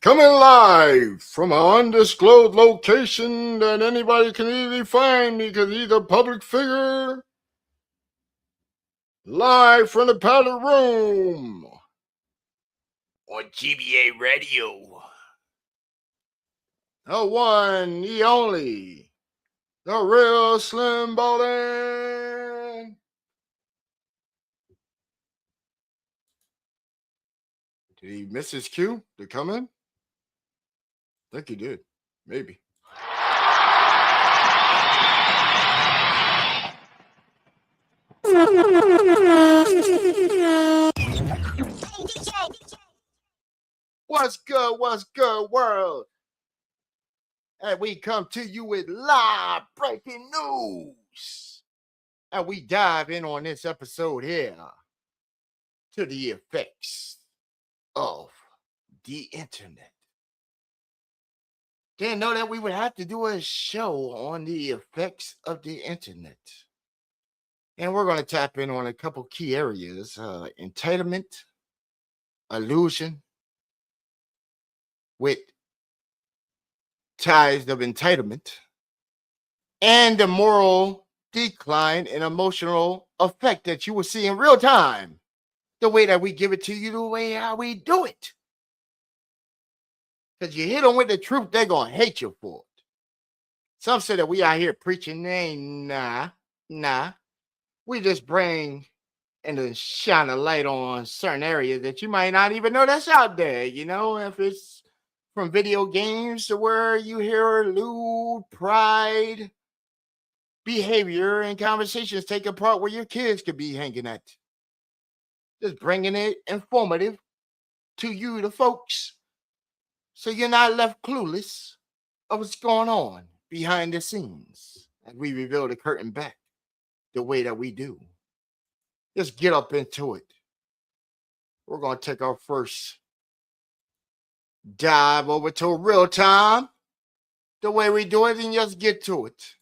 Coming live from an undisclosed location that anybody can easily find me because he's a public figure. Live from the Powder Room on GBA Radio. The one, the only, the real Slim Ballin. Did he miss his cue to come in? I think he did. Maybe. What's good, world? And we come to you with live breaking news. And we dive in on this episode here to the effects of the internet. Didn't know that we would have to do a show on the effects of the internet. And we're going to tap in on a couple key areas: entitlement, illusion, with ties of entitlement, and the moral decline and emotional effect that you will see in real time. The way that we give it to you, the way how we do it. Because you hit them with the truth, they're going to hate you for it. Some say that we out here preaching. Nah. We just bring and shine a light on certain areas that you might not even know that's out there. You know, if it's from video games to where you hear lewd, pride, behavior, and conversations taking part where your kids could be hanging at. Just bringing it informative to you, the folks, so you're not left clueless of what's going on behind the scenes. And we reveal the curtain back the way that we do. Just get up into it. We're going to take our first dive over to real time, the way we do it, and just get to it.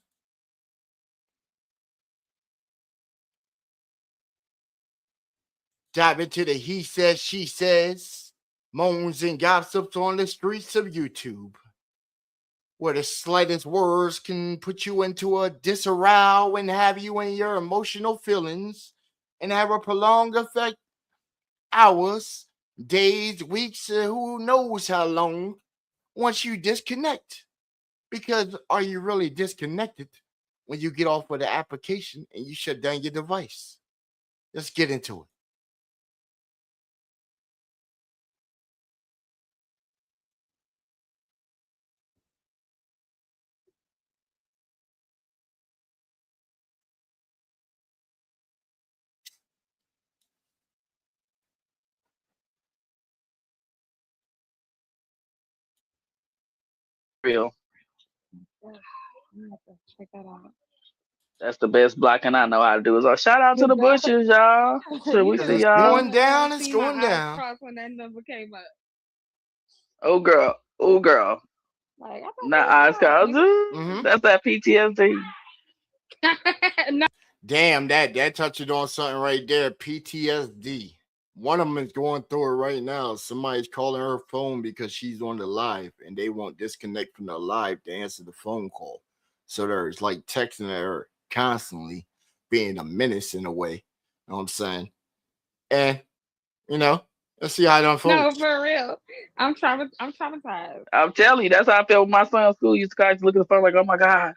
Dive into the he says, she says, moans and gossips on the streets of YouTube, where the slightest words can put you into a disarray and have you in your emotional feelings and have a prolonged effect, hours, days, weeks, who knows how long, once you disconnect. Because are you really disconnected when you get off of the application and you shut down your device? Let's get into it. Real. Check that out. That's the best blocking I know how to do. Is shout out to the bushes, y'all. Should we see It's y'all? going down. It's See going my eyes down. crossed when that number came up. Oh girl. Oh girl. Like, I thought Not that eyes was closed. Mhm. That's that PTSD. No. Damn, that touched on something right there. PTSD. One of them is going through it right now. Somebody's calling her phone because she's on the live and they won't disconnect from the live to answer the phone call. So there's like texting her constantly, being a menace in a way. You know what I'm saying? And, you know, let's see how it No, unfolds. for real. I'm traumatized. I'm telling you, that's how I felt with my son's school. Used to guys look at the phone like, oh my God.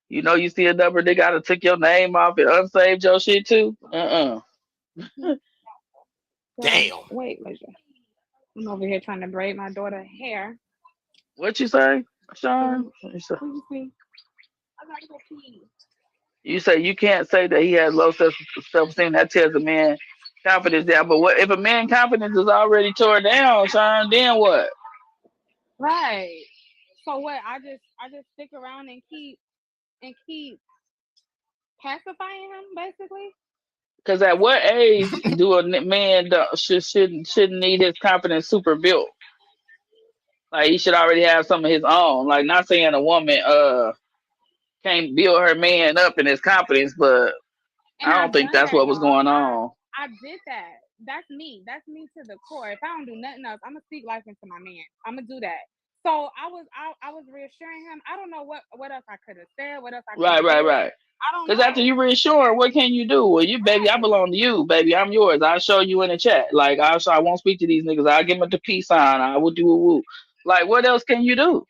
You know, you see a number, they gotta take your name off and unsaved your shit too. Damn. Wait, I'm over here trying to braid my daughter's hair. What you say, Sean? What you see? I gotta go pee. You say you can't say that he has low self-esteem. That tells a man confidence down. But what if a man confidence is already torn down, Sean? Then what? Right. So what? I just stick around and keep pacifying him, basically. Because at what age do a man shouldn't need his confidence super built? Like he should already have some of his own. Like not saying a woman can't build her man up in his confidence, but And I I've don't think done that's that, what was y'all. going on. I did that. That's me. That's me to the core. If I don't do nothing else, I'm gonna speak life into my man. I'm gonna do that. So I was reassuring him. I don't know what else I could have said, what else I could Right, have right, did. right. I don't Because after know. you reassure, what can you do? Well, you baby, I Right. belong to you, baby. I'm yours. I'll show you in the chat. Like I won't speak to these niggas. I'll give them the peace sign. I will do a woo. Like what else can you do?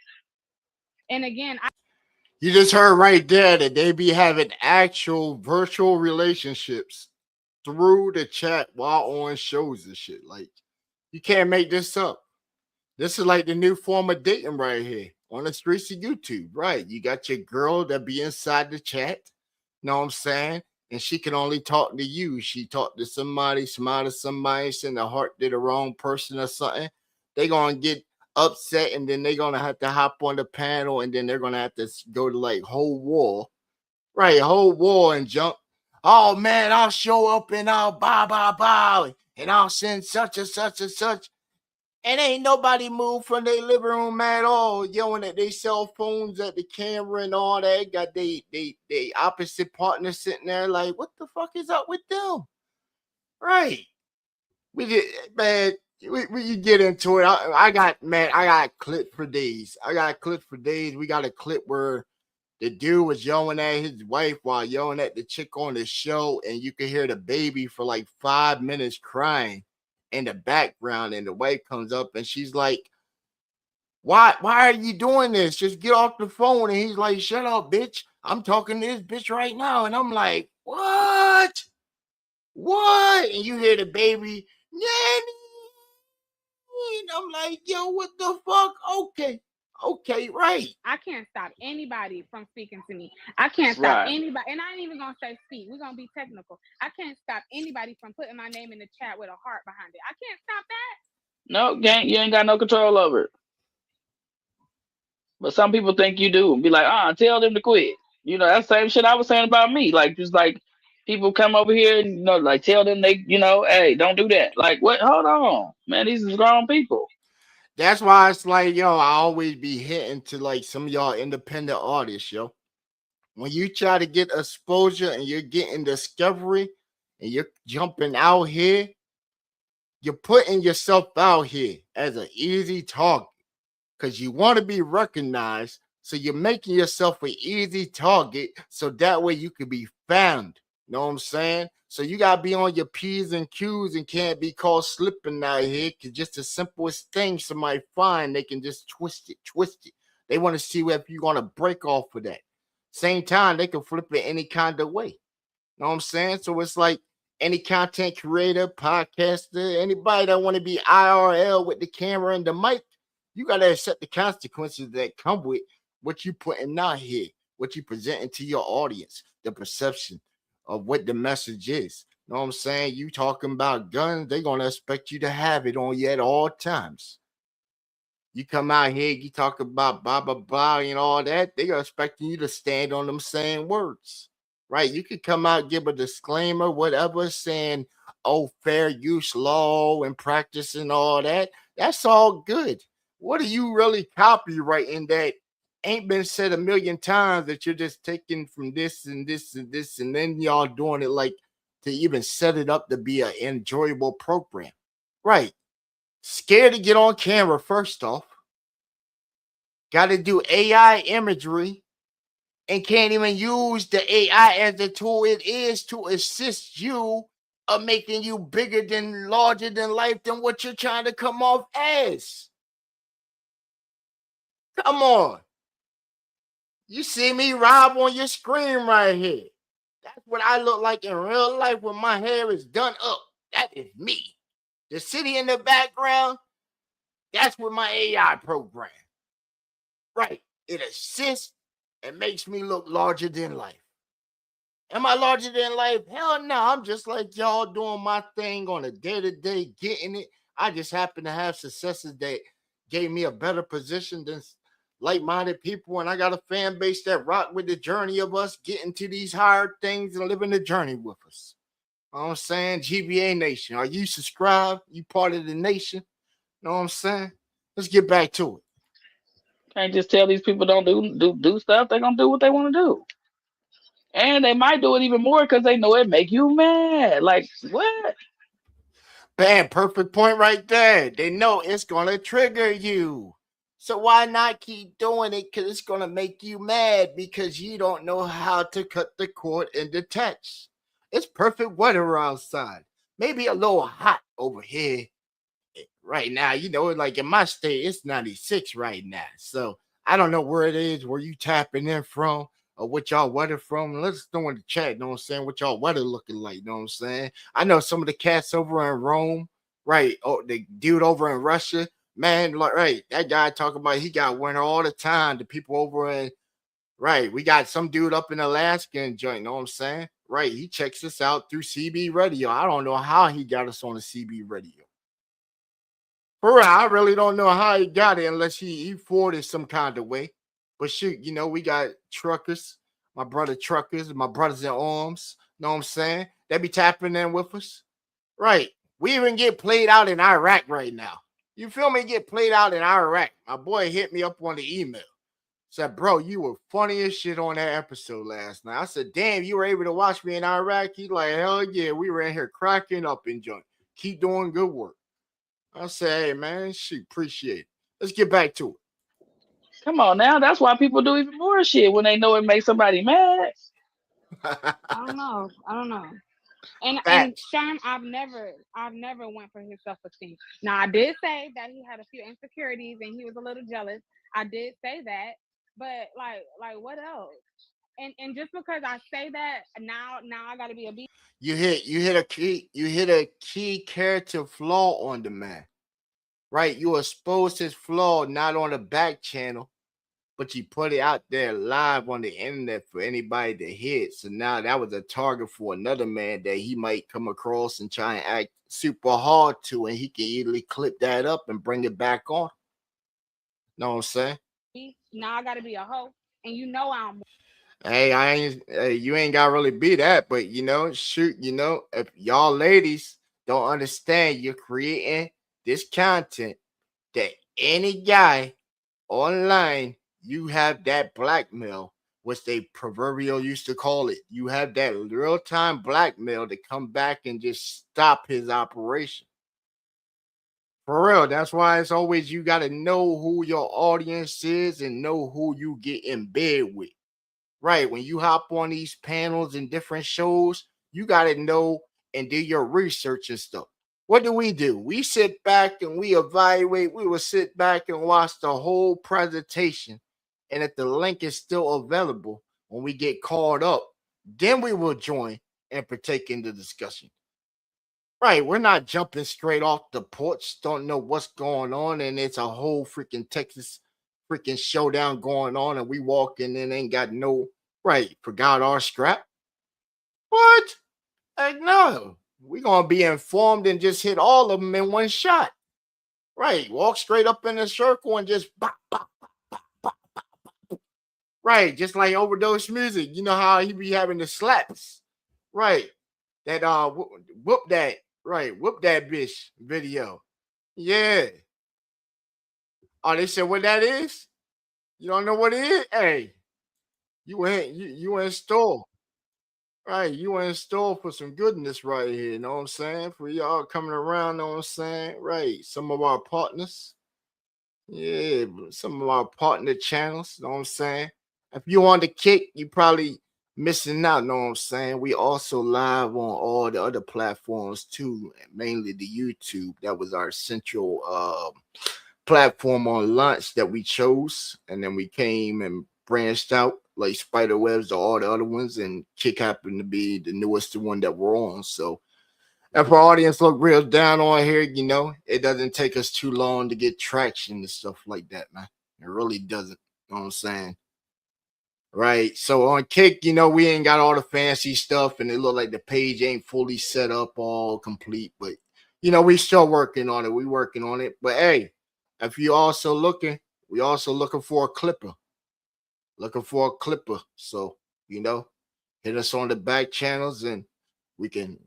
And again, You just heard right there that they be having actual virtual relationships through the chat while on shows and shit. Like, you can't make this up. This is like the new form of dating right here on the streets of YouTube, right? You got your girl that be inside the chat, know what I'm saying? And she can only talk to you. She talked to somebody, smiled to somebody, send a heart to the wrong person or something. They gonna get upset, and then they gonna have to hop on the panel, and then they're gonna have to go to like whole war, right? Whole war and jump. Oh man, I'll show up and I'll bow, and I'll send such and such and such. And ain't nobody moved from their living room at all, yelling at their cell phones at the camera and all that. Got they opposite partner sitting there like, what the fuck is up with them? Right. We did, man. We you get into it. I got clip for days. I got clip for days. We got a clip where the dude was yelling at his wife while yelling at the chick on the show, and you could hear the baby for like 5 minutes crying in the background. And the wife comes up and she's like, why are you doing this? Just get off the phone. And he's like, shut up, bitch. I'm talking to this bitch right now. And I'm like, what? What? And you hear the baby, Nanny. And I'm like, yo, what the fuck? Okay, right. I can't stop anybody from speaking to me. I can't stop Right. anybody, and I ain't even gonna say speak. We're gonna be technical. I can't stop anybody from putting my name in the chat with a heart behind it. I can't stop that. No, gang, you ain't got no control over it. But some people think you do. Be like, tell them to quit. You know, that's the same shit I was saying about me. Like, just like people come over here and, like tell them they, hey, don't do that. Like, what? Hold on, man. These is grown people. That's why it's like, yo, I always be hitting to like some of y'all independent artists, yo. When you try to get exposure and you're getting discovery and you're jumping out here, you're putting yourself out here as an easy target because you want to be recognized. So you're making yourself an easy target so that way you can be found. Know what I'm saying? So you gotta be on your P's and Q's and can't be caught slipping out here. Cause just the simplest thing somebody find, they can just twist it. They want to see if you're gonna break off of that. Same time, they can flip it any kind of way. Know what I'm saying? So it's like any content creator, podcaster, anybody that want to be IRL with the camera and the mic, you gotta accept the consequences that come with what you putting out here, what you presenting to your audience, the perception of what the message is. Know what I'm saying? You talking about guns, they're gonna expect you to have it on you at all times. You come out here, you talk about blah blah blah and all that, they are expecting you to stand on them same words. Right? You could come out, give a disclaimer, whatever, saying, oh, fair use law and practice and all that. That's all good. What are you really copywriting that ain't been said a million times that you're just taking from this and this and this, and then y'all doing it like to even set it up to be an enjoyable program? Right. Scared to get on camera, first off. Got to do AI imagery and can't even use the AI as the tool it is to assist you of making you bigger than, larger than life than what you're trying to come off as. Come on. You see me, Rob, on your screen right here. That's what I look like in real life when my hair is done up. That is me. The city in the background, that's with my AI program. Right. It assists and makes me look larger than life. Am I larger than life? Hell no. I'm just like y'all doing my thing on a day-to-day, getting it. I just happen to have successes that gave me a better position than like-minded people. And I got a fan base that rock with the journey of us getting to these higher things and living the journey with us. You know what I'm saying? GBA Nation. Are you subscribed? You part of the nation? You know what I'm saying? Let's get back to it. Can't just tell these people don't do stuff. They're gonna do what they want to do, and they might do it even more because they know it make you mad. Like what? Bam, perfect point right there. They know it's gonna trigger you. So why not keep doing it? Because it's gonna make you mad because you don't know how to cut the cord in the text. It's perfect weather outside. Maybe a little hot over here right now. Like in my state, it's 96 right now. So I don't know where it is, where you tapping in from, or what y'all weather from. Let us know in the chat, you know what I'm saying, what y'all weather looking like, you know what I'm saying? I know some of the cats over in Rome, right? Oh, the dude over in Russia, man, like, right, that guy talking about he got winter all the time. The people over in, right, we got some dude up in Alaska and joint, you know what I'm saying? Right, he checks us out through CB radio. I don't know how he got us on the CB radio. For real, I really don't know how he got it unless he forwarded some kind of way. But shoot, we got truckers, my brothers in arms, know what I'm saying? They be tapping in with us. Right. We even get played out in Iraq right now. You feel me? Get played out in Iraq. My boy hit me up on the email. Said, bro, you were funny as shit on that episode last night. I said, damn, you were able to watch me in Iraq? He like, hell yeah, we were in here cracking up and joint. Keep doing good work. I say, hey man, shoot, appreciate it. Let's get back to Come on now. That's why people do even more shit when they know it makes somebody mad. it. I don't know. I don't know. And Facts. Sean, I've never went for his self-esteem. Now I did say that he had a few insecurities and he was a little jealous. I did say that, but like what else? And just because I say that now I gotta be a beast. You hit a key character flaw on the man. Right? You exposed his flaw not on the back channel, but you put it out there live on the internet for anybody to hit. So now that was a target for another man that he might come across and try and act super hard to, and he can easily clip that up and bring it back on. Know what I'm saying? Now I gotta be a hoe. And I'm Hey, you ain't gotta really be that, but shoot, if y'all ladies don't understand, you're creating this content that any guy online, you have that blackmail, which they proverbial used to call it. You have that real-time blackmail to come back and just stop his operation. For real, that's why it's always you gotta know who your audience is and know who you get in bed with. Right. When you hop on these panels and different shows, you got to know and do your research and stuff. What do? We sit back and we evaluate. We will sit back and watch the whole presentation. And if the link is still available when we get called up, then we will join and partake in the discussion. Right. We're not jumping straight off the porch, don't know what's going on. And it's a whole freaking Texas freaking showdown going on. And we walk in and ain't got no, right, forgot our strap. What? Heck no. We're going to be informed and just hit all of them in one shot. Right. Walk straight up in a circle and just bop, bop, bop, bop, bop. Right. Just like overdose music. You know how he be having the slaps. Right. That whoop that. Right, whoop that bitch video. Yeah. Oh, they said what that is? You don't know what it is? Hey, you in store. Right, you in store for some goodness right here, you know what I'm saying? For y'all coming around, know what I'm saying? Right. Some of our partners. Yeah, some of our partner channels, know what I'm saying? If you on the kick, you probably missing out, know what I'm saying? We also live on all the other platforms too, mainly the YouTube. That was our central platform on launch that we chose, and then we came and branched out like Spiderwebs or all the other ones, and Kick happened to be the newest one that we're on. So if our audience look real down on here, it doesn't take us too long to get traction and stuff like that, man. It really doesn't. You know what I'm saying? Right. So on Kick, we ain't got all the fancy stuff, and it look like the page ain't fully set up, all complete. But we still working on it. We working on it. But hey, if you also looking, we also looking for a clipper. Looking for a clipper. So, hit us on the back channels and we can,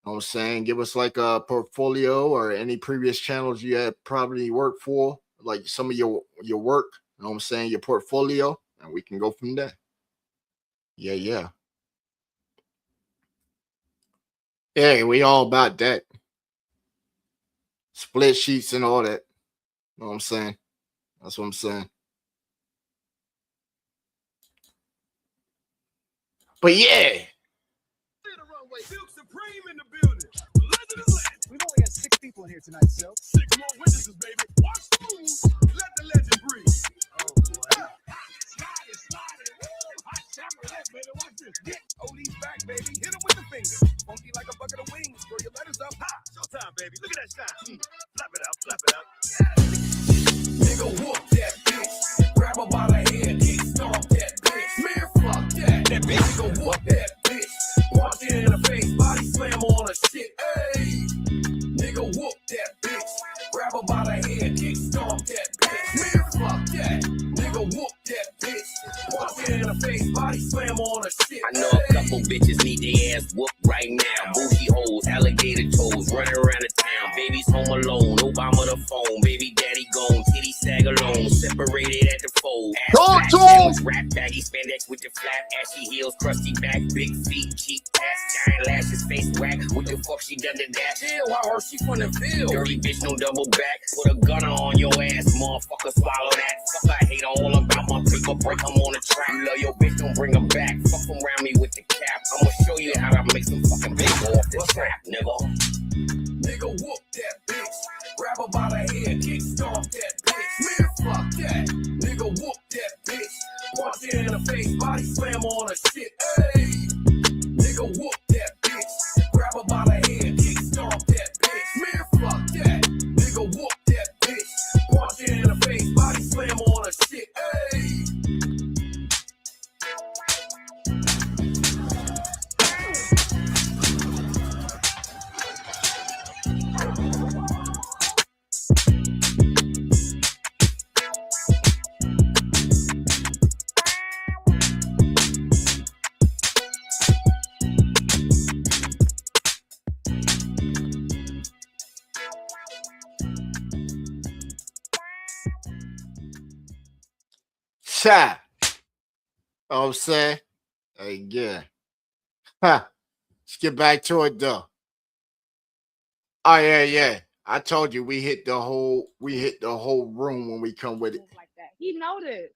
know what I'm saying, give us like a portfolio or any previous channels you had probably worked for, like some of your work. You know what I'm saying? Your portfolio, and we can go from there. Yeah. Yeah, we all about that. Split sheets and all that. You know what I'm saying? That's what I'm saying. But yeah. Silk Supreme in the building. The legend is legend. We've only got 6 people in here tonight, Silk. 6 more witnesses, baby. Watch the move. Let the legend breathe. Oh, boy. Slide it. Woo. Hot chocolate, baby. Watch this. Get Odie's back, baby. Hit him with the finger. Funky like a bucket of wings. Throw your letters up high. Showtime, baby. Look at that shine. Flap it out. Nigga, whoop that bitch. Grab her by the head. Kick stomp that bitch. Man, fuck that. That bitch nigga, whoop that bitch. Punch it in the face, body slam on her shit. Hey, nigga, whoop that bitch. Grab her by the head, kick stomp that bitch. Man, fuck that. Nigga, whoop that bitch. Punch it in the face, body slam on her shit. I know a couple bitches need their ass whooped right now. Booty holes, alligator toes, running around the town. Baby's home alone, Obama the phone. Baby daddy gone, titty sag alone. Separated at the fold. Ass flat sandwich, rap baggy spandex with the flat ashy heels, crusty back, big feet, cheap ass, giant lashes, face whack. What the fuck she done to that? Ew, I heard she from the field. Dirty bitch, no double back. Put a gunner on your ass, motherfucker, swallow that. Fuck, I hate all about my paper, break 'em on the track. You love your bitch, don't bring 'em back. Fuck around me with the cap. I'ma show you how to make some fucking paper off the trap, nigga. Nigga, whoop that bitch. Grab her by the head, kick stomp that bitch. Man, fuck that. Nigga, whoop that bitch. Punch it in the face, body slam on her shit. Hey, nigga, whoop that bitch. Grab her by the head, kick stomp that bitch. Man, fuck that. Nigga, whoop that bitch. Punch it in the face, body slam on her shit. Hey. Cha. You know what I'm saying? Hey, yeah. Ha. Let's get back to it though. Oh yeah. I told you we hit the whole room when we come with it. Like that. He noticed.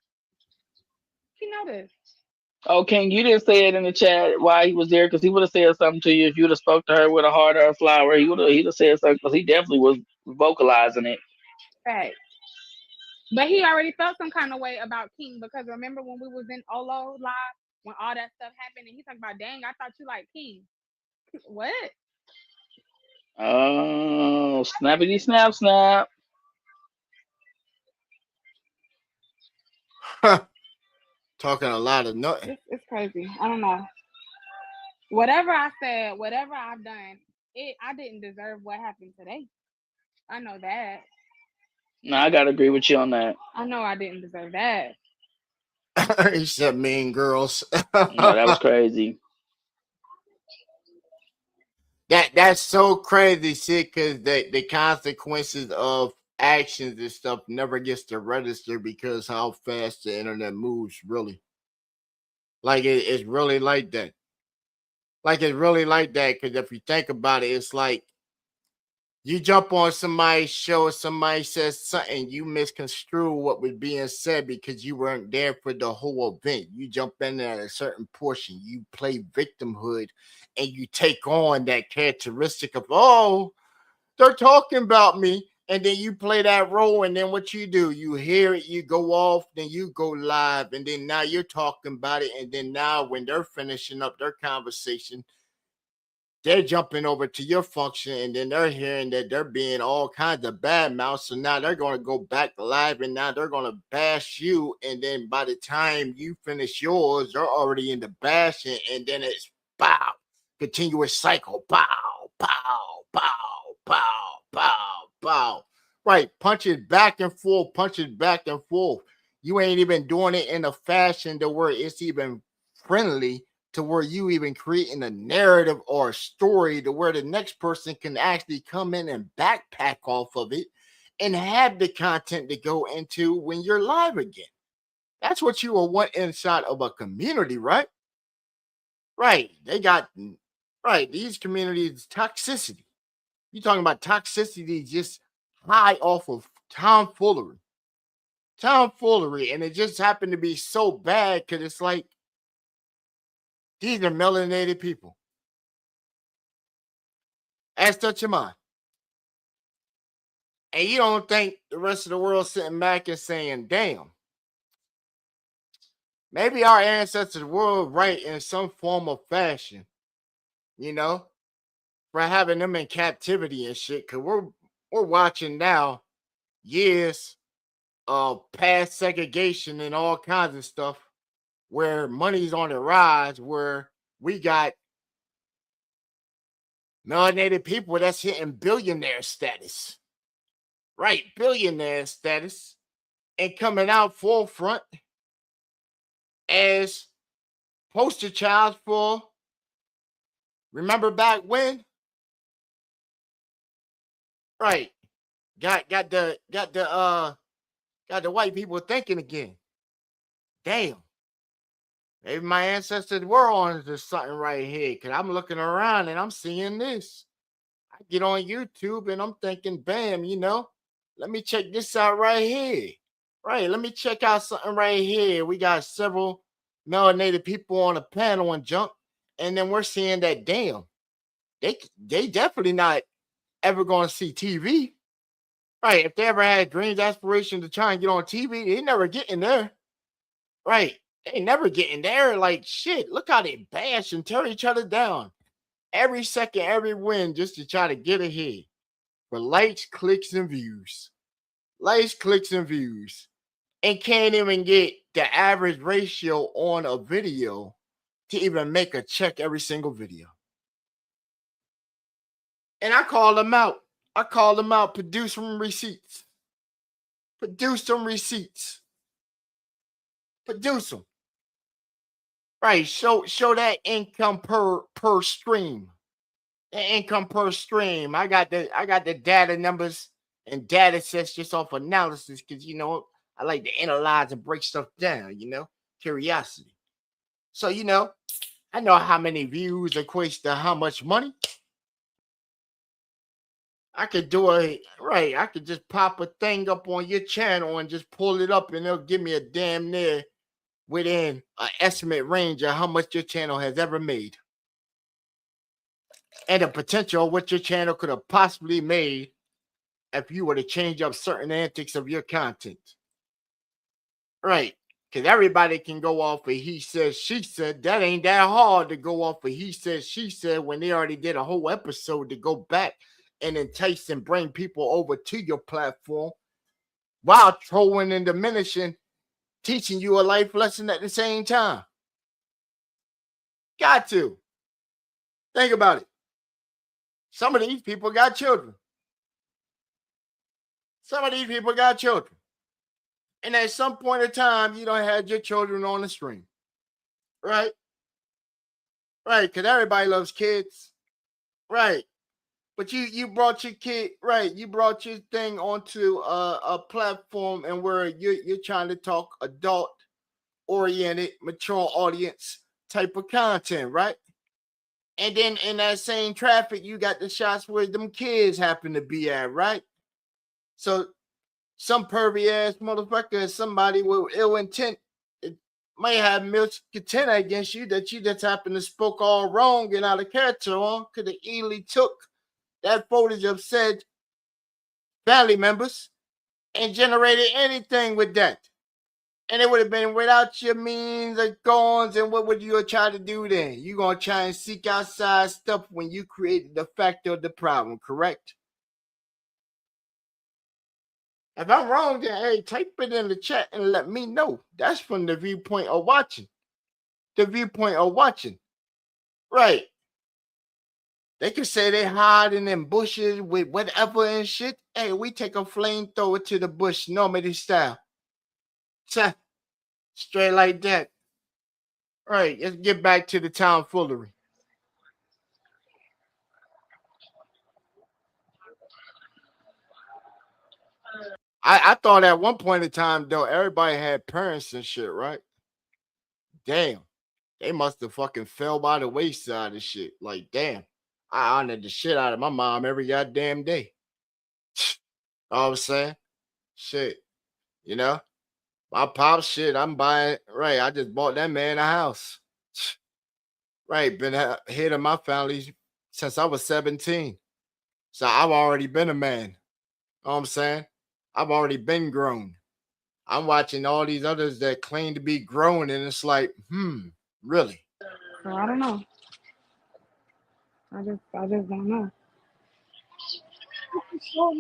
Oh, King, you didn't say it in the chat why he was there, because he would have said something to you if you'd have spoke to her with a heart or a flower. He'd have said something, because he definitely was vocalizing it. Right. But he already felt some kind of way about King, because remember when we was in Olo live when all that stuff happened and he talked about, dang, I thought you liked King. What? Oh, snappity snap snap. Talking a lot of nothing. It's crazy. I don't know. Whatever I said, whatever I've done, I didn't deserve what happened today. I know that. No, I gotta agree with you on that. I know I didn't deserve that. He said mean girls. No, that was crazy. That's so crazy, shit, because the consequences of actions and stuff never gets to register because how fast the internet moves, really. Like it's really like that. Like it's really like that, because if you think about it, it's like you jump on somebody's show, somebody says something, you misconstrue what was being said because you weren't there for the whole event. You jump in at a certain portion, you play victimhood, and you take on that characteristic of, oh, they're talking about me. And then you play that role, and then what you do, you hear it, you go off, then you go live, and then now you're talking about it. And then now when they're finishing up their conversation, they're jumping over to your function, and then they're hearing that they're being all kinds of bad mouths. So now they're going to go back live, and now they're going to bash you. And then by the time you finish yours, they're already in the bashing, and then it's bow, continuous cycle, bow, bow, bow, bow, bow, bow. Right, punches back and forth. You ain't even doing it in a fashion to where it's even friendly, to where you even creating a narrative or a story to where the next person can actually come in and backpack off of it and have the content to go into when you're live again. That's what you will want inside of a community, right? Right. They got right. These communities toxicity. You talking about toxicity just high off of tomfoolery. Tomfoolery. And it just happened to be so bad because it's like these are melanated people. Ask touch your mind. And you don't think the rest of the world sitting back and saying, damn, maybe our ancestors were right in some form of fashion, you know, for having them in captivity and shit. Cause we're watching now years of past segregation and all kinds of stuff where money's on the rise, where we got melanated people that's hitting billionaire status. Right, billionaire status, and coming out forefront as poster child for remember back when? Right. Got the white people thinking again. Damn. Maybe my ancestors were on to something right here. Cause I'm looking around and I'm seeing this. I get on YouTube and I'm thinking, bam, you know, let me check this out right here. Right, let me check out something right here. We got several melanated people on the panel and jump, and then we're seeing that damn, they definitely not ever going to see TV. Right, if they ever had dreams, aspirations to try and get on TV, they never get in there. Right, they never get in there. Like shit, look how they bash and tear each other down every second, every win, just to try to get ahead for likes, clicks, and views. Likes, clicks, and views. And can't even get the average ratio on a video to even make a check every single video. And I call them out. Produce some receipts. Produce some receipts. Produce them. Right. Show that income per stream. The income per stream. I got the data numbers and data sets just off analysis because you know I like to analyze and break stuff down, you know, curiosity. So, you know, I know how many views equates to how much money. I could do I could just pop a thing up on your channel and just pull it up and it'll give me a damn near within an estimate range of how much your channel has ever made. And the potential of what your channel could have possibly made if you were to change up certain antics of your content. Right. Because everybody can go off of he said, she said. That ain't that hard to go off of he said, she said when they already did a whole episode to go back and entice and bring people over to your platform while trolling and diminishing, teaching you a life lesson at the same time. Got to. Think about it. Some of these people got children. And at some point in time, you don't have your children on the stream. Right? Right, because everybody loves kids. Right. But you brought your kid, right? You brought your thing onto a platform and where you're trying to talk adult-oriented, mature audience type of content, right? And then in that same traffic, you got the shots where them kids happen to be at, right? So some pervy ass motherfucker, somebody with ill intent, it may have content against you that you just happen to spoke all wrong and out of character on, could have easily took that footage of said family members and generated anything with that. And it would have been without your means or goings, and what would you try to do then? You're going to try and seek outside stuff when you created the factor of the problem, correct? If I'm wrong, then hey, type it in the chat and let me know. That's from the viewpoint of watching. Right. They can say they hiding in bushes with whatever and shit. Hey, we take a flamethrower to the bush, Normandy style. Straight like that. Right, let's get back to the tomfoolery. I thought at one point in time though, everybody had parents and shit, right? Damn, they must have fucking fell by the wayside and shit. Like, damn, I honored the shit out of my mom every goddamn day. All I'm saying, shit, you know, my pop shit. I'm buying right. I just bought that man a house. Right, been head of my family since I was 17. So I've already been a man. Know what I'm saying? I've already been grown. I'm watching all these others that claim to be grown, and it's like, really? So I don't know. I just don't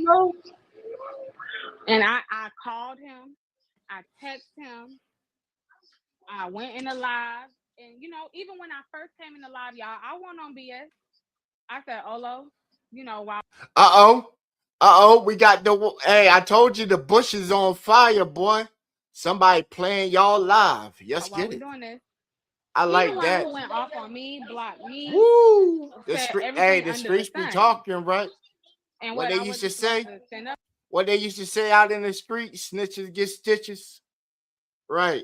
know. And I called him, I texted him, I went in the live, and even when I first came in the live, y'all, I went on BS. I said, Olo, wow. We got the. Hey, I told you the bush is on fire, boy. Somebody playing y'all live. Yes, Why get we it. doing this? I He like the one that. who went off on me, blocked me, Woo! said Hey, everything the under the streets be sun. talking, right? And What what they I used to wasn't supposed say? to stand up. What they used to say out in the street, snitches get stitches. Right.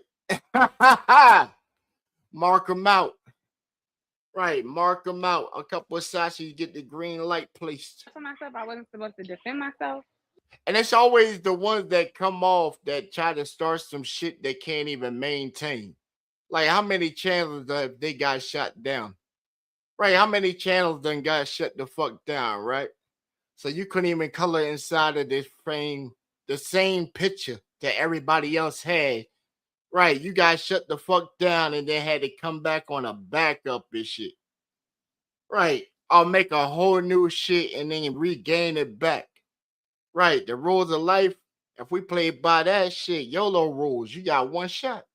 Mark them out. Right. Mark them out. A couple of shots, you get the green light placed. For myself, I wasn't supposed to defend myself. And it's always the ones that come off that try to start some shit they can't even maintain. Like, how many channels have they got shut down? Right. How many channels done got shut the fuck down, right? So you couldn't even color inside of this frame the same picture that everybody else had. Right. You guys shut the fuck down and then had to come back on a backup and shit. Right. I'll make a whole new shit and then regain it back. Right. The rules of life. If we play by that shit, YOLO rules, you got one shot.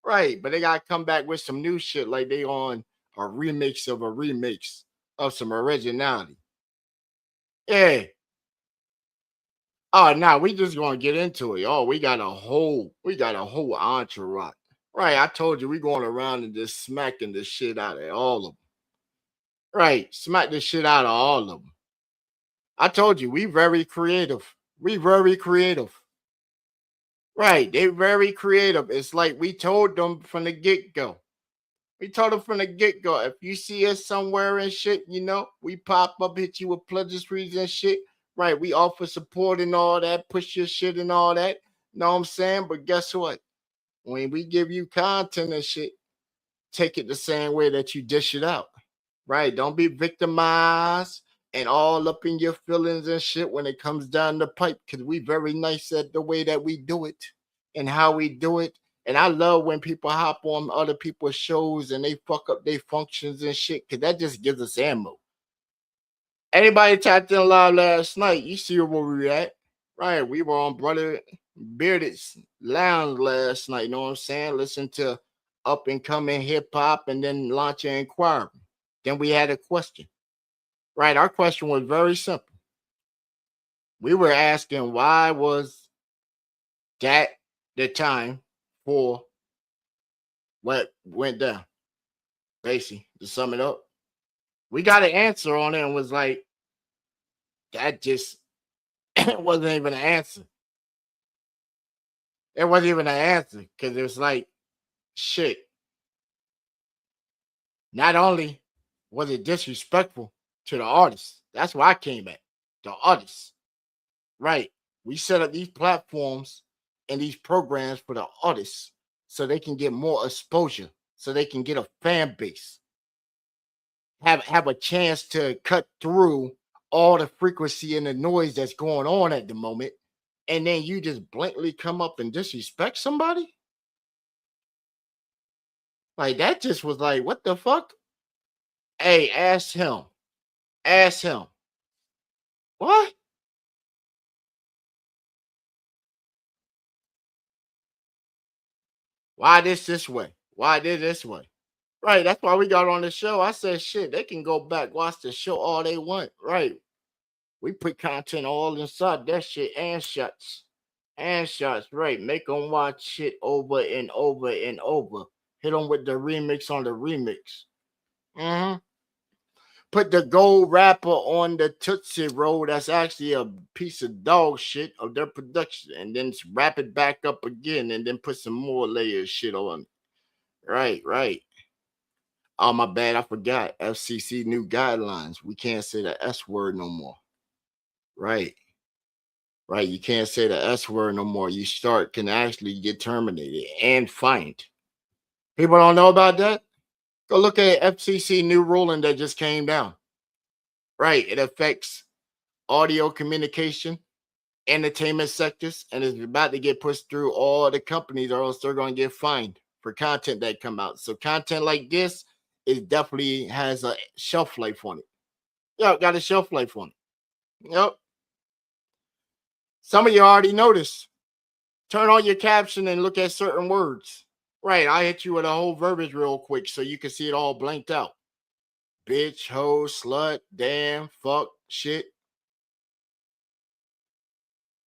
Right. But they gotta come back with some new shit like they on a remix of some originality. Yeah. Oh, now we just gonna get into it. Oh, we got a whole entourage. Right. I told you we going around and just smacking the shit out of all of them. Right. Smack the shit out of all of them. I told you we very creative. We very creative. Right. They very creative. It's like we told them from the get-go. We told them from the get-go. If you see us somewhere and shit, we pop up, hit you with pleasantries and shit. Right. We offer support and all that, push your shit and all that. Know what I'm saying? But guess what? When we give you content and shit, take it the same way that you dish it out. Right? Don't be victimized and all up in your feelings and shit when it comes down the pipe, because we very nice at the way that we do it and how we do it. And I love when people hop on other people's shows and they fuck up their functions and shit, because that just gives us ammo. Anybody tapped in live last night, you see where we at. Right. We were on Brother Bearded's Lounge last night, you know what I'm saying? Listen to up and coming hip hop and then launch an inquiry. Then we had a question. Right. Our question was very simple. We were asking why was that the time for what went down? Basically, to sum it up, we got an answer on it and was like, that just wasn't even an answer. It wasn't even an answer because it was like, shit. Not only was it disrespectful to the artists, that's why I came at the artists. Right. We set up these platforms and these programs for the artists so they can get more exposure, so they can get a fan base, have a chance to cut through all the frequency and the noise that's going on at the moment. And then you just blatantly come up and disrespect somebody? Like, that just was like, what the fuck? Hey, ask him. Ask him. What? Why this way? Why this way? Right. That's why we got on the show. I said, shit, they can go back, watch the show all they want. Right. We put content all inside that shit and shots. And shots. Right. Make them watch shit over and over and over. Hit them with the remix on the remix. put the gold wrapper on the Tootsie Roll. That's actually a piece of dog shit of their production, and then wrap it back up again, and then put some more layers shit on. Right. Oh, my bad. I forgot. FCC new guidelines. We can't say the S word no more. Right. You can't say the S word no more. You can actually get terminated and fined. People don't know about that. Go look at FCC new ruling that just came down. Right. It affects audio communication, entertainment sectors, and it's about to get pushed through all the companies, or else they're going to get fined for content that come out. So content like this, it definitely has a shelf life on it. Yep, got a shelf life on it. Yep. Some of you already noticed. Turn on your caption and look at certain words. Right, I hit you with a whole verbiage real quick so you can see it all blanked out. Bitch, hoe, slut, damn, fuck, shit.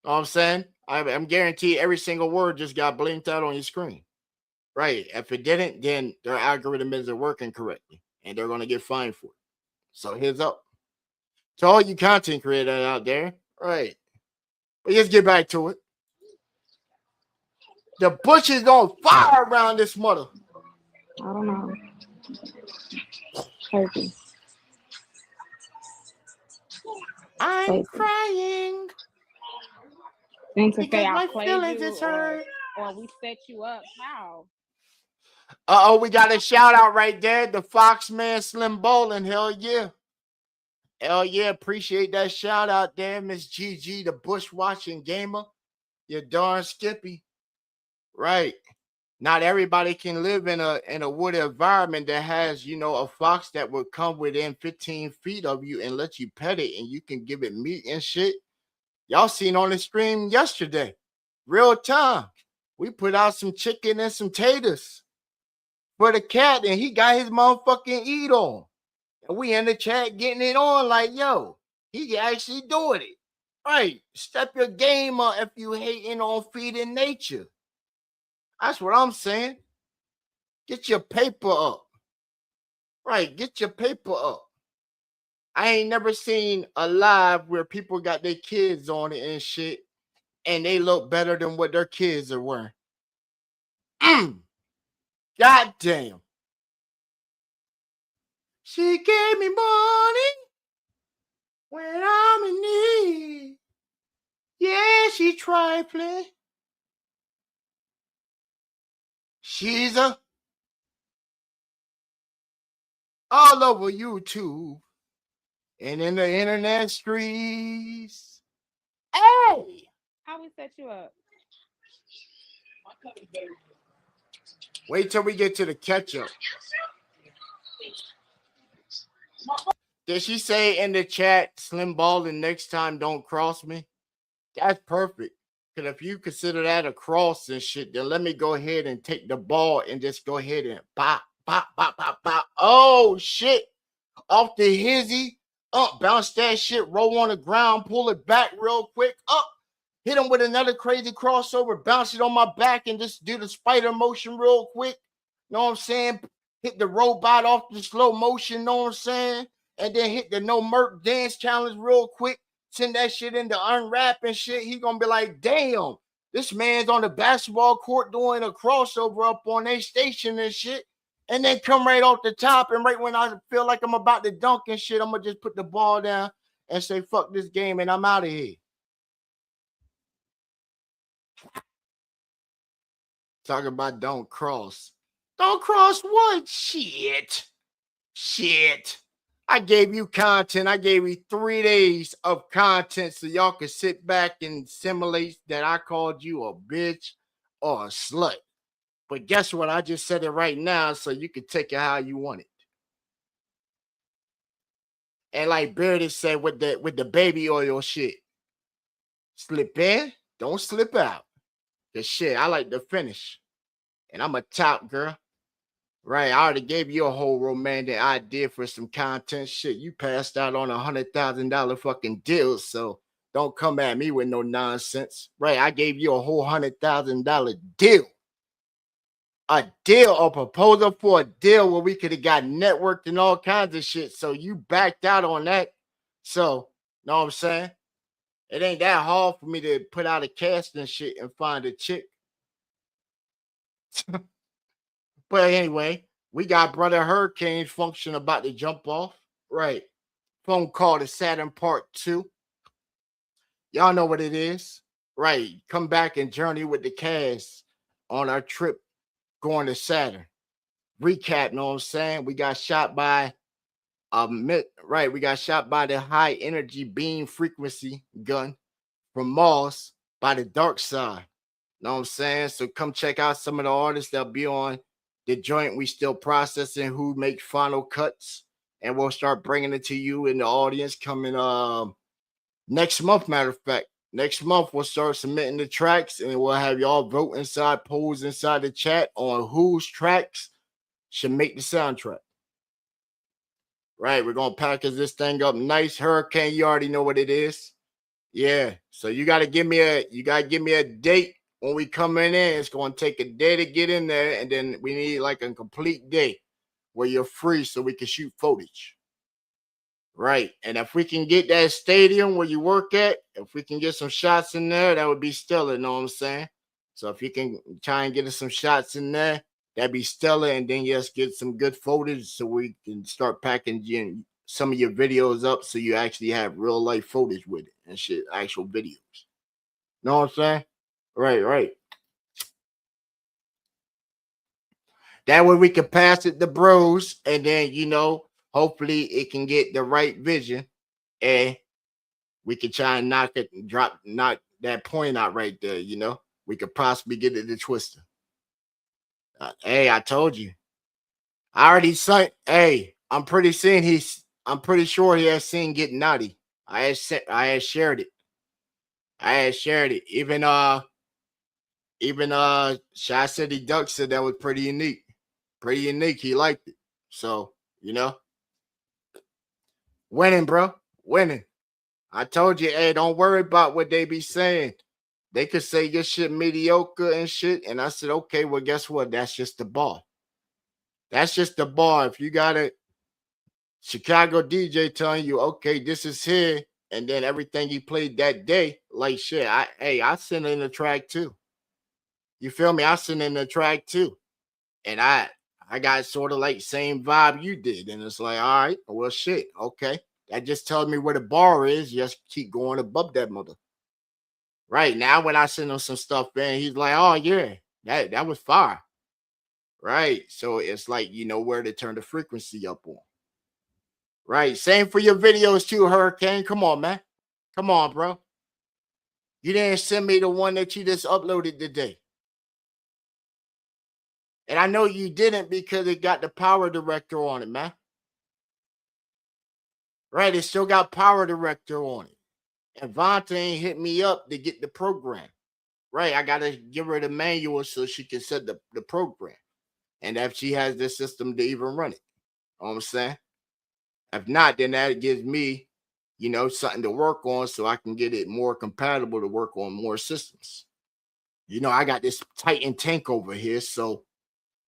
Know what I'm saying? I'm guaranteed every single word just got blinked out on your screen. Right. If it didn't, then their algorithm isn't working correctly, and they're going to get fined for it. So heads up to all you content creators out there. Right. But let's get back to it. The bush is on fire around this mother. I don't know. Turkey. I'm Turkey. crying And to because say I my played feelings you is hurt. or we set you up. How? We got a shout out right there. The Foxman Slim Bowling. Hell yeah. Appreciate that shout out there, Miss GG, the bush watching gamer. You're darn skippy. Right. Not everybody can live in a wood environment that has, a fox that would come within 15 feet of you and let you pet it, and you can give it meat and shit. Y'all seen on the stream yesterday. Real time. We put out some chicken and some taters for the cat, and he got his motherfucking eat on. And we in the chat getting it on like, yo, he actually doing it. Right. Step your game up if you hating on feeding nature. That's what I'm saying. Get your paper up. Right. Get your paper up. I ain't never seen a live where people got their kids on it and shit, and they look better than what their kids are wearing. God damn. She gave me money when I'm in need. Yeah, she trifling. She's all over YouTube and in the internet streets. Hey! How we set you up? Wait till we get to the ketchup. Did she say in the chat, Slim Ballin, next time don't cross me? That's perfect. Because if you consider that a cross and shit, then let me go ahead and take the ball and just go ahead and pop. Oh, shit. Off the hizzy. Up, bounce that shit, roll on the ground, pull it back real quick. Up, hit him with another crazy crossover, bounce it on my back, and just do the spider motion real quick. Know what I'm saying? Hit the robot off the slow motion, know what I'm saying? And then hit the no merc dance challenge real quick. Send that shit into unwrap and shit. He gonna be like, damn, this man's on the basketball court doing a crossover up on their station and shit. And then come right off the top, and right when I feel like I'm about to dunk and shit, I'm gonna just put the ball down and say, fuck this game, and I'm out of here. Talking about don't cross. Don't cross what? Shit. I gave you content. I gave you 3 days of content so y'all could sit back and simulate that I called you a bitch or a slut. But guess what? I just said it right now so you can take it how you want it. And like Beardy said with the baby oil shit, slip in, don't slip out. The shit, I like to finish. And I'm a top girl. Right, I already gave you a whole romantic idea for some content shit. You passed out on $100,000 fucking deal, so don't come at me with no nonsense. Right, I gave you a whole $100,000 deal. a deal, a proposal for a deal where we could have got networked and all kinds of shit. So you backed out on that. So, know what I'm saying? It ain't that hard for me to put out a cast and shit and find a chick. But anyway, we got Brother Hurricane function about to jump off. Right. Phone call to Saturn Part 2. Y'all know what it is. Right. Come back and journey with the cast on our trip going to Saturn. Recap, know what I'm saying? We got shot by we got shot by the high energy beam frequency gun from Mars by the dark side. Know what I'm saying? So come check out some of the artists that'll be on the joint. We still processing who make final cuts, and we'll start bringing it to you in the audience coming next month. Matter of fact, next month we'll start submitting the tracks, and we'll have y'all vote inside polls inside the chat on whose tracks should make the soundtrack. Right, we're gonna package this thing up nice. Hurricane, you already know what it is. Yeah, so you gotta give me a date when we coming in. It's gonna take a day to get in there, and then we need like a complete day where you're free so we can shoot footage. Right, and if we can get that stadium where you work at, if we can get some shots in there, that would be stellar. Know what I'm saying? So if you can try and get us some shots in there, that'd be stellar. And then just get some good footage so we can start packaging some of your videos up so you actually have real life footage with it and shit, actual videos. Know what I'm saying? Right. That way we can pass it to bros, and then hopefully it can get the right vision, and we can try and knock that point out right there. We could possibly get it to Twister. Hey, I told you. I already sent. Hey, I'm pretty sure he has seen Get Naughty. I had shared it. Even Shy City Duck said that was pretty unique. Pretty unique. He liked it. So, winning, bro. Winning. I told you, hey, don't worry about what they be saying. They could say your shit mediocre and shit. And I said, okay, well, guess what? That's just the bar. That's just the bar. If you got a Chicago DJ telling you, okay, this is here, and then everything he played that day, like shit, I sent in the track too. You feel me? I sent in the track too. And I got sort of like same vibe you did. And it's like, all right, well, shit, okay. That just tells me where the bar is. Just keep going above that mother. Right now, when I send him some stuff in, he's like, oh yeah, that was fire. Right. So it's like where to turn the frequency up on. Right. Same for your videos too, Hurricane. Come on, man. Come on, bro. You didn't send me the one that you just uploaded today. And I know you didn't because it got the power director on it, man. Right. It still got power director on it. And Vonta ain't hit me up to get the program. Right. I got to give her the manual so she can set the program. And if she has the system to even run it. You know what I'm saying? If not, then that gives me, something to work on so I can get it more compatible to work on more systems. I got this Titan tank over here. So,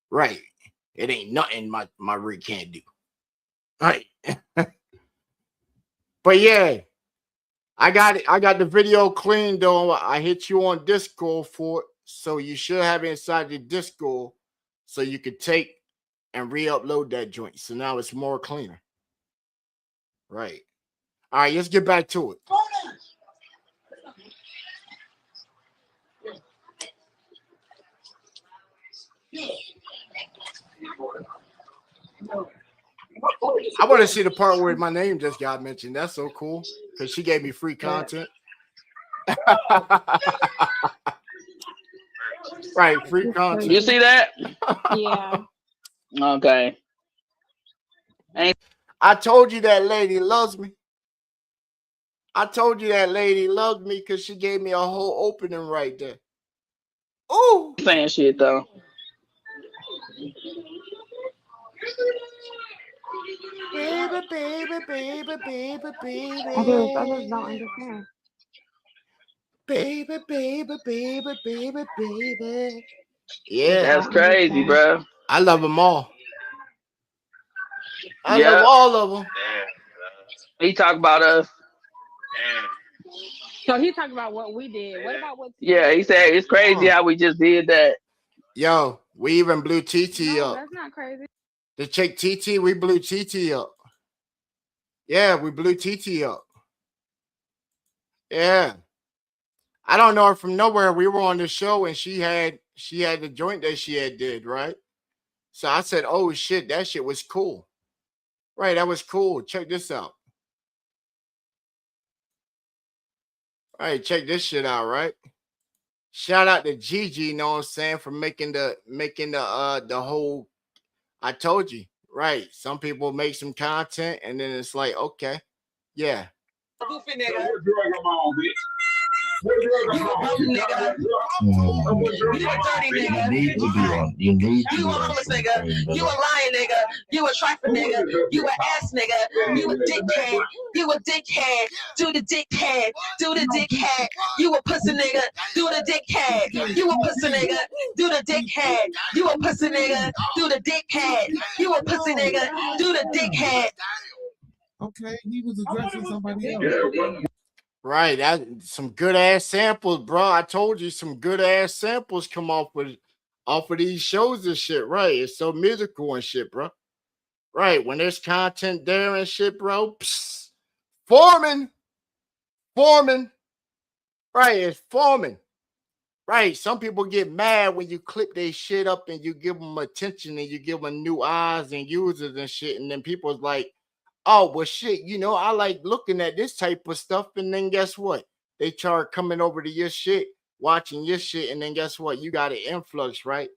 right. It ain't nothing my rig can't do. Right. But yeah. I got it. I got the video cleaned though. I hit you on Discord for it. So you should have it inside your Discord so you could take and re-upload that joint. So now it's more cleaner. Right. All right, let's get back to it. I want to see the part where my name just got mentioned. That's so cool because she gave me free content. Right, free content. You see that? Yeah. Okay. I told you that lady loves me. I told you that lady loved me because she gave me a whole opening right there. Ooh. Saying shit though. Baby, baby, baby, baby, baby. I just don't understand. Baby, baby, baby, baby, baby. Yeah, That's crazy, bro. I love them all. I love Yeah, all of them. he talk about us. So he talked about what we did. What about what T Yeah, he did? said it's crazy how we just did that. Yo, we even blew TT No, up. that's not crazy. The chick TT, we blew TT up. Yeah, we blew TT up. Yeah. I don't know her from nowhere. We were on the show and she had the joint that she had did, right? So I said, oh shit, that shit was cool. Right, that was cool. Check this out. All right, check this shit out, right? Shout out to Gigi, you know what I'm saying, for making the whole I told you, right? Some people make some content and then it's like, okay, yeah. Goofy nigga. What drug am I on, bitch? What drug am I on? You got that drug? You a dirty nigga. You need to be on. You need to be You a on. homeless nigga. You a lying nigga. You a trifling nigga. You an ass nigga. You a dickhead. You a dickhead. Do the dickhead. Do the dickhead. You a pussy nigga. Do the dickhead. You a pussy nigga. Do the dickhead. You a pussy nigga. Do the dickhead. You a pussy nigga. Do the dickhead. Okay, he was addressing somebody else. Right, that some good ass samples, bro. I told you some good ass samples come off of these shows and shit. Right, it's so musical and shit, bro. Right, when there's content there and shit, bro. Psst, forming. Right, it's forming. Right, some people get mad when you clip their shit up and you give them attention and you give them new eyes and users and shit, and then people's like, oh, well, shit, I like looking at this type of stuff. And then guess what? They start coming over to your shit, watching your shit. And then guess what? You got an influx, right?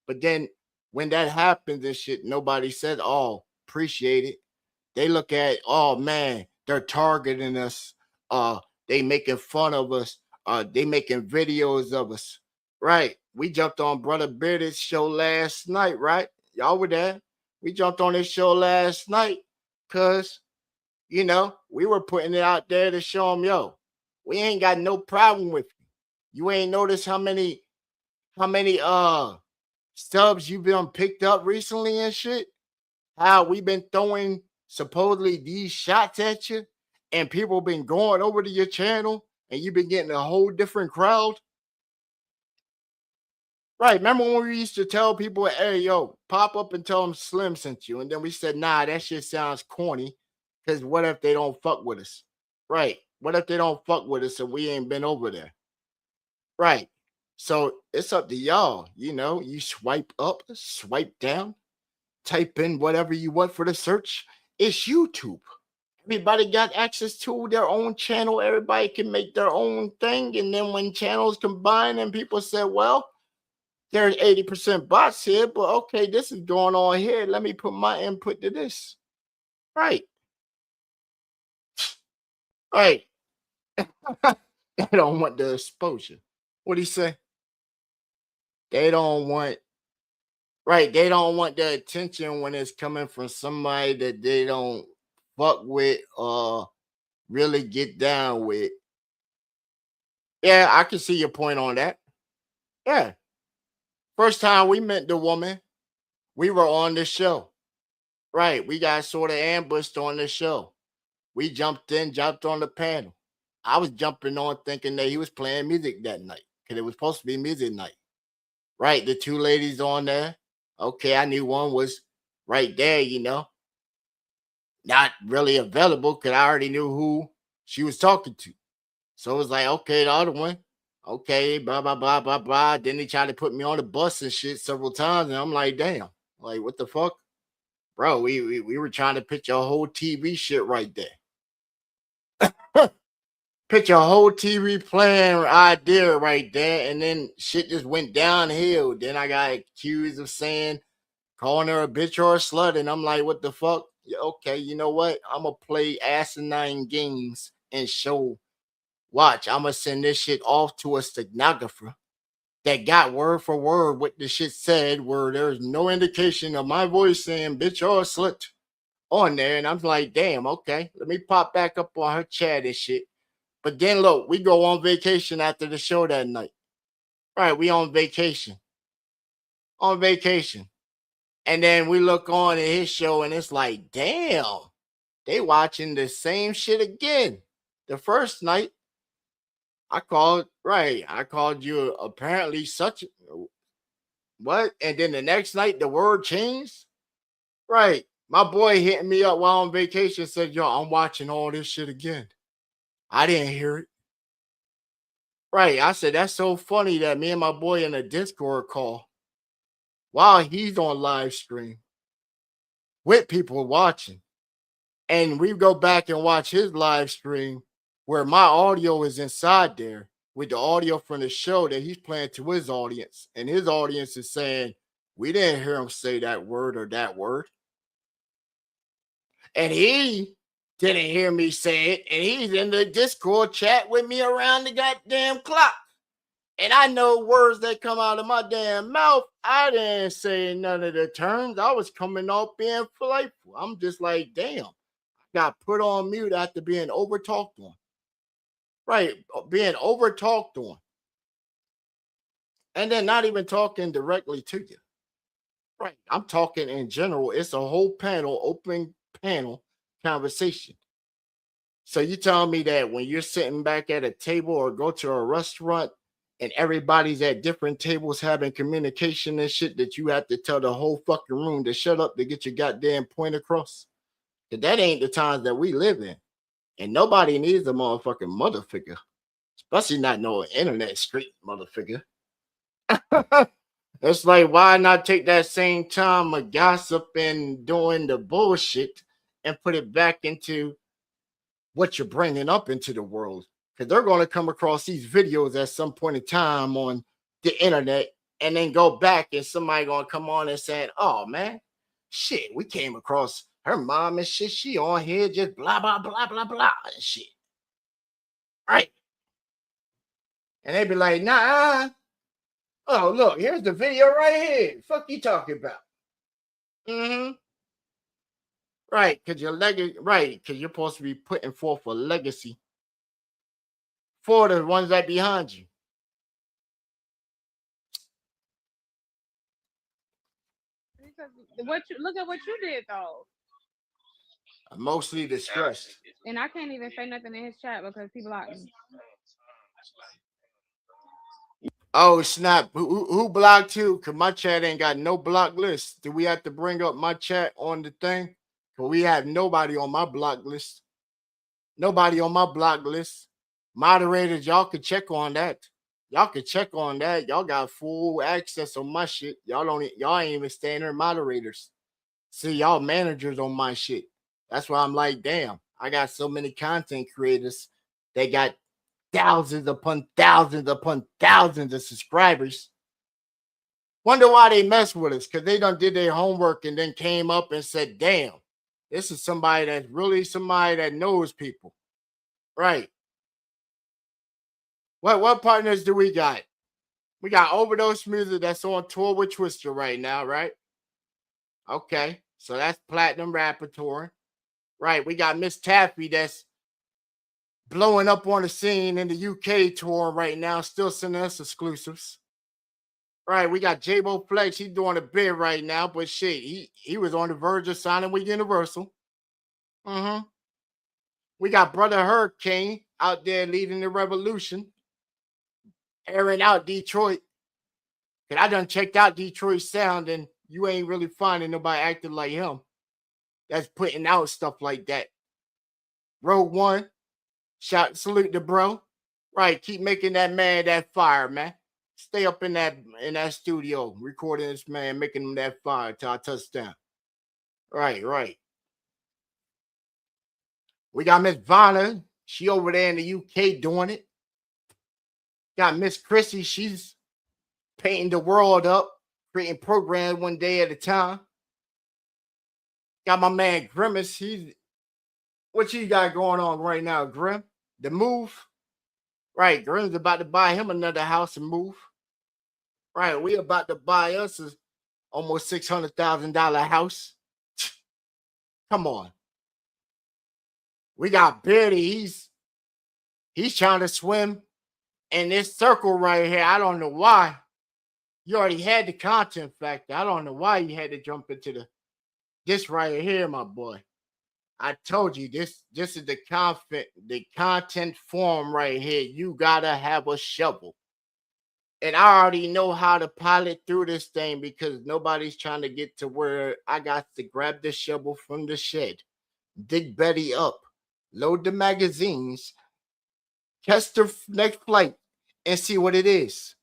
But then when that happens and shit, nobody said, oh, appreciate it. They look at, oh, man, they're targeting us. They making fun of us. They making videos of us. Right. We jumped on Brother Bearded's show last night, right? Y'all were there. We jumped on his show last night. Because, we were putting it out there to show them, yo, we ain't got no problem with you. You ain't noticed how many stubs you've been picked up recently and shit? How we been throwing supposedly these shots at you and people been going over to your channel and you've been getting a whole different crowd? Right, remember when we used to tell people, hey, yo, pop up and tell them Slim sent you. And then we said, nah, that shit sounds corny. Because what if they don't fuck with us? Right. What if they don't fuck with us and we ain't been over there? Right. So it's up to y'all. You swipe up, swipe down, type in whatever you want for the search. It's YouTube. Everybody got access to their own channel. Everybody can make their own thing. And then when channels combine and people say, well, there's 80% bots here, but okay, this is going on here. Let me put my input to this. Right. Right. They don't want the exposure. What do you say? They don't want, right, they don't want the attention when it's coming from somebody that they don't fuck with or really get down with. Yeah, I can see your point on that. Yeah. First time we met the woman, we were on the show. Right. We got sort of ambushed on the show. We jumped on the panel. I was jumping on thinking that he was playing music that night because it was supposed to be music night. Right. The two ladies on there. Okay. I knew one was right there, not really available because I already knew who she was talking to. So it was like, okay, the other one. Okay, blah, blah, blah, blah, blah. Then they tried to put me on the bus and shit several times. And I'm like, damn, like, what the fuck? Bro, we were trying to pitch a whole TV shit right there. Pitch a whole TV plan idea right there. And then shit just went downhill. Then I got accused of calling her a bitch or a slut. And I'm like, what the fuck? Yeah, okay, you know what? I'm going to play asinine games and show. Watch, I'm going to send this shit off to a stenographer that got word for word what the shit said, where there's no indication of my voice saying bitch or slut on there. And I'm like, damn, okay, let me pop back up on her chat and shit. But then look, we go on vacation after the show that night. Right, we on vacation. on vacation. And then we look on at his show and it's like, damn, they watching the same shit again. The first night, I called you apparently such what? And then the next night the word changed. Right. My boy hitting me up while on vacation said, yo, I'm watching all this shit again. I didn't hear it. Right. I said, that's so funny that me and my boy in a Discord call while he's on live stream with people watching. And we go back and watch his live stream where my audio is inside there with the audio from the show that he's playing to his audience. And his audience is saying, we didn't hear him say that word or that word. And he didn't hear me say it. And he's in the Discord chat with me around the goddamn clock. And I know words that come out of my damn mouth. I didn't say none of the terms. I was coming off being playful. I'm just like, damn. Got put on mute after being over talked on. Right. Being over talked on. And then not even talking directly to you. Right. I'm talking in general. It's a whole panel, open panel conversation. So you tell me that when you're sitting back at a table or go to a restaurant and everybody's at different tables having communication and shit that you have to tell the whole fucking room to shut up to get your goddamn point across? Because that ain't the times that we live in. And nobody needs a motherfucking mother figure. Especially not no internet street mother figure. It's like, why not take that same time of gossip and doing the bullshit and put it back into what you're bringing up into the world? Because they're going to come across these videos at some point in time on the internet and then go back and somebody going to come on and say, oh, man, shit, we came across her mom and shit. She on here just blah, blah, blah, blah, blah and shit. Right. And they be like, nah. Oh, look, here's the video right here. Fuck you talking about? Mm-hmm. Right, because your legacy, right, because you're supposed to be putting forth a legacy for the ones that behind you. Because look at what you did though. I'm mostly distressed. And I can't even say nothing in his chat because he blocked me. Oh, snap. Who blocked you? Because my chat ain't got no block list. Do we have to bring up my chat on the thing? Because we have nobody on my block list. Nobody on my block list. Moderators, y'all can check on that. Y'all can check on that. Y'all got full access on my shit. Y'all ain't even standard moderators. See, y'all managers on my shit. That's why I'm like, damn, I got so many content creators. They got thousands upon thousands upon thousands of subscribers. Wonder why they mess with us, because they done did their homework and then came up and said, damn, this is somebody that's really somebody that knows people. Right. What partners do we got? We got Overdose Music that's on tour with Twister right now, right? Okay. So that's Platinum Rapper Tour. Right. We got Miss Taffy that's blowing up on the scene in the UK tour right now, still sending us exclusives. Right, we got J-Bo Flex. He's doing a bid right now, but shit, he was on the verge of signing with Universal. Mm-hmm. We got Brother Hurricane out there leading the revolution, airing out Detroit. And I done checked out Detroit sound, and you ain't really finding nobody acting like him that's putting out stuff like that. Rogue One, salute the bro. Right, keep making that man that fire, man. Stay up in that studio, recording this man, making him that fire till I touchdown. Right. We got Miss Vanna. She over there in the UK doing it. Got Miss Chrissy. She's painting the world up, creating programs one day at a time. Got my man Grimace. What you got going on right now, Grim? The move? Right, Grim's about to buy him another house and move. Right, we about to buy us a almost $600,000 house. Come on. We got Beardy. He's trying to swim in this circle right here. I don't know why. You already had the content factor. I don't know why you had to jump into this right here, my boy. I told you this is the content form right here. You gotta have a shovel. And I already know how to pilot through this thing because nobody's trying to get to where I got to grab the shovel from the shed, dig Betty up, load the magazines, catch the next flight, and see what it is.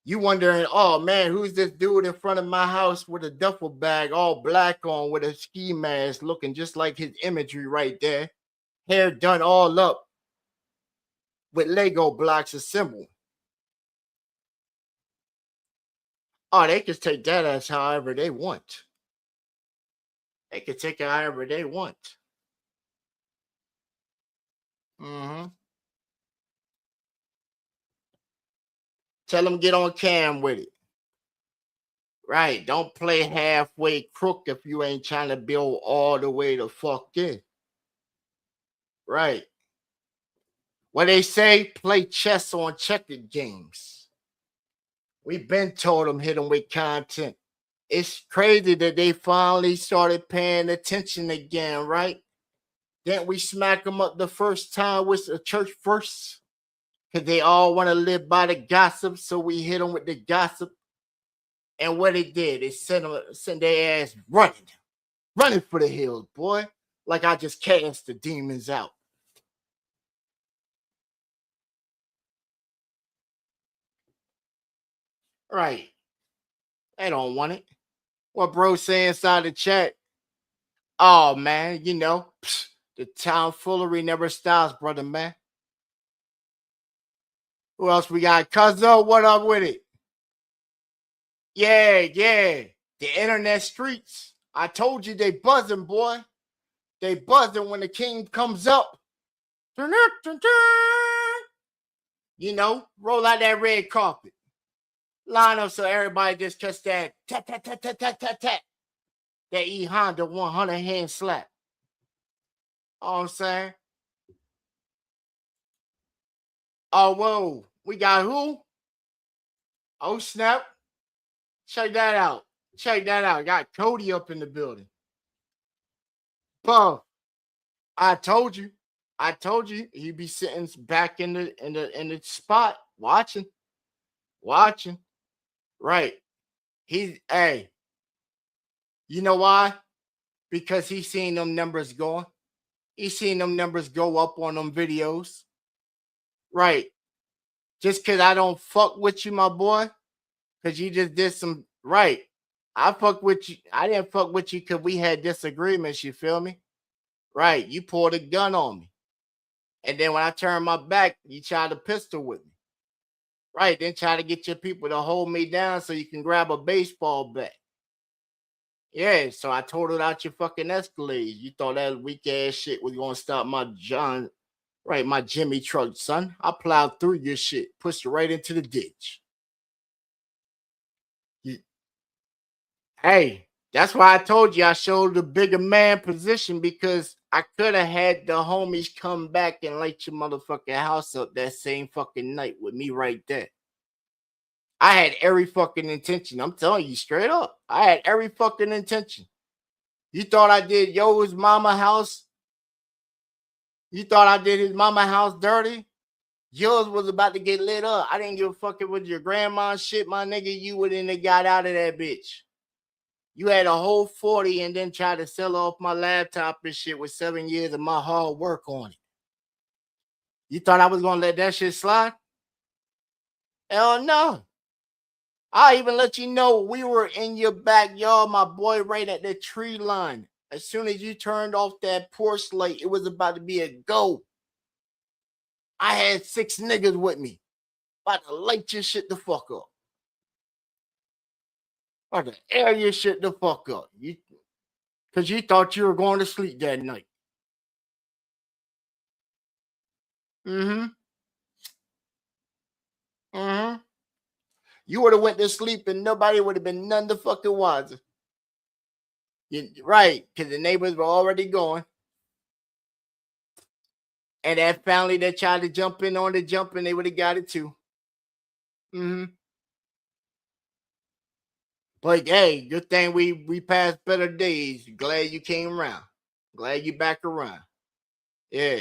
You wondering, oh man, who's this dude in front of my house with a duffel bag all black on with a ski mask looking just like his imagery right there, hair done all up with Lego blocks assembled. Oh, they can take that as however they want. They can take it however they want. Tell them get on cam with it. Right. Don't play halfway crook if you ain't trying to build all the way the fuck in. Right. What they say, play chess on checkered games. We've been told them hit them with content. It's crazy that they finally started paying attention again, right? Didn't we smack them up the first time with a church verse? Because they all want to live by the gossip, so we hit them with the gossip. And what it did, it sent their ass running for the hills, boy. Like I just cast the demons out. Right. They don't want it. What bro say inside the chat? Oh, man, the tomfoolery never stops, brother, man. Who else we got? Cuzzo, what up with it? Yeah. The internet streets. I told you they buzzing, boy. They buzzing when the king comes up. Roll out that red carpet. Line up so everybody just catch that tat. That E Honda 100 hand slap. All I'm saying. Oh, whoa. We got who? Oh, snap. Check that out. Got Cody up in the building. Puff. I told you. He'd be sitting back in the spot watching. Right. Hey. You know why? Because he's seen them numbers going. He's seen them numbers go up on them videos. Right. Just because I don't fuck with you, my boy, because you just did some right. I fuck with you. I didn't fuck with you because we had disagreements, you feel me? Right. You pulled a gun on me. And then when I turned my back, you tried to pistol with me. Right. Then try to get your people to hold me down so you can grab a baseball bat. Yeah, so I totaled out your fucking Escalade. You thought that weak ass shit was gonna stop my my Jimmy truck, son. I plowed through your shit, pushed it right into the ditch. Hey, that's why I told you I showed the bigger man position because I could have had the homies come back and light your motherfucking house up that same fucking night with me right there. I had every fucking intention. I'm telling you straight up. I had every fucking intention. You thought I did his mama house? You thought I did his mama house dirty? Yours was about to get lit up. I didn't give a fuck with your grandma's shit, my nigga. You wouldn't have got out of that bitch. You had a whole 40 and then tried to sell off my laptop and shit with 7 years of my hard work on it. You thought I was going to let that shit slide? Hell no. I even let you know we were in your backyard, my boy, right at the tree line. As soon as you turned off that porch light, it was about to be a go. I had 6 niggas with me. About to light your shit the fuck up. About to air your shit the fuck up. Because you thought you were going to sleep that night. You would have went to sleep and nobody would have been none the fucking wiser. Right, because the neighbors were already going. And that family that tried to jump in on the jump and they would have got it too. But hey, good thing we passed better days. Glad you came around. Glad you back around. Yeah.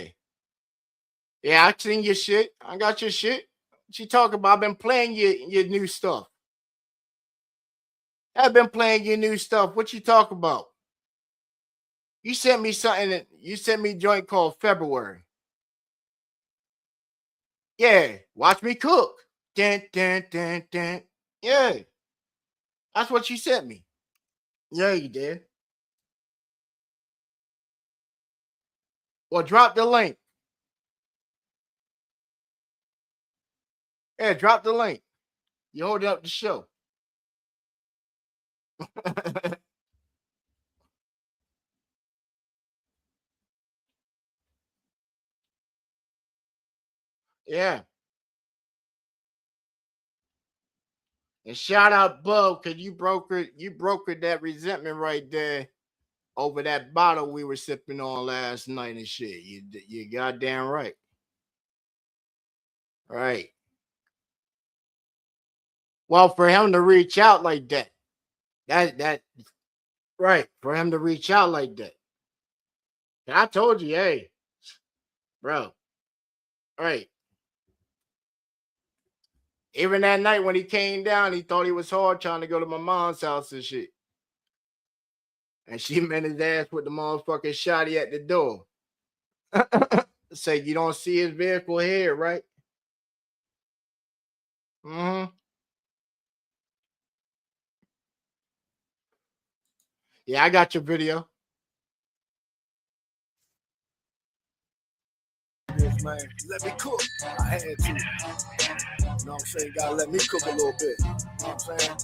Yeah, I seen your shit. I got your shit. What you talking about? I've been playing your new stuff. I've been playing your new stuff. What you talk about? You sent me something. You sent me a joint called February. Yeah, watch me cook. Dun, dun, dun, dun. Yeah, that's what you sent me. Yeah, you did. Well, drop the link. Yeah, drop the link. You hold up the show. Yeah. And shout out Bo, because you brokered that resentment right there over that bottle we were sipping on last night and shit. You goddamn right. Right. Well, for him to reach out like that right, for him to reach out like that. And I told you, hey, bro. Right. Even that night when he came down, he thought he was hard trying to go to my mom's house and shit. And she met his ass with the motherfucking shotty at the door. Say you don't see his vehicle here, right? Mm-hmm. Yeah, I got your video. Yes, man. Let me cook. I had to. You know what I'm saying? Gotta let me cook a little bit. You know what I'm saying?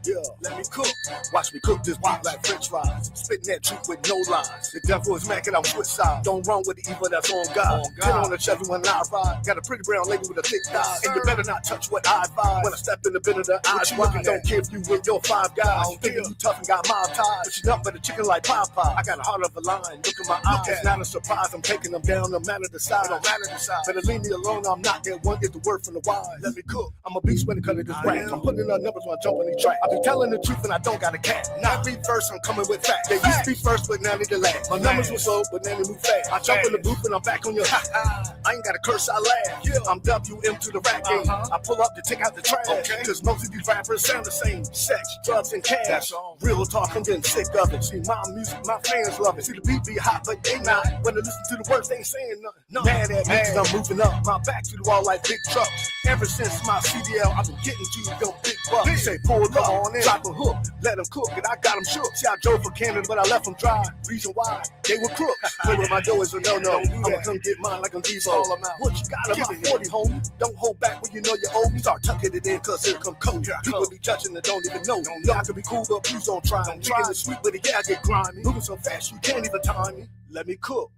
Yeah, let me cook. Watch me cook this beef like French fries. Spitting that truth with no lies. The devil is mad 'cause I'm switch side. Don't run with the evil that's on God. Get on the Chevy when I ride. Got a pretty brown lady with a thick thigh. And you better not touch what I buy. When I step in the bit of the eyes wide. Don't care if you with your five guys. Thinking you tough and got mob ties. But you nothing but a chicken like Popeye. I got a heart of a lion. Look at my eyes. It's not a surprise. I'm taking them down no matter the size. No matter the size. Better leave me alone. I'm not that one. Get the word from the wise. Let me cook. I'm a beast when it comes to this rap. I'm putting up numbers when I jump on these tracks. I be telling the truth and I don't got a cat. Not be first, I'm coming with facts. They used to be first, but now they the last. My numbers were slow, but now they move fast. I jump in the booth and I'm back on your I ain't got a curse, I laugh. Yeah. I'm WM to the rap game. I pull up to take out the trash. Cause most of these rappers sound the same. Sex, drugs, and cash. Real talk, I'm getting sick of it. See, my music, my fans love it. See, the beat be hot, but they not. When they listen to the words, they ain't saying nothing. Mad at me cause I'm moving up. My back to the wall like big trucks. Ever since my CDL, I've been getting to them big bucks. They say, pull up on in, drop a hook, let them cook, and I got them shook. See, I drove for Canada, but I left them dry. Reason why, they were crooks. Play with my dough is a no-no. I'ma come get mine like I'm Devo. What you got about 40, homie? Don't hold back when you know you're old. Start tucking it in, cause here come cold. People be judging that don't even know. Know I can be cool, but please don't try. Chicken is sweet, but yeah, I get grimy. Moving so fast, you can't even time me. Let me cook.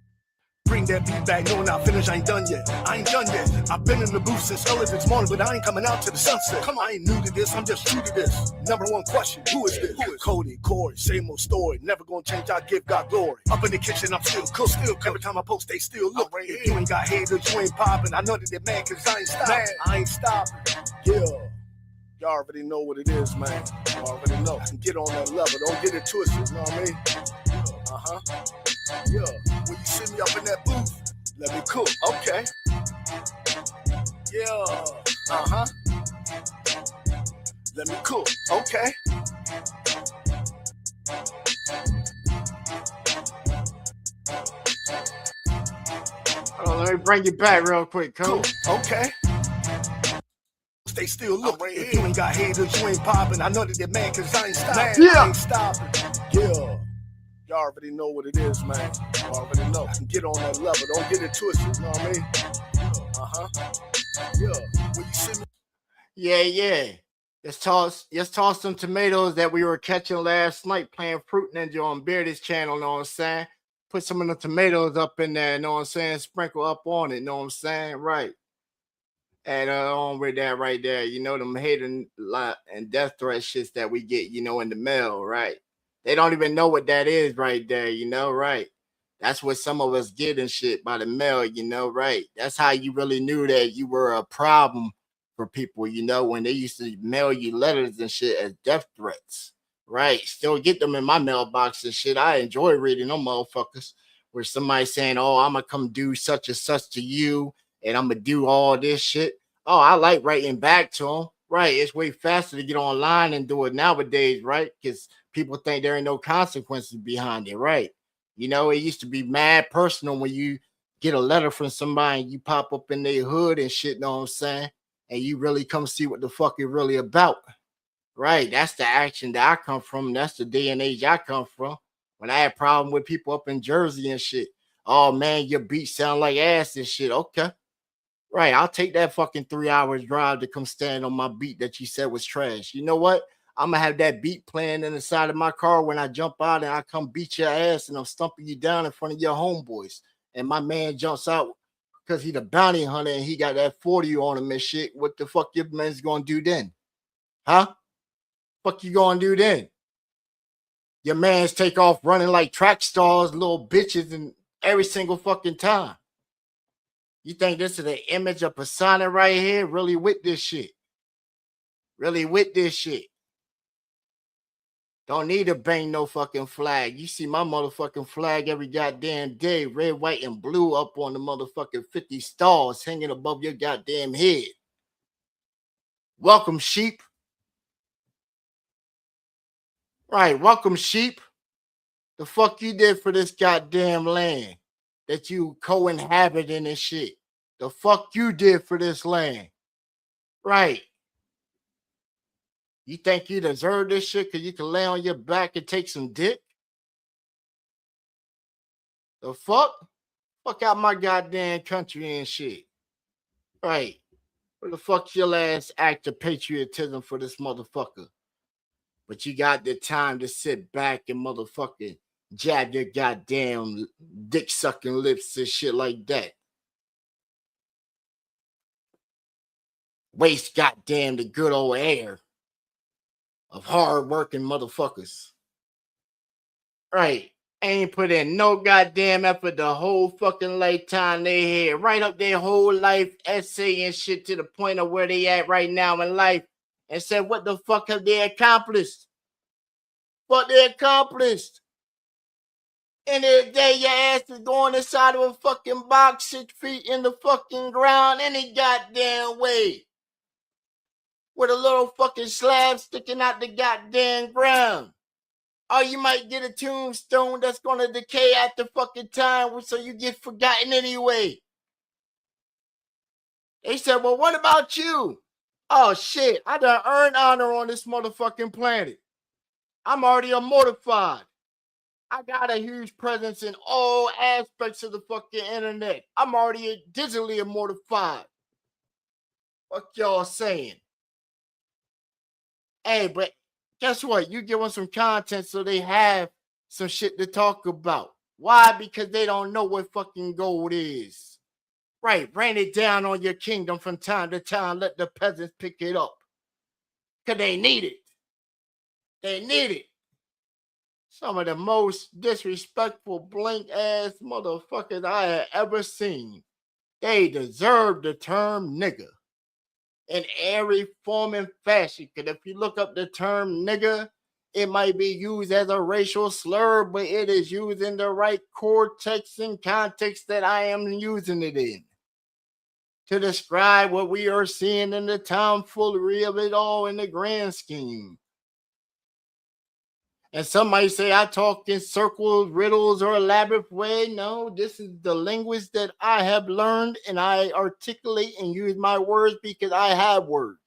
Bring that beat back, knowing I finished, I ain't done yet. I ain't done yet. I've been in the booth since early this morning, but I ain't coming out to the sunset. Come on, I ain't new to this, I'm just true to this. Number one question, who is this? Who is Cody, Corey, same old story. Never gonna change, I give God glory. Up in the kitchen, I'm still cook. Every time I post, they still look. If you ain't got haters, you ain't popping. I know that they're mad, cause I ain't stopping. I ain't stopping. Yeah. Y'all already know what it is, man. Y'all already know. Get on that level, don't get it twisted, you know what I mean? Yeah. When you see me up in that booth, let me cook. Okay. Yeah. Let me cook. Okay. Hold on, let me bring you back real quick, coach. Okay. Stay still looking. If you ain't got haters, you ain't popping. I know that they're mad cause I ain't stopping. Yeah. I ain't stopping. Yeah. Y'all already know what it is, man. Y'all already know. Get on that level. Don't get it twisted. You know what I mean? Yeah. When you see me. Yeah. Let's toss some tomatoes that we were catching last night playing Fruit Ninja on Beardy's channel, know what I'm saying? Put some of the tomatoes up in there, know what I'm saying? Sprinkle up on it, know what I'm saying? Right. And on with that right there, you know, them hating and death threat shits that we get, you know, in the mail, right? They don't even know what that is right there, you know, right? That's what some of us get and shit by the mail, you know, right? That's how you really knew that you were a problem for people, you know, when they used to mail you letters and shit as death threats. Right. Still get them in my mailbox and shit. I enjoy reading them motherfuckers. Where somebody saying, "Oh, I'm gonna come do such and such to you, and I'm gonna do all this shit." Oh, I like writing back to them. Right. It's way faster to get online and do it nowadays, right? Because people think there ain't no consequences behind it, right? You know, it used to be mad personal when you get a letter from somebody and you pop up in their hood and shit, know what I'm saying? And you really come see what the fuck it really about. Right. That's the action that I come from. That's the day and age I come from. When I had problem with people up in Jersey and shit. Oh man, your beat sound like ass and shit. Okay. Right. I'll take that fucking 3 hours drive to come stand on my beat that you said was trash. You know what? I'm gonna have that beat playing in the side of my car when I jump out and I come beat your ass and I'm stumping you down in front of your homeboys. And my man jumps out because he the bounty hunter and he got that 40 on him and shit. What the fuck your man's gonna do then? Huh? Fuck you gonna do then? Your mans take off running like track stars, little bitches, and every single fucking time. You think this is the image of persona right here? Really with this shit? Really with this shit? Don't need to bang no fucking flag. You see my motherfucking flag every goddamn day, red, white, and blue up on the motherfucking 50 stars hanging above your goddamn head. Welcome, sheep. Right, welcome, sheep. The fuck you did for this goddamn land that you co-inhabit in this shit? The fuck you did for this land? Right. You think you deserve this shit because you can lay on your back and take some dick? The fuck? Fuck out my goddamn country and shit. Right. Where the fuck your ass act of patriotism for this motherfucker? But you got the time to sit back and motherfucking jab your goddamn dick sucking lips and shit like that. Waste goddamn the good old air of hard working motherfuckers. Right. Ain't put in no goddamn effort the whole fucking lifetime they had. Write up their whole life essay and shit to the point of where they at right now in life and said, what the fuck have they accomplished? What they accomplished? End of the day, your ass is going inside of a fucking box 6 feet in the fucking ground any goddamn way. With a little fucking slab sticking out the goddamn ground. Or you might get a tombstone that's gonna decay after fucking time so you get forgotten anyway. They said, well, what about you? Oh shit, I done earned honor on this motherfucking planet. I'm already immortified. I got a huge presence in all aspects of the fucking internet. I'm already digitally immortified. What y'all saying? Hey, but guess what? You give them some content so they have some shit to talk about. Why? Because they don't know what fucking gold is. Right, rain it down on your kingdom from time to time. Let the peasants pick it up. Because they need it. They need it. Some of the most disrespectful blank ass motherfuckers I have ever seen. They deserve the term nigga in every form and fashion. Because if you look up the term nigga, it might be used as a racial slur, but it is used in the right context and context that I am using it in to describe what we are seeing in the tomfoolery of it all in the grand scheme. And some might say I talk in circles, riddles, or elaborate way. No, this is the language that I have learned, and I articulate and use my words because I have words.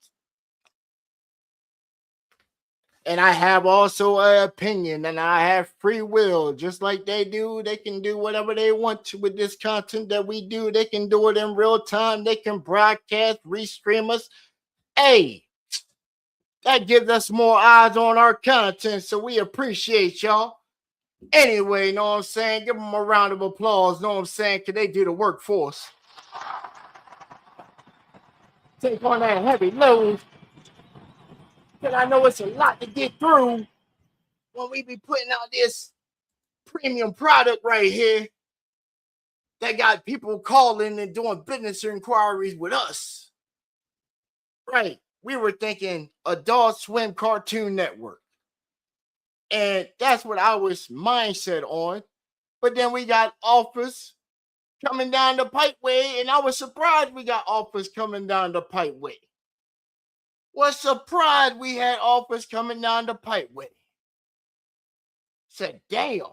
And I have also an opinion, and I have free will, just like they do. They can do whatever they want to with this content that we do. They can do it in real time. They can broadcast, restream us. Hey, that gives us more eyes on our content, so we appreciate y'all. Anyway, know what I'm saying? Give them a round of applause, know what I'm saying? Because they do the work for us. Take on that heavy load. Because I know it's a lot to get through when we be putting out this premium product right here that got people calling and doing business inquiries with us. Right. We were thinking Adult Swim Cartoon Network. And that's what I was mindset on. But then we got offers coming down the pipeway, and I was surprised we got offers coming down the pipeway. Was surprised we had offers coming down the pipeway. Said, damn.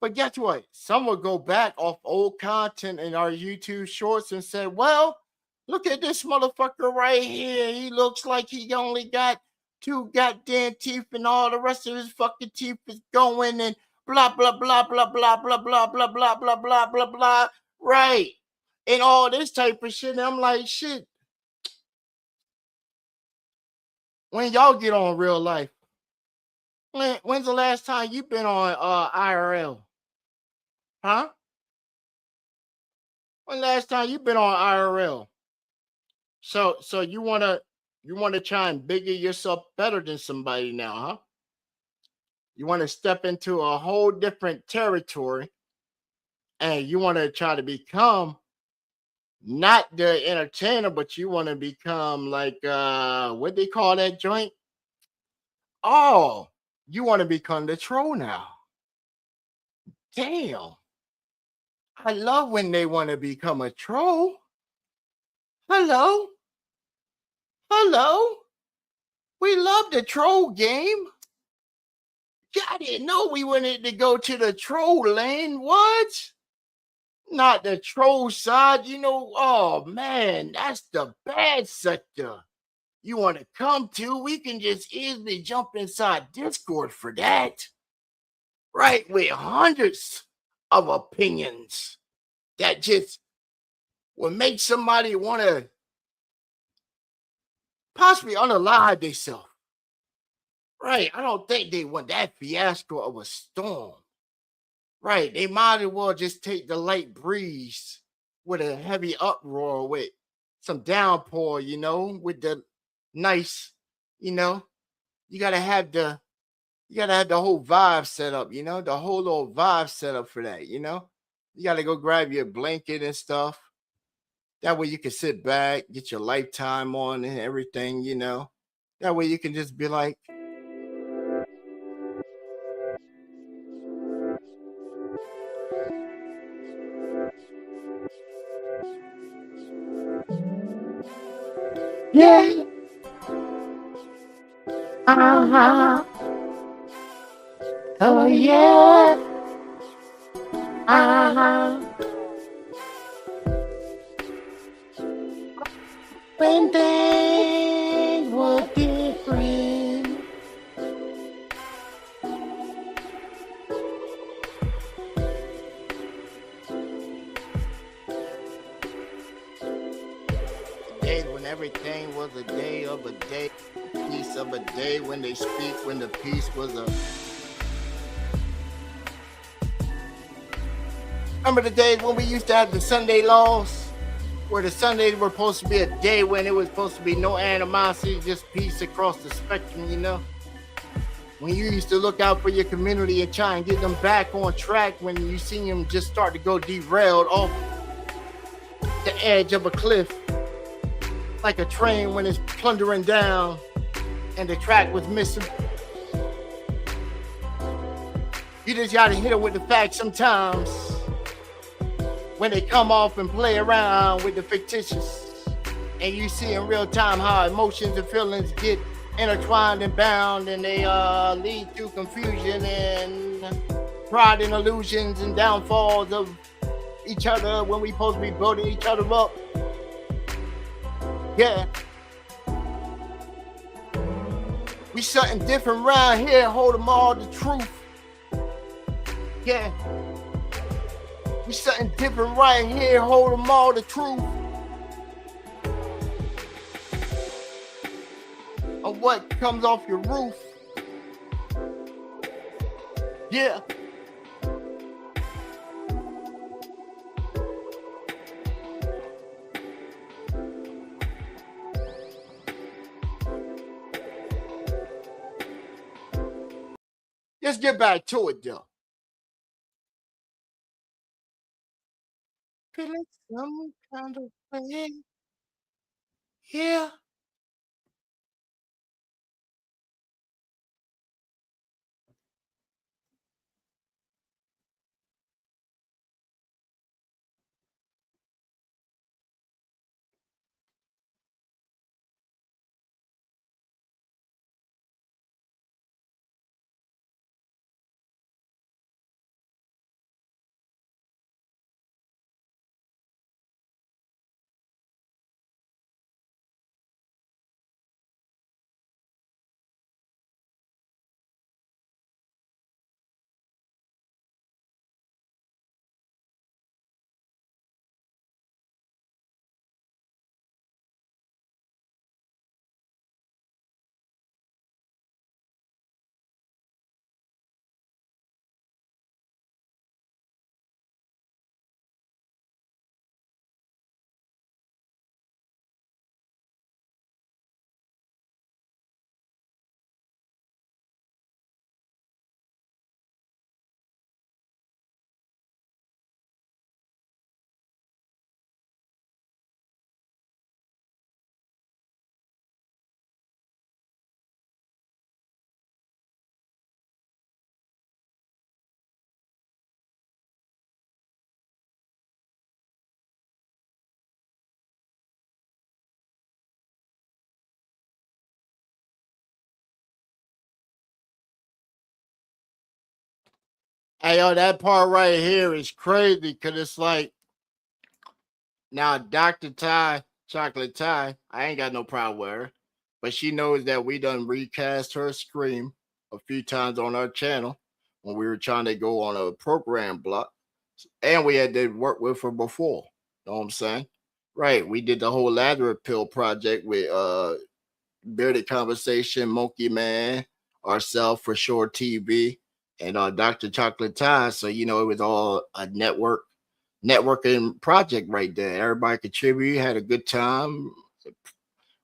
But guess what? Some will go back off old content in our YouTube shorts and say, well, look at this motherfucker right here. He looks like he only got 2 goddamn teeth and all the rest of his fucking teeth is going and blah, blah, blah, blah, blah, blah, blah, blah, blah, blah, blah, blah, blah. Right. And all this type of shit. And I'm like, shit. When y'all get on real life, when's the last time you been on IRL? Huh? When last time you been on IRL? So you wanna try and bigger yourself better than somebody now, huh? You want to step into a whole different territory, and you want to try to become not the entertainer, but you want to become like what they call that joint? Oh, you want to become the troll now. Damn. I love when they want to become a troll. Hello? Hello? We love the troll game. I didn't know we wanted to go to the troll lane. What? Not the troll side. You know, oh man, that's the bad sector you want to come to. We can just easily jump inside Discord for that. Right, with hundreds of opinions that just will make somebody want to possibly unalive themselves. Right, I don't think they want that fiasco of a storm. Right, they might as well just take the light breeze with a heavy uproar with some downpour, you know, with the nice, you know, you gotta have the whole vibe set up, you know, the whole little vibe set up for that, you know. You gotta go grab your blanket and stuff. That way you can sit back, get your lifetime on and everything, you know. That way you can just be like, yeah. Uh-huh. Oh yeah. Uh-huh. When things were different. Days when everything was a day of a day, piece of a day when they speak, when the peace was a. Remember the days when we used to have the Sunday laws, where the Sundays were supposed to be a day when it was supposed to be no animosity, just peace across the spectrum, you know? When you used to look out for your community and try and get them back on track when you see them just start to go derailed off the edge of a cliff, like a train when it's plundering down and the track was missing. You just gotta hit them with the facts sometimes when they come off and play around with the fictitious, and you see in real time how emotions and feelings get intertwined and bound, and they lead to confusion and pride and illusions and downfalls of each other when we supposed to be building each other up. Yeah. We something different around here, hold them all the truth. Yeah. We something different right here, hold them all the truth. Of what comes off your roof. Yeah. Let's get back to it though. Feeling some kind of way. Yeah. Hey, yo, that part right here is crazy because it's like now Dr. Ty, Chocolate Ty, I ain't got no problem with her, but she knows that we done recast her scream a few times on our channel when we were trying to go on a program block. And we had to work with her before. Know what I'm saying? Right. We did the whole Lather Pill project with Bearded Conversation, Monkey Man, ourselves for Sure TV, and Dr. Chocolate Tie. So it was all a networking project right there. Everybody contributed, had a good time.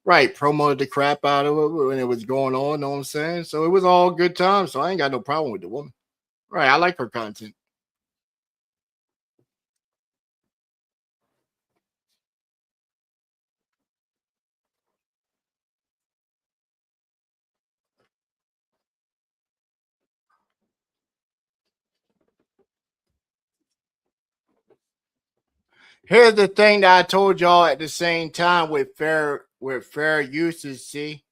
Right, promoted the crap out of it when it was going on, know what I'm saying? So it was all good time. So I ain't got no problem with the woman. Right, I like her content. Here's the thing that I told y'all at the same time with fair usage. See,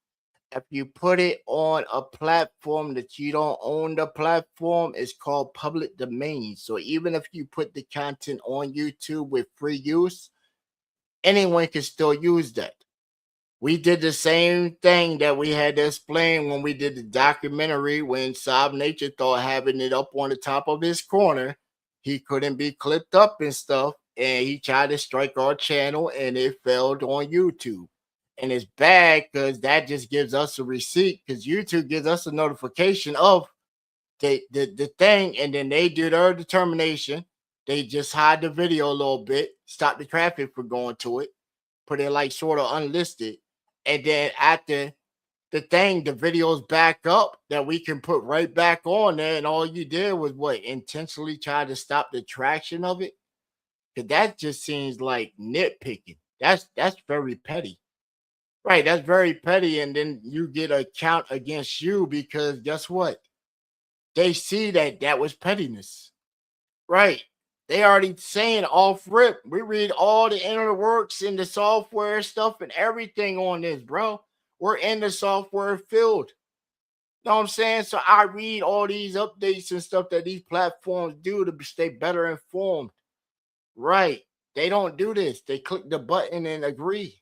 if you put it on a platform that you don't own the platform, it's called public domain. So even if you put the content on YouTube with free use, anyone can still use that. We did the same thing that we had to explain when we did the documentary when Sob Nature thought having it up on the top of his corner, he couldn't be clipped up and stuff. And he tried to strike our channel and it failed on YouTube. And it's bad because that just gives us a receipt because YouTube gives us a notification of the thing, and then they do their determination. They just hide the video a little bit, stop the traffic from going to it, put it like sort of unlisted. And then after the video's back up that we can put right back on there. And all you did was what? Intentionally try to stop the traction of it? Because that just seems like nitpicking. That's very petty. Right. That's very petty. And then you get a count against you because guess what? They see that that was pettiness. Right. They already saying off rip. We read all the inner works in the software stuff and everything on this, bro. We're in the software field. Know what I'm saying? So I read all these updates and stuff that these platforms do to stay better informed. Right. They don't do this. They click the button and agree.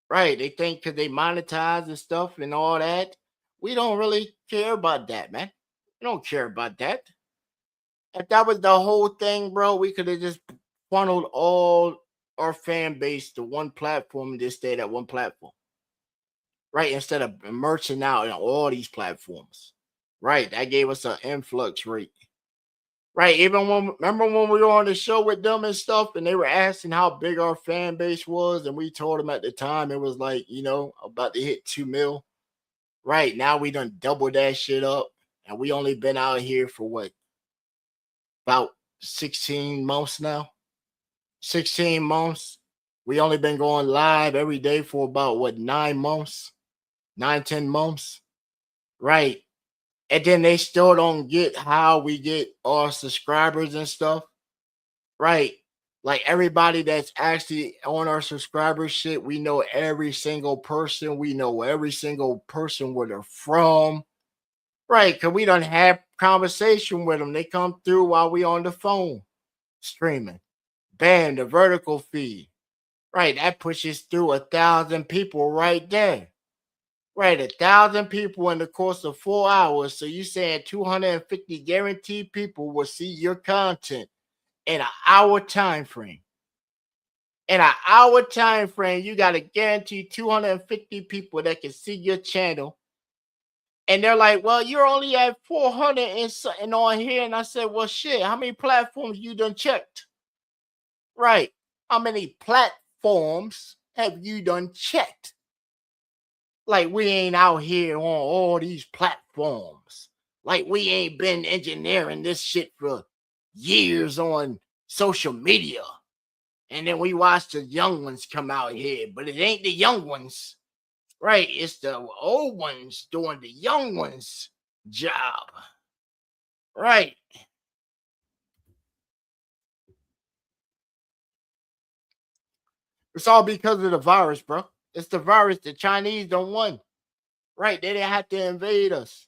Right. They think because they monetize and stuff and all that. We don't really care about that, man. We don't care about that. If that was the whole thing, bro, we could have just funneled all our fan base to one platform and just stayed at one platform. Right. Instead of merging out in all these platforms. Right. That gave us an influx rate. Right. Even remember when we were on the show with them and stuff, and they were asking how big our fan base was, and we told them at the time it was like, about to hit 2 mil. Right. Now we done double that shit up. And we only been out here for what? About 16 months now. 16 months. We only been going live every day for about what, 9 months? 9-10 months. Right. And then they still don't get how we get our subscribers and stuff. Right. Like everybody that's actually on our subscriber shit, we know every single person. We know every single person where they're from. Right. Because we done have conversation with them. They come through while we on the phone streaming. Bam, the vertical feed. Right. That pushes through 1,000 people right there. Right, 1,000 people in the course of 4 hours. So you saying 250 guaranteed people will see your content in an hour time frame. In an hour time frame, you got to guarantee 250 people that can see your channel. And they're like, well, you're only at 400 and something on here. And I said, well, shit, how many platforms you done checked? Right. How many platforms have you done checked? Like we ain't out here on all these platforms. Like we ain't been engineering this shit for years on social media. And then we watch the young ones come out here, but it ain't the young ones. Right? It's the old ones doing the young ones' job. Right. It's all because of the virus, bro. It's the virus. The Chinese don't want. Right. They didn't have to invade us.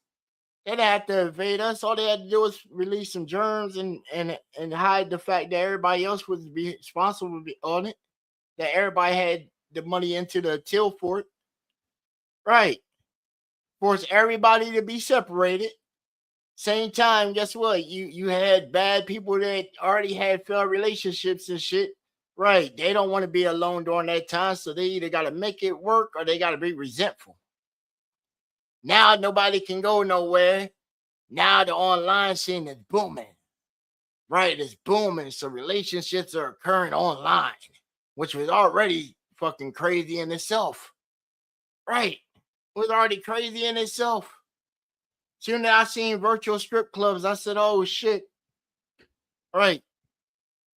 They didn't have to invade us. All they had to do was release some germs and hide the fact that everybody else was responsible on it. That everybody had the money into the till for it. Right. Force everybody to be separated. Same time, guess what? You had bad people that already had failed relationships and shit. Right. They don't want to be alone during that time. So they either got to make it work or they got to be resentful. Now nobody can go nowhere. Now the online scene is booming. Right. It's booming. So relationships are occurring online, which was already fucking crazy in itself. Right. It was already crazy in itself. Soon as I seen virtual strip clubs, I said, oh shit. Right.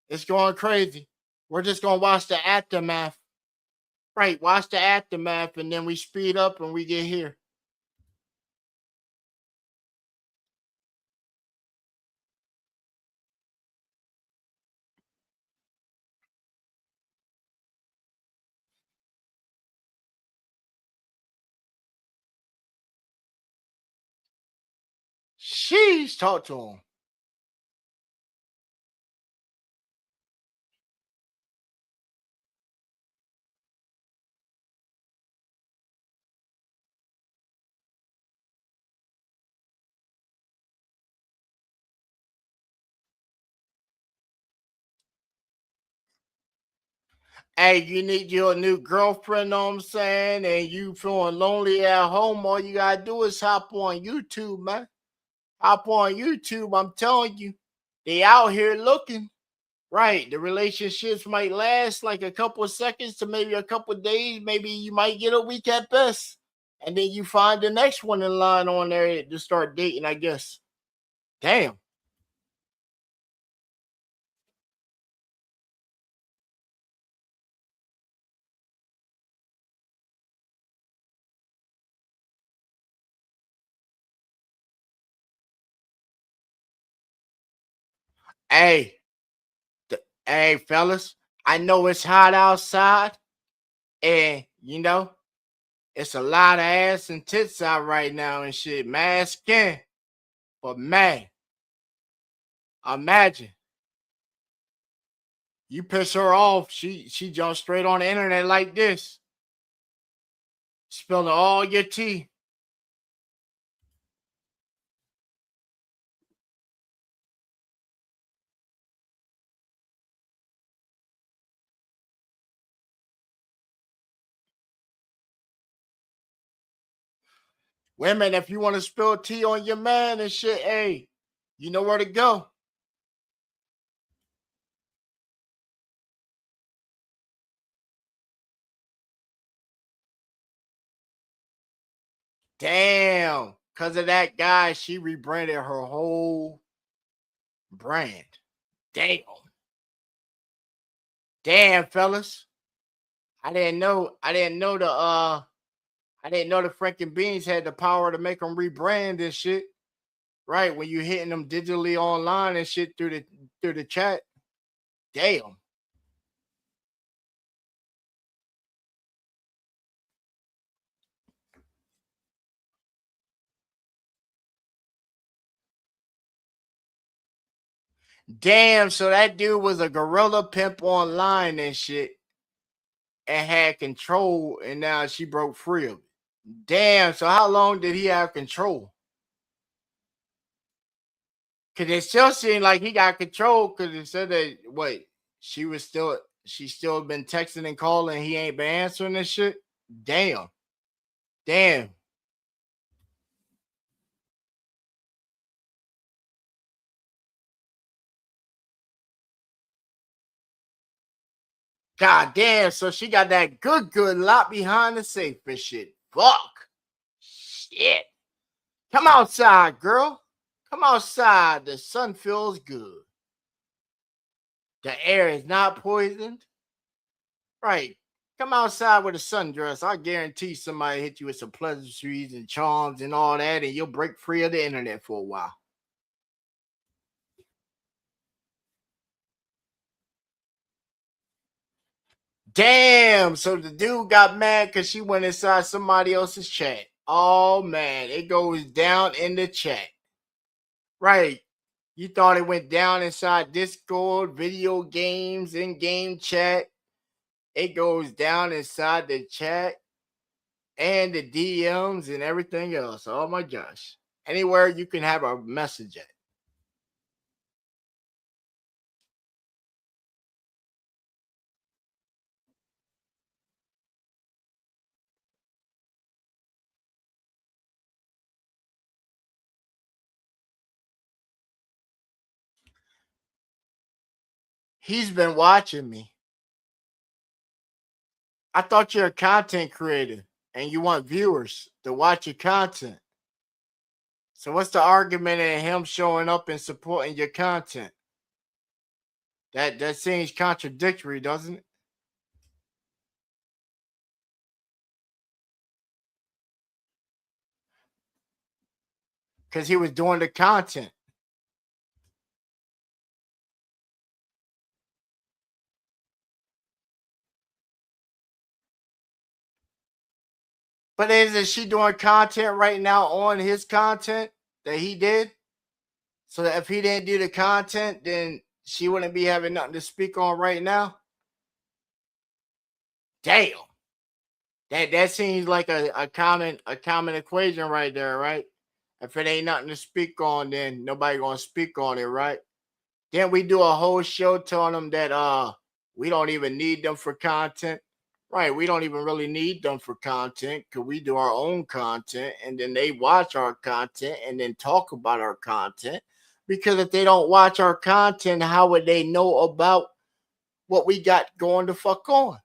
It's going crazy. We're just going to watch the aftermath. Right. Watch the aftermath and then we speed up and we get here. Sheesh, talk to him. Hey, you need your new girlfriend, know what I'm saying? And you feeling lonely at home, all you gotta do is hop on YouTube, man. Hop on YouTube. I'm telling you, they out here looking. Right. The relationships might last like a couple of seconds to maybe a couple of days. Maybe you might get a week at best. And then you find the next one in line on there to start dating, I guess. Damn. Hey, hey, fellas, I know it's hot outside, and it's a lot of ass and tits out right now and shit. Mad skin. But man, imagine you piss her off, she jumps straight on the internet like this, spilling all your tea. Women, if you want to spill tea on your man and shit, hey, you know where to go. Damn. Because of that guy, she rebranded her whole brand. Damn. Damn, fellas. I didn't know the Franken Beans had the power to make them rebrand and shit. Right, when you hitting them digitally online and shit through the chat. Damn. Damn, so that dude was a gorilla pimp online and shit and had control, and now she broke free of it. Damn, so how long did he have control? Cause it still seemed like he got control because it said that she still been texting and calling, he ain't been answering this shit. Damn. Damn. God damn, so she got that good lot behind the safe and shit. Fuck. Shit. Come outside, girl. Come outside. The sun feels good. The air is not poisoned. Right. Come outside with a sundress. I guarantee somebody hit you with some pleasantries and charms and all that, and you'll break free of the internet for a while. Damn. So the dude got mad because she went inside somebody else's chat. Oh man, it goes down in the chat. Right. You thought it went down inside Discord, video games, in-game chat. It goes down inside the chat and the DMs and everything else. Oh my gosh. Anywhere you can have a message at. He's been watching me. I thought you're a content creator and you want viewers to watch your content. So what's the argument in him showing up and supporting your content? That seems contradictory, doesn't it? Because he was doing the content. But isn't she doing content right now on his content that he did? So that if he didn't do the content, then she wouldn't be having nothing to speak on right now. Damn. That seems like a common equation right there, right? If it ain't nothing to speak on, then nobody gonna speak on it, right? Then we do a whole show telling them that we don't even need them for content. Right, we don't even really need them for content because we do our own content and then they watch our content and then talk about our content. Because if they don't watch our content, how would they know about what we got going the fuck on?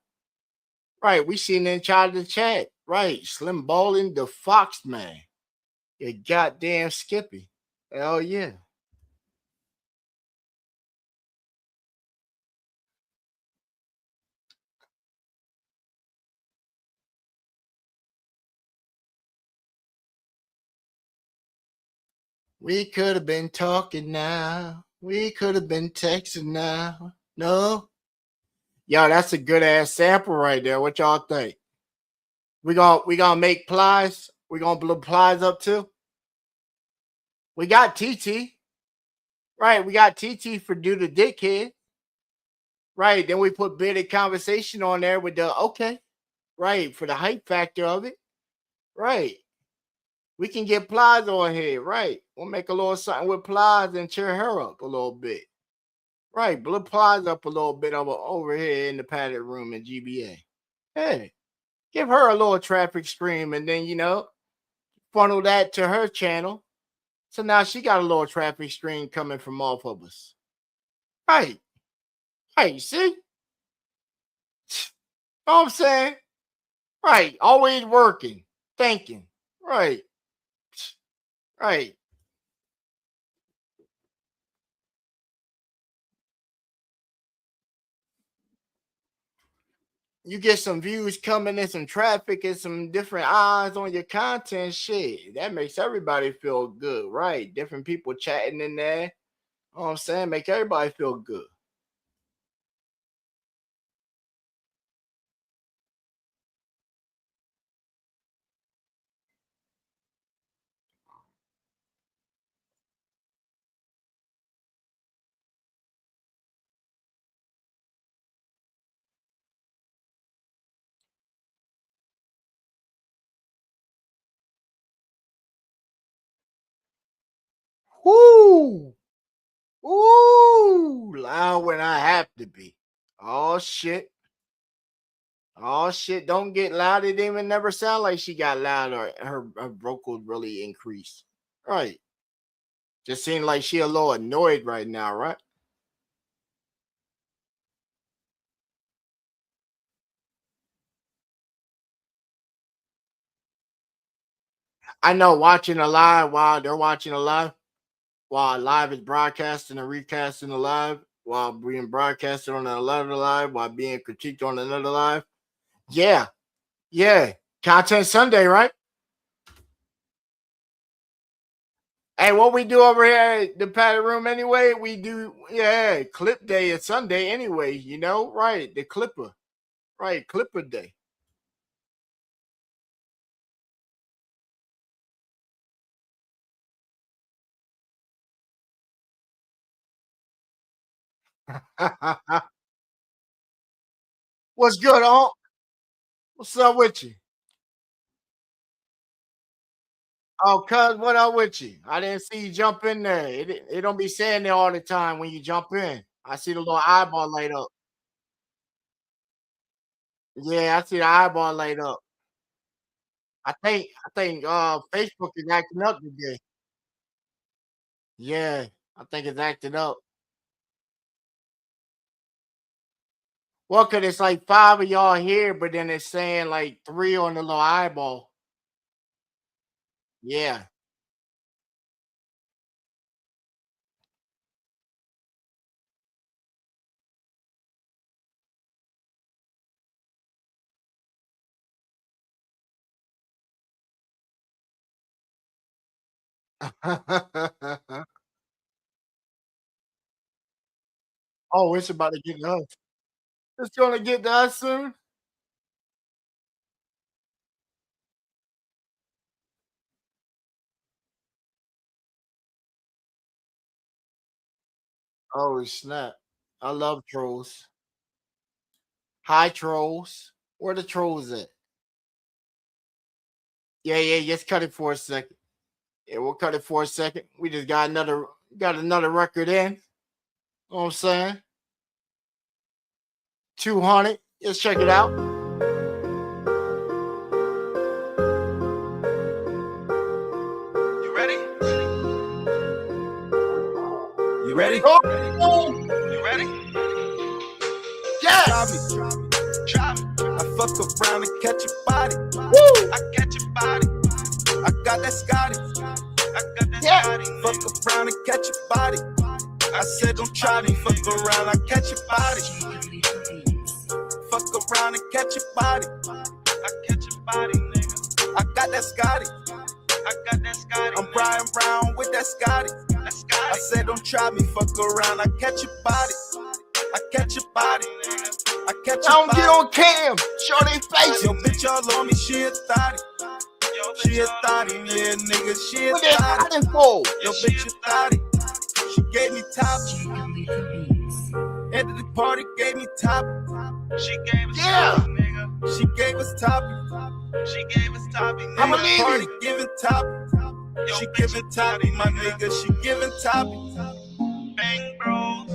Right, we seen inside of the chat. Right, Slim Ballin, the Fox Man. You goddamn Skippy. Hell yeah. We could have been talking now. We could have been texting now. No. Yo, that's a good ass sample right there. What y'all think? We gonna make Plies? We gonna blow Plies up too? We got TT. Right, we got TT for Do the Dickhead. Right, then we put Bit of Conversation on there with the okay. Right, for the hype factor of it. Right. We can get Plies on here. Right. We'll make a little something with Plies and cheer her up a little bit. Right, blow Plies up a little bit over here in the padded room in GBA. Hey, give her a little traffic stream and then, funnel that to her channel. So now she got a little traffic stream coming from off of us. Right. Hey, see? Know what I'm saying? Right. Always working, thinking. Right. Right. You get some views coming and some traffic and some different eyes on your content, shit. That makes everybody feel good, right? Different people chatting in there. You know what I'm saying? Make everybody feel good. Woo! Ooh, loud when I have to be. Oh shit. Oh shit. Don't get loud. It didn't even never sound like she got loud or her vocals really increased. Right. Just seemed like she a little annoyed right now, right? I know watching a live while they're watching a live, while live is broadcasting and recasting the live, while being broadcasted on another live, while being critiqued on another live. Yeah. Yeah. Content Sunday, right? Hey, what we do over here at the padded room anyway, we do, clip day is Sunday anyway, right? The Clipper. Right, Clipper Day. What's good, Unc? What's up with you? Oh, cuz, what up with you? I didn't see you jump in there. It don't be saying there all the time when you jump in. I see the little eyeball light up. Yeah, I see the eyeball light up. I think Facebook is acting up today. Yeah, I think it's acting up. Well, cause it's like 5 of y'all here, but then it's saying like 3 on the little eyeball. Yeah. Oh, it's about to get to us. It's gonna get to us soon. Oh snap! I love trolls. Hi trolls. Where the trolls at? Yeah, yeah. Just cut it for a second. Yeah, we'll cut it for a second. We just got another record in. You know what I'm saying? 200. Let's check it out. You ready? You ready? Oh, You ready? yes. Try me. I fuck around and catch your body. Woo. I catch your body. I got that Scotty. I got that Yeah. Scotty. Fuck around and catch your body. I said don't try me. Fuck around, I catch your body. Fuck around and catch your body. I catch your body, nigga. I got that Scotty. I got that Scotty. I'm Brian Brown with that Scotty. That Scotty. I said don't try me. Fuck around, I catch your body. I catch your body, nigga. I catch your Don't body. get on cam. Show they face. Yo, bitch, all on me, she a thotty. She a thotty, yeah, nigga, she a What they thotty. hiding for? Yo, bitch, a thotty. She gave me top. End of the party, gave me top. She gave us Yeah. top, nigga. She gave us top. She gave us top, nigga. I believe it. Party giving top. She giving top, my nigga. She giving top. Bang, bros.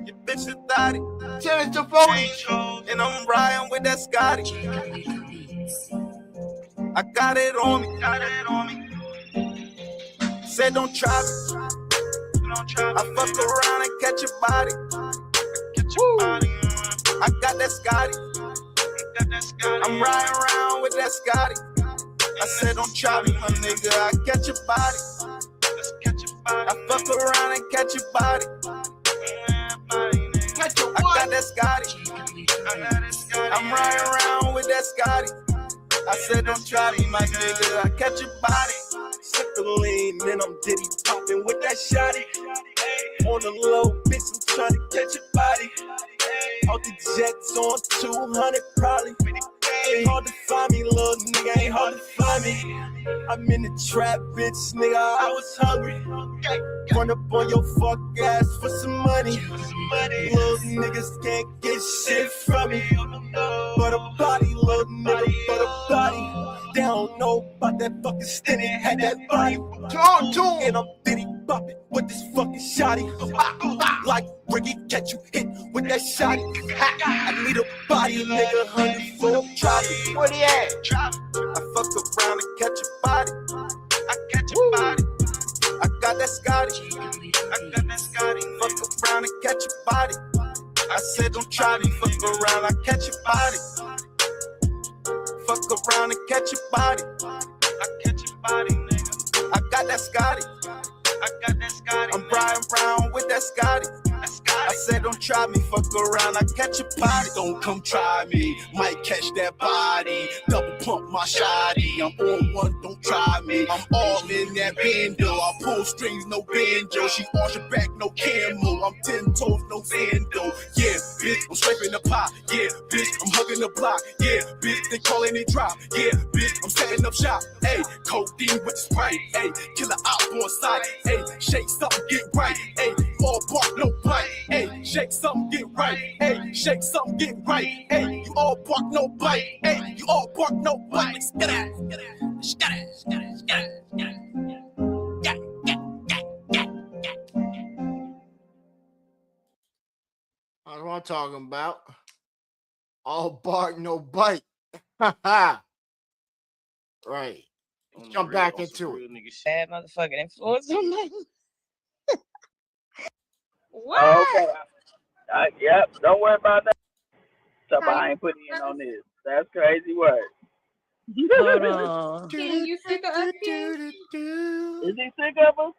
Your bitch a thotty. Send it to phone. Change hoes. And I'm riding with that Scotty. I got it on me. Got it on me. Said don't try me. Don't try me. I fuck around and catch your body. Catch your body. I got that Scotty. Got that Scotty. I'm riding around with that Scotty. I said don't try me, my nigga. I catch your body. Let's catch your body. I fuck around and catch your body. Catch your I what? got that Scotty. I'm riding around with that Scotty. I said don't try me, my nigga. I catch your body. Sip the lean, then I'm diddy popping with that shotty. On the low, bitch, I'm trying to catch your body. All the jets on 200 probably. Ain't hard to find me, little nigga, ain't hard to find me. I'm in the trap, bitch, nigga, I was hungry. Run up on your fuck ass for some money. Little niggas can't get shit from me. But a body, little nigga, but a body. They don't know about that fucking stinny, had that body. Talk to him. And I'm diddy bopping with this fucking shotty. Like Ricky, catch you hit with that shotty. I need a body, nigga, 100 for drop it. Where they at? I fuck around and catch your body. I catch your body. I got that Scotty. I got that Scotty. Fuck around and catch your body. I said don't try me. Fuck around, I catch your body. Fuck around and catch your body. I catch your body, nigga. I got that Scotty. I got that Scotty. I'm Brian Brown with that Scotty. I said don't try me, fuck around, I catch your body. Don't come try me, might catch that body. Double pump my shotty, I'm on one, don't try me. I'm all in that bando, I pull strings, no banjo. She arch her back, no camo. I'm 10 toes, no vandal. Yeah, bitch, I'm scraping the pot. Yeah, bitch, I'm hugging the block. Yeah, bitch, they calling it drop. Yeah, bitch, I'm setting up shop. Hey, codeine with the Sprite. Hey, killer out on site. Hey, shake something, get right. Hey, all bark, no bite. Hey, shake some, get right. Hey, shake some, get right. Hey, you all bark, no bite. Hey, you all bark, no bite. Get out, get out, get out, get out, get out. That's what I'm talking about. All bark, no bite. Right. Let's jump back into it. Bad motherfucking influence on me. What? Okay. Yep. Don't worry about that. Somebody ain't putting in on this. That's crazy work. Hold on. King, you sick of us, King? Is he sick of us?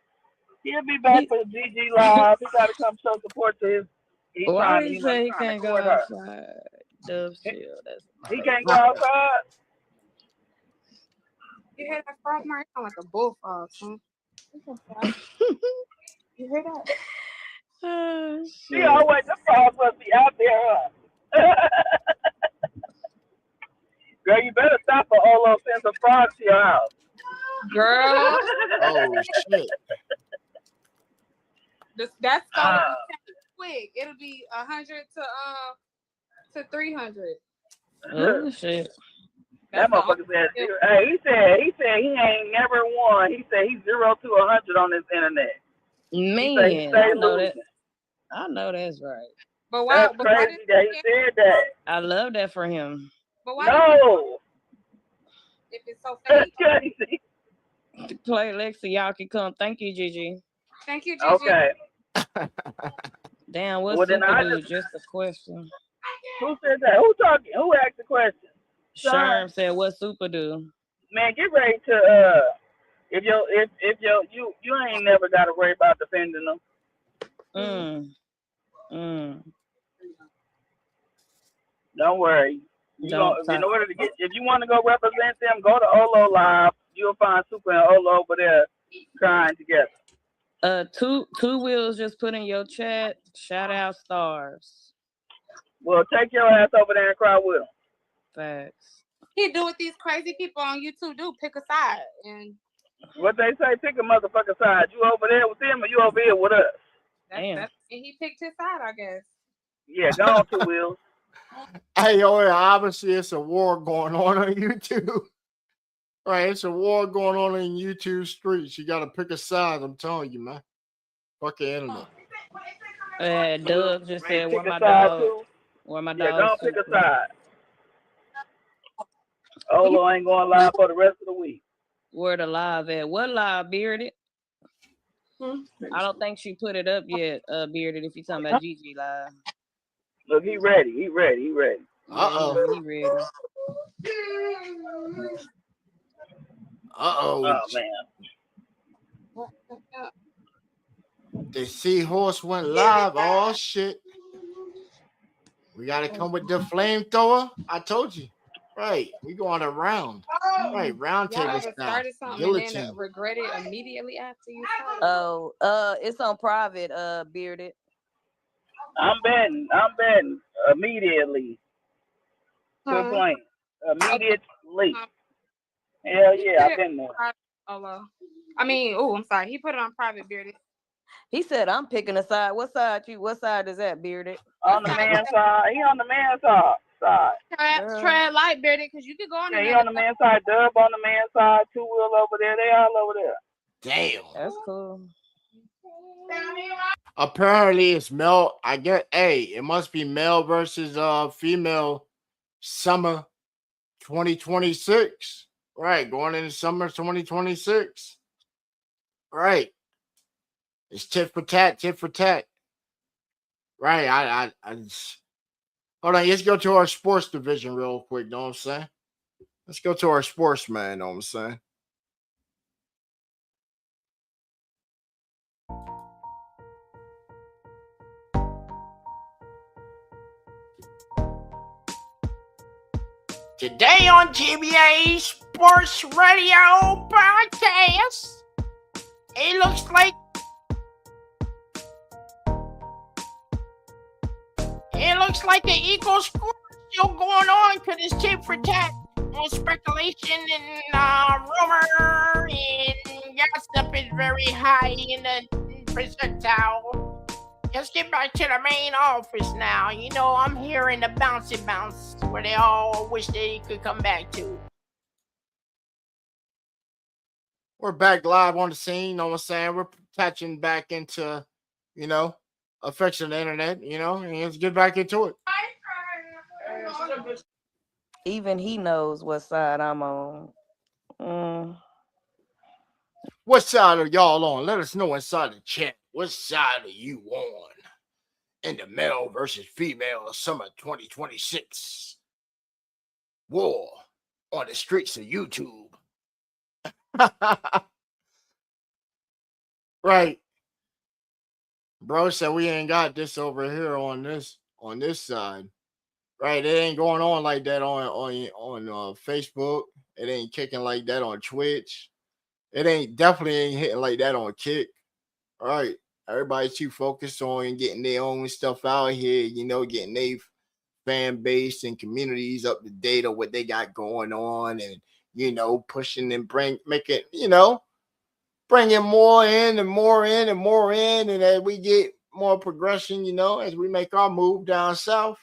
He'll be back for the GG Live. He got to come show support to his. He's Why trying, he you know, say he he's trying can't to go court her. outside? Dove chill. That's He can't go outside. You hear that frog mark? Sound like a bullfrog, son. You hear that? oh, She shit. always, the frogs must be out there, huh? Girl, you better stop for Olo send some frogs to your house. Girl, Oh shit. that's gonna be quick. It'll be 100 to 300. Oh, shit. That motherfucker said, hey, he said he ain't never won. He said he's 0 to 100 on this internet. He said he Man, stay I know losing. that. I know that's right. But why? That's But why crazy that he said that. I love that for him. But why? No, If it's so that's fake. crazy. Play Lexi, y'all can come. Thank you, Gigi. Thank you, Gigi. Okay. Damn, what's Well, then super I dude? Just a question. Who said that? Who talking? Who asked the question? Sherm said, what super do? Man, get ready to if you ain't never got to worry about defending them. Don't worry. In order to get, if you want to go represent them, go to Olo Live. You'll find Super and Olo over there crying together. Two Wheels just put in your chat. Shout out stars. Well, take your ass over there and cry with them. Facts. He do what these crazy people on YouTube do. Pick a side. And what they say, pick a motherfucker side. You over there with them or you over here with us? and he picked his side, I guess. Yeah, go on, Two Wheels. Hey, obviously it's a war going on YouTube. Right, it's a war going on in YouTube streets. You got to pick a side. I'm telling you, man. Fuck the internet. Doug just said, pick where my a side dog? too. Where my Yeah, dog? don't pick a side. Olo ain't going live for the rest of the week. Where the live at? What live, Bearded? I don't think she put it up yet, Bearded, if you're talking about Gigi live. Look, he ready. He ready. Uh-oh. He ready. Uh-oh. Oh, man. The Seahorse went live. Oh, shit. We got to come with the flamethrower. I told you. Right. We going around. Right. Round Y'all table ever style. started something and then regret it immediately after you started? Oh, it's on private, Bearded. I'm betting immediately. Good point. Immediately. Hell yeah, I've been there. I'm sorry. He put it on private, Bearded. He said, I'm picking a side. What side is that, Bearded? On the man's side. He on the man's side. Tread light, Bearded, because you could go on the he on the man's side. Dub on the man's side. Two Wheel over there. They all over there. Damn. That's cool. Apparently it's male. I get it must be male versus female summer 2026. Right, going into summer 2026. Right. It's tit for tat. Right. I just, hold on, let's go to our sports division real quick, know what I'm saying? Let's go to our sports, man, know what I'm saying? Today on GBA Sports Radio Podcast, it looks like the Eagles score still going on because it's tit for tat. More speculation and rumor and gossip is very high in the percentile. Let's get back to the main office now. You know, I'm here in the bouncy bounce where they all wish they could come back to. We're back live on the scene, you know what I'm saying? We're touching back into, you know, affection of the internet, you know, and let's get back into it. Even he knows what side I'm on. Mm. What side are y'all on? Let us know inside the chat. What side are you on in the male versus female summer 2026 war on the streets of YouTube? Right. Bro said we ain't got this over here on this side. Right. It ain't going on like that on Facebook. It ain't kicking like that on Twitch. It ain't definitely ain't hitting like that on Kick. All right. Everybody's too focused on getting their own stuff out here, you know, getting their fan base and communities up to date on what they got going on, and you know, pushing and making, you know, bringing more in and more in and more in, and as we get more progression, you know, as we make our move down south.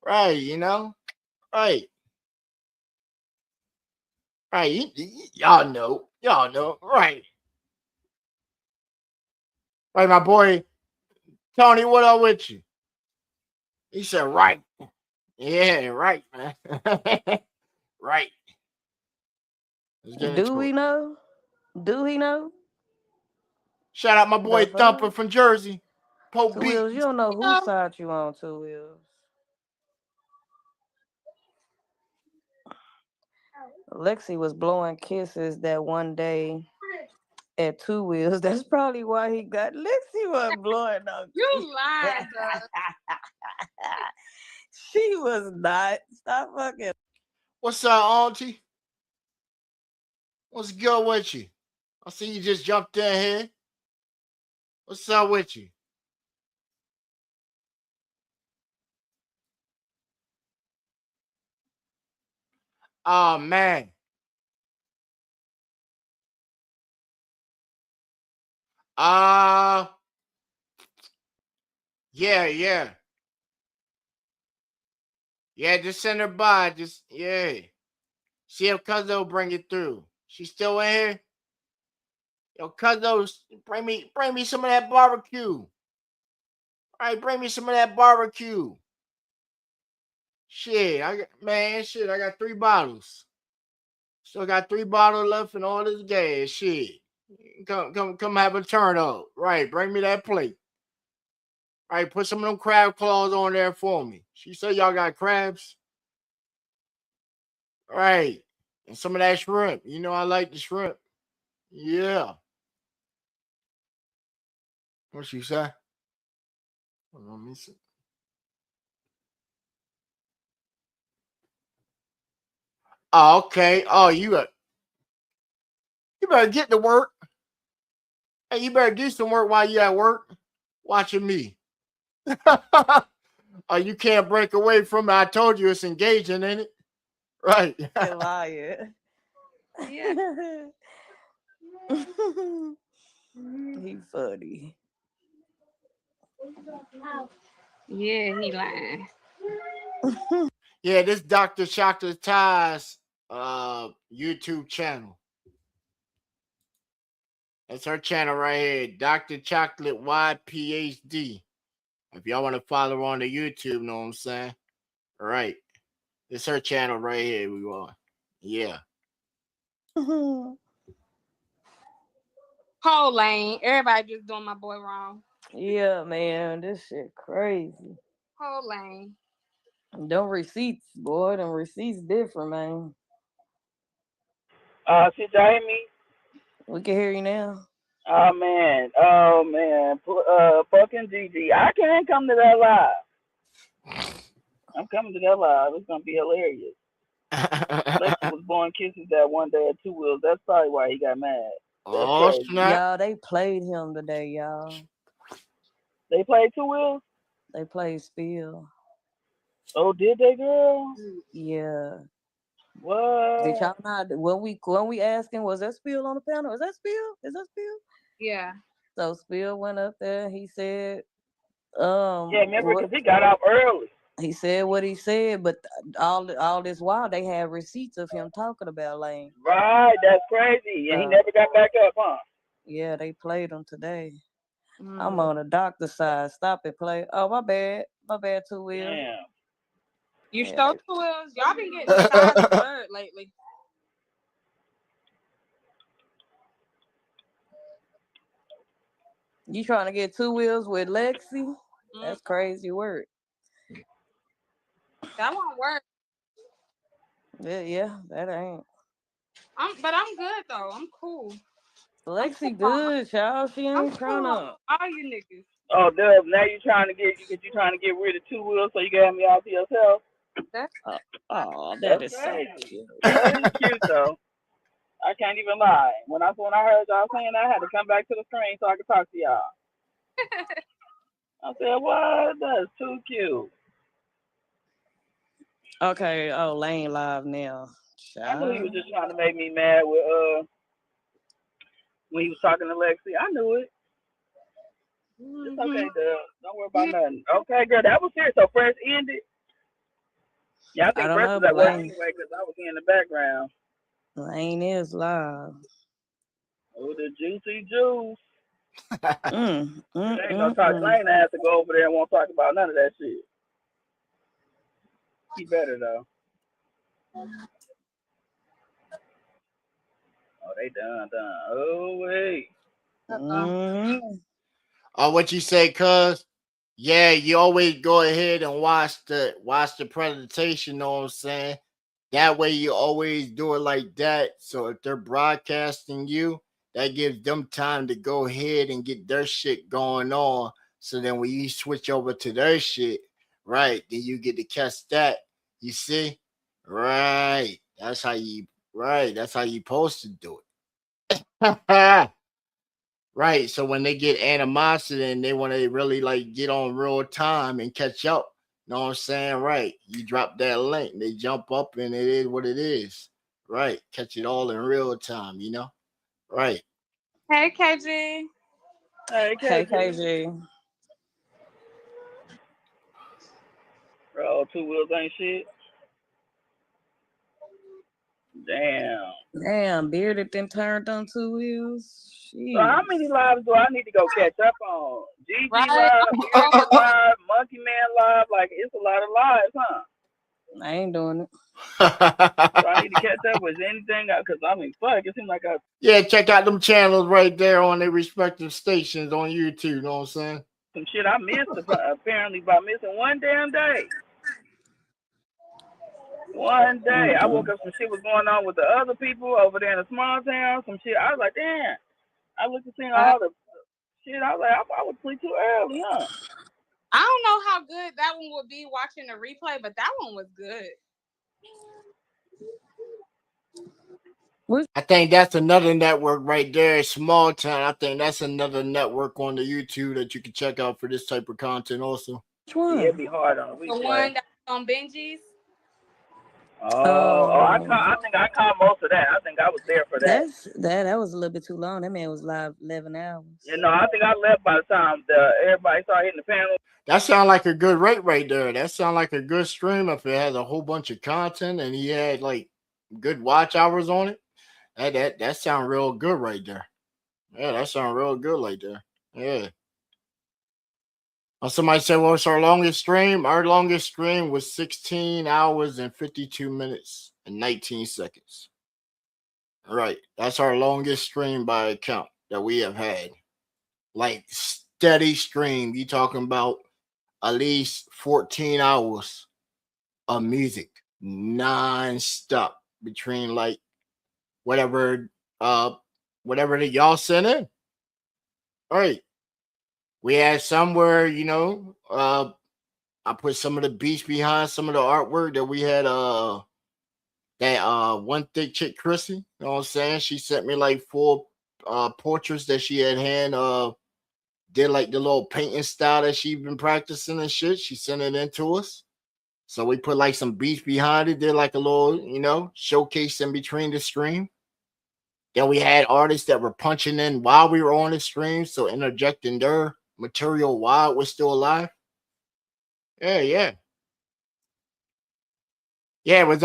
Right, you know, right. Right, y'all know, right. Right, my boy Tony, what up with you? He said, right. Yeah, right, man. Right. Let's get Do into we it. know? Do he know? Shout out my boy The fuck? Thumper from Jersey. Pope Two Beat. Wheels, you don't know whose side you on, Two Wheels. Lexi was blowing kisses that one day at Two Wheels. That's probably why he got Lexi was blowing no You kisses. lied, bro. She was not. Stop fucking. What's up, Auntie? What's good with you? I see you just jumped in here. What's up with you? Oh man. Yeah. Yeah, just send her by. Just yeah. See if Cuzzo bring it through. She still in here? Yo, Cuzzo, bring me some of that barbecue. All right, bring me some of that barbecue. Shit, I got 3 bottles. Still got 3 bottles left and all this gas. Shit. Come have a turn up. Right, bring me that plate. All right, put some of them crab claws on there for me. She said y'all got crabs. All right. And some of that shrimp. You know I like the shrimp. Yeah. What she say? Let me see. Oh, okay. Oh, you better get to work. Hey, you better do some work while you at work. Watching me. Oh, you can't break away from it. I told you it's engaging, ain't it? Right. You liar. Yeah. He funny. Yeah, he lying. Yeah, this Dr. Chocolate Ties YouTube channel. That's her channel right here, Dr. Chocolate YPHD. If y'all want to follow her on the YouTube, know what I'm saying? All right. It's her channel right here. We want. Yeah. Whole lane. Everybody just doing my boy wrong. Yeah, man, this shit crazy. Whole lane. Them receipts, boy, them receipts different, man. Can y'all hear me? We can hear you now. Oh man. Fucking Gigi. I can't come to that live. I'm coming to that live. It's gonna be hilarious. Lexi was blowing kisses that one day at Two Wheels. That's probably why he got mad. Oh, snap. Y'all, they played him today, y'all. They played Two Wheels? They played Spill. Oh, did they, girl? Yeah. What? Did y'all not when we asking, was that Spill on the panel? Is that Spill? Yeah. So Spill went up there. He said, Yeah, remember, what because he got off early. he said, what he said, but all this while they had receipts of him talking about Lane. Right, that's crazy. And he So never got back up, huh? yeah, they played him today. I'm Mm. on the doctor side. Stop it, play. Oh, my bad, 2 Will. Damn. You Yeah, stole they, 2 L's. Y'all been getting side and third lately. you trying to get 2 Wills with Lexi? Mm. That's crazy work. That won't work. Yeah, that ain't. But I'm good though. I'm cool. I'm Lexi cool. good, child. She I'm ain't trying cool. to. All you niggas. Oh, Dub, now you trying to get rid of 2 Wheels so you can have me all to yourself? That's Oh, that That's is so crazy. cute. That is cute though. I can't even lie. When I heard y'all saying that, I had to come back to the screen so I could talk to y'all. I said, what? That's too cute. Okay, oh, Lane live now. I knew he was Child. just trying to make me mad with when he was talking to Lexi. I knew it. It's okay, Dub. Don't worry about nothing. Okay, girl, that was serious. So Fresh ended. Yeah, I I think don't Fresh know, was but at work Lane anyway because I was in the background. is live. Oh, the juicy juice. Mm, mm, There ain't no mm, talk. mm. I ain't gonna have to go over there and won't talk about none of that shit. He better though. Oh, they done. Oh wait. Mm. What you say, cuz? Yeah, you always go ahead and watch the presentation, know what I'm saying? That way you always do it like that. So if they're broadcasting you, that gives them time to go ahead and get their shit going on. So then when you switch over to their shit, right, then you get to catch that. You see? Right. That's how you supposed to do it. Right. So when they get animosity and they want to really like get on real time and catch up, know what I'm saying? Right. You drop that link, they jump up and it is what it is. Right. Catch it all in real time, you know? Right. Hey KG. Hey, Hey, KG. KG. Bro, 2 Wheels ain't shit. Damn. Damn, Bearded then turned on 2 Wheels. So how Jeez. many lives do I need to go catch up on? GG Right. live, Bearded live, Monkey Man live. Like it's a lot of lives, huh? I ain't doing it. So I need to catch up with anything because I mean, fuck, it seems like I. Yeah, check out them channels right there on their respective stations on YouTube, know what I'm saying? Some shit I missed apparently by missing one damn day. One day. I woke up, some shit was going on with the other people over there in the small town. Some shit. I was like, damn. I looked and seen all the shit. I was like, I was sleep too early, huh? I don't know how good that one would be watching the replay, but that one was good. I think that's another network right there, Small Town. I think that's another network on the YouTube that you can check out for this type of content also. Which one? Yeah, it'd be hard on the The replay. one that's on Benji's. I think I caught most of that. I think I was there for that. That was a little bit too long. That man was live 11 hours. You know, I think I left by the time everybody started hitting the panel. That sounds like a good rate right there. That sounds like a good stream if it has a whole bunch of content and he had like good watch hours on it. That sounds real good right there. Yeah, that sounds real good right there. Yeah. Somebody said, well, it's our longest stream. Our longest stream was 16 hours and 52 minutes and 19 seconds. All right. That's our longest stream by account that we have had. Like steady stream. You talking about at least 14 hours of music non-stop between like whatever that y'all sent in. All right. We had somewhere, you know, I put some of the beats behind some of the artwork that we had that one thick chick Chrissy, you know what I'm saying? She sent me like 4 portraits that she had did like the little painting style that she been practicing and shit. She sent it in to us. So we put like some beats behind it, did like a little, you know, showcase in between the stream. Then we had artists that were punching in while we were on the stream, so interjecting their material while we're still alive. Yeah, yeah. Yeah, it was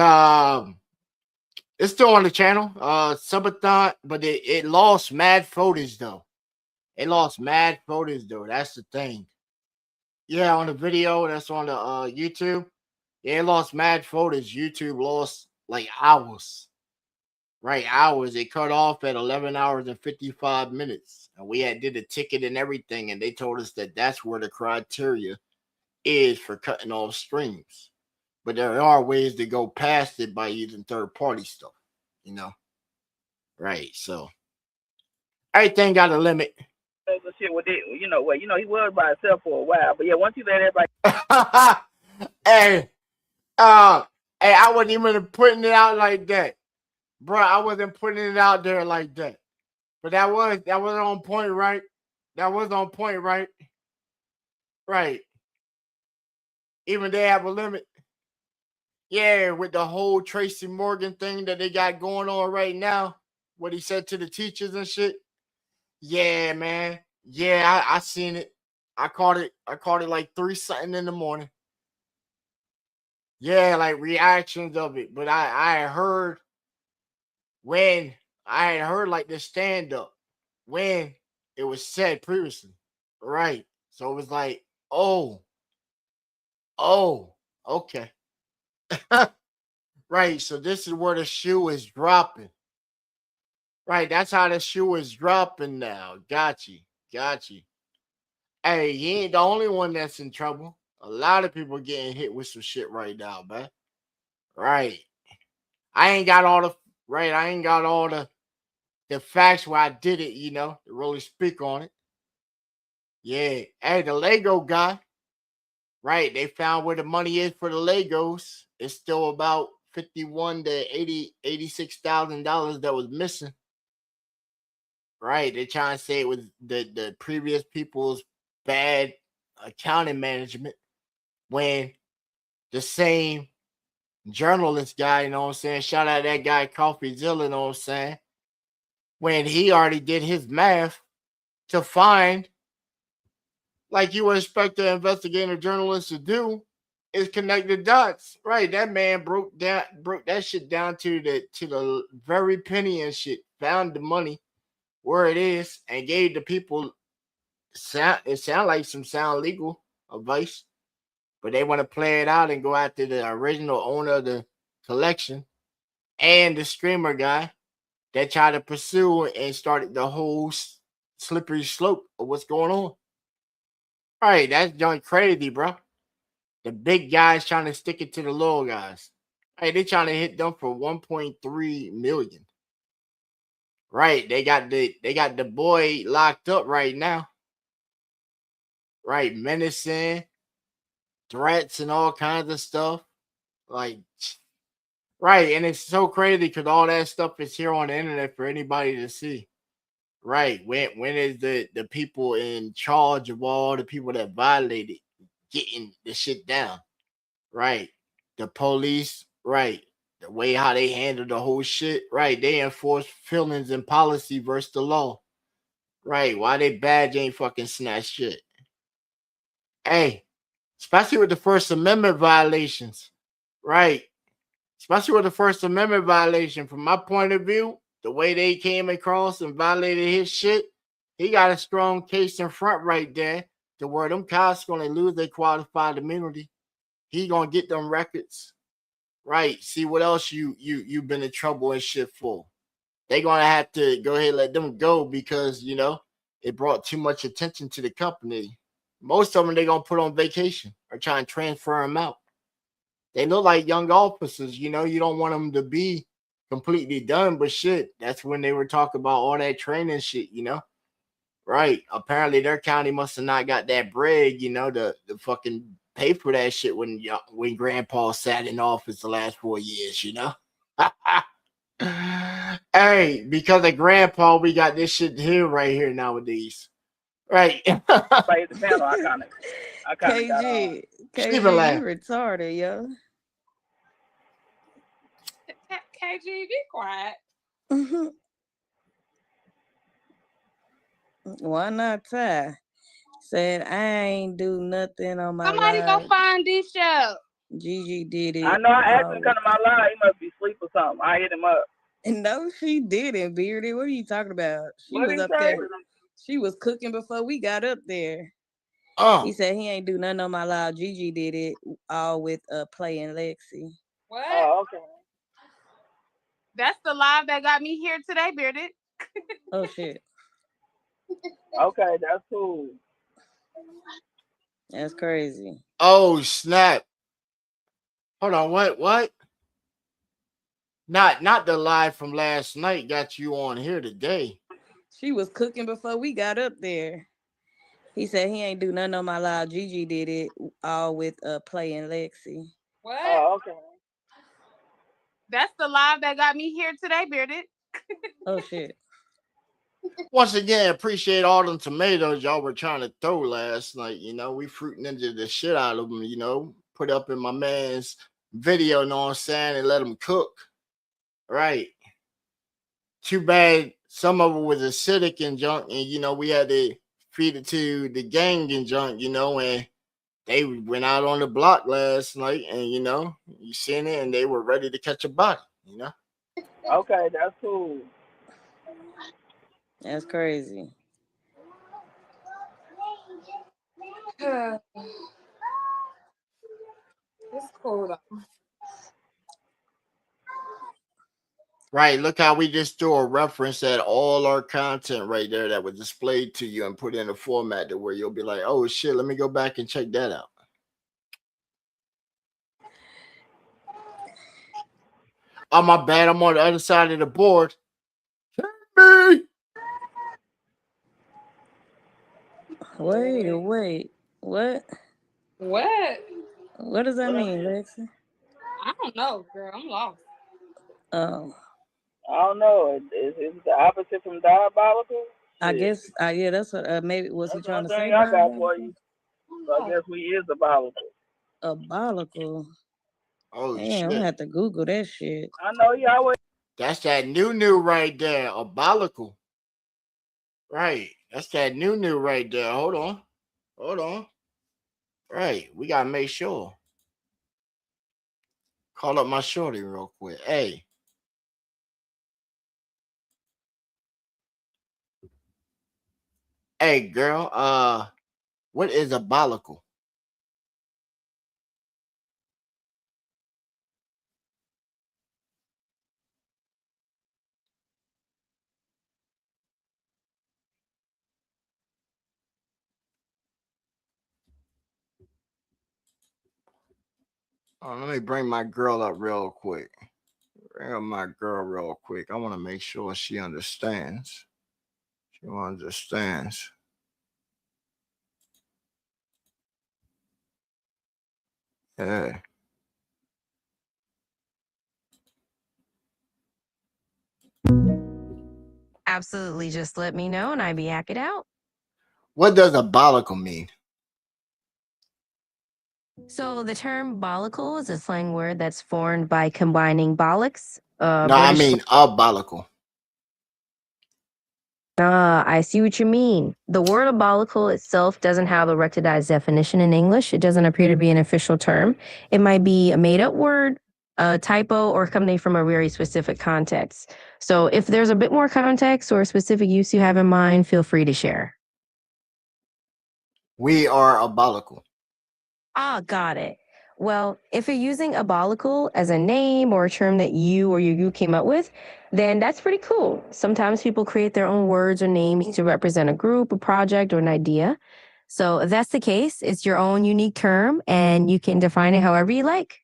it's still on the channel. Subathon, but it lost mad footage though. It lost mad footage though. That's the thing. Yeah, on the video that's on the YouTube. Yeah, it lost mad footage. YouTube lost like hours. Right, hours. It cut off at 11 hours and 55 minutes. And we had did a ticket and everything, and they told us that that's where the criteria is for cutting off streams. But there are ways to go past it by using third party stuff, you know. Right. So everything got a limit. The shit with it, you know what? You know he was by himself for a while, but yeah, once you let everybody. Hey, hey, I wasn't even putting it out like that, bro. I wasn't putting it out there like that. But that was on point, right? That was on point, right? Right. Even they have a limit. Yeah, with the whole Tracy Morgan thing that they got going on right now, what he said to the teachers and shit. Yeah, man. Yeah, I seen it. I caught it like 3 something in the morning. Yeah, like reactions of it. But I heard when I had heard like the stand up when it was said previously. Right. So it was like, oh, okay. Right. So this is where the shoe is dropping. Right. That's how the shoe is dropping now. Got you. Hey, he ain't the only one that's in trouble. A lot of people getting hit with some shit right now, man. Right. I ain't got all the facts where I did it, you know, to really speak on it. Yeah. Hey, the Lego guy. Right. They found where the money is for the Legos. It's still about 51 to 80, $86,000 that was missing. Right. They're trying to say it was the previous people's bad accounting management when the same journalist guy, you know what I'm saying? Shout out that guy CoffeeZilla, you know what I'm saying? When he already did his math to find, like you would expect an investigative journalist to do, is connect the dots. Right. That man broke that shit down to the very penny and shit, found the money where it is, and gave the people it sound like some sound legal advice, but they want to play it out and go after the original owner of the collection and the streamer guy that tried to pursue and started the whole slippery slope of what's going on. Right, that's John crazy, bro. The big guys trying to stick it to the little guys. Hey, they trying to hit them for 1.3 million. Right, they got the boy locked up right now. Right, menacing, threats, and all kinds of stuff. Like, right, and it's so crazy because all that stuff is here on the internet for anybody to see. Right, when is the people in charge of all the people that violated getting the shit down? Right, the police. Right, the way how they handle the whole shit. Right, they enforce feelings and policy versus the law. Right, why they badge ain't fucking snatch shit. Hey, especially with the First Amendment violations. Right. Especially with the First Amendment violation. From my point of view, the way they came across and violated his shit, he got a strong case in front right there to where them cops going to lose their qualified immunity. He going to get them records. Right. See what else you've been in trouble and shit for. They going to have to go ahead and let them go because, you know, it brought too much attention to the company. Most of them they gonna put on vacation or try and transfer them out. They look like young officers, you know. You don't want them to be completely done, but shit, that's when they were talking about all that training shit, you know. Right? Apparently, their county must have not got that bread, you know, to fucking pay for that shit when Grandpa sat in office the last 4 years, you know. Hey, because of Grandpa, we got this shit here right here nowadays. Right. Play the panel. I kind of KG, Stephen you laugh. retarded, yo. KG, be quiet. Why not Ty? Said I ain't do nothing on my Somebody go live. find D-Shell. Gigi did it. I know I asked him to all come to my live. He must be asleep or something. I hit him up. No, she didn't, Beardy. What are you talking about? She What was he up say? there. She was cooking before we got up there. Oh, He said he ain't do nothing on my live. Gigi did it all with Play and Lexi. What? Oh, okay. That's the live that got me here today, Bearded. Oh shit. Okay, that's cool. That's crazy. oh, snap. Hold on, what? Not the live from last night got you on here today. She was cooking before we got up there. He said he ain't do nothing on my live. Gigi did it all with Play and Lexi. What? Oh, okay. That's the live that got me here today, Bearded. Oh shit. Once again, appreciate all them tomatoes y'all were trying to throw last night. We fruit ninja the shit out of them, put up in my man's video, know what I'm saying, and let them cook. Right. Too bad some of it was acidic and junk, and we had to feed it to the gang and junk, and they went out on the block last night, and you seen it, and they were ready to catch a body. Okay, that's cool. That's crazy. It's cool though. Right. Look how we just threw a reference at all our content right there that was displayed to you and put in a format to where you'll be like, oh shit, let me go back and check that out. Oh, my bad. I'm on the other side of the board. Me. Wait. What? What? What does that mean, Lexi? I don't know, girl. I'm lost. Oh, I don't know. It's the opposite from diabolical. I Shit. guess. Yeah, that's what. Maybe was he That's the trying only to say? thing I got for Diabolical? you. So I guess we is diabolical. Diabolical. Oh Damn, I'm shit. gonna have to Google that shit. I know he always. That's that new right there. Abolical. Right. That's that new right there. Hold on. Right. We gotta make sure. Call up my shorty real quick. Hey. Hey girl, what is abolical? Oh, let me bring my girl up real quick. Bring up my girl real quick. I want to make sure she understands. She understands. Yeah. Absolutely. Just let me know and I'd be hack it out. What does abolical mean? So the term bollicle is a slang word that's formed by combining bollocks. No, I mean abolical. I see what you mean. The word abolical itself doesn't have a recognized definition in English. It doesn't appear to be an official term. It might be a made up word, a typo, or coming from a very specific context. So if there's a bit more context or a specific use you have in mind, feel free to share. We are abolical. Ah, got it. Well, if you're using abolical as a name or a term that you or your group came up with, then that's pretty cool. Sometimes people create their own words or names to represent a group, a project, or an idea. So if that's the case, it's your own unique term and you can define it however you like.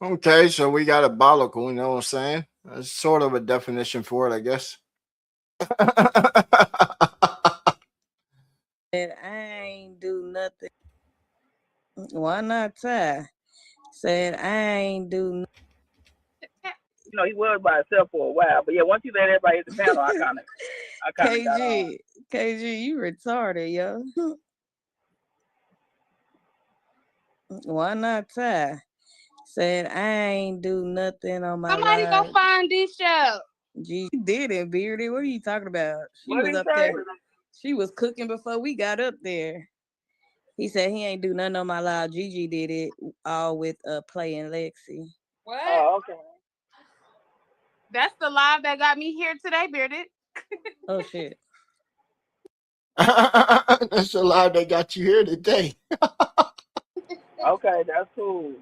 Okay, so we got abolical, you know what I'm saying? That's sort of a definition for it, I guess. And I ain't do nothing. Why not Ty? Said I ain't do nothing. He was by himself for a while, but yeah, once you let everybody hit the panel, I kind of got on. KG, you retarded, yo. Why not Ty? Said I ain't do nothing on my Somebody go life. find this show. Gee, she did it, Beardy. What are you talking about? She What was he up say? there. She was cooking before we got up there. He said he ain't do nothing on my live. Gigi did it all with Play and Lexi. What? Oh, okay. That's the live that got me here today, Bearded. Oh shit. That's a lie that got you here today. Okay, that's cool.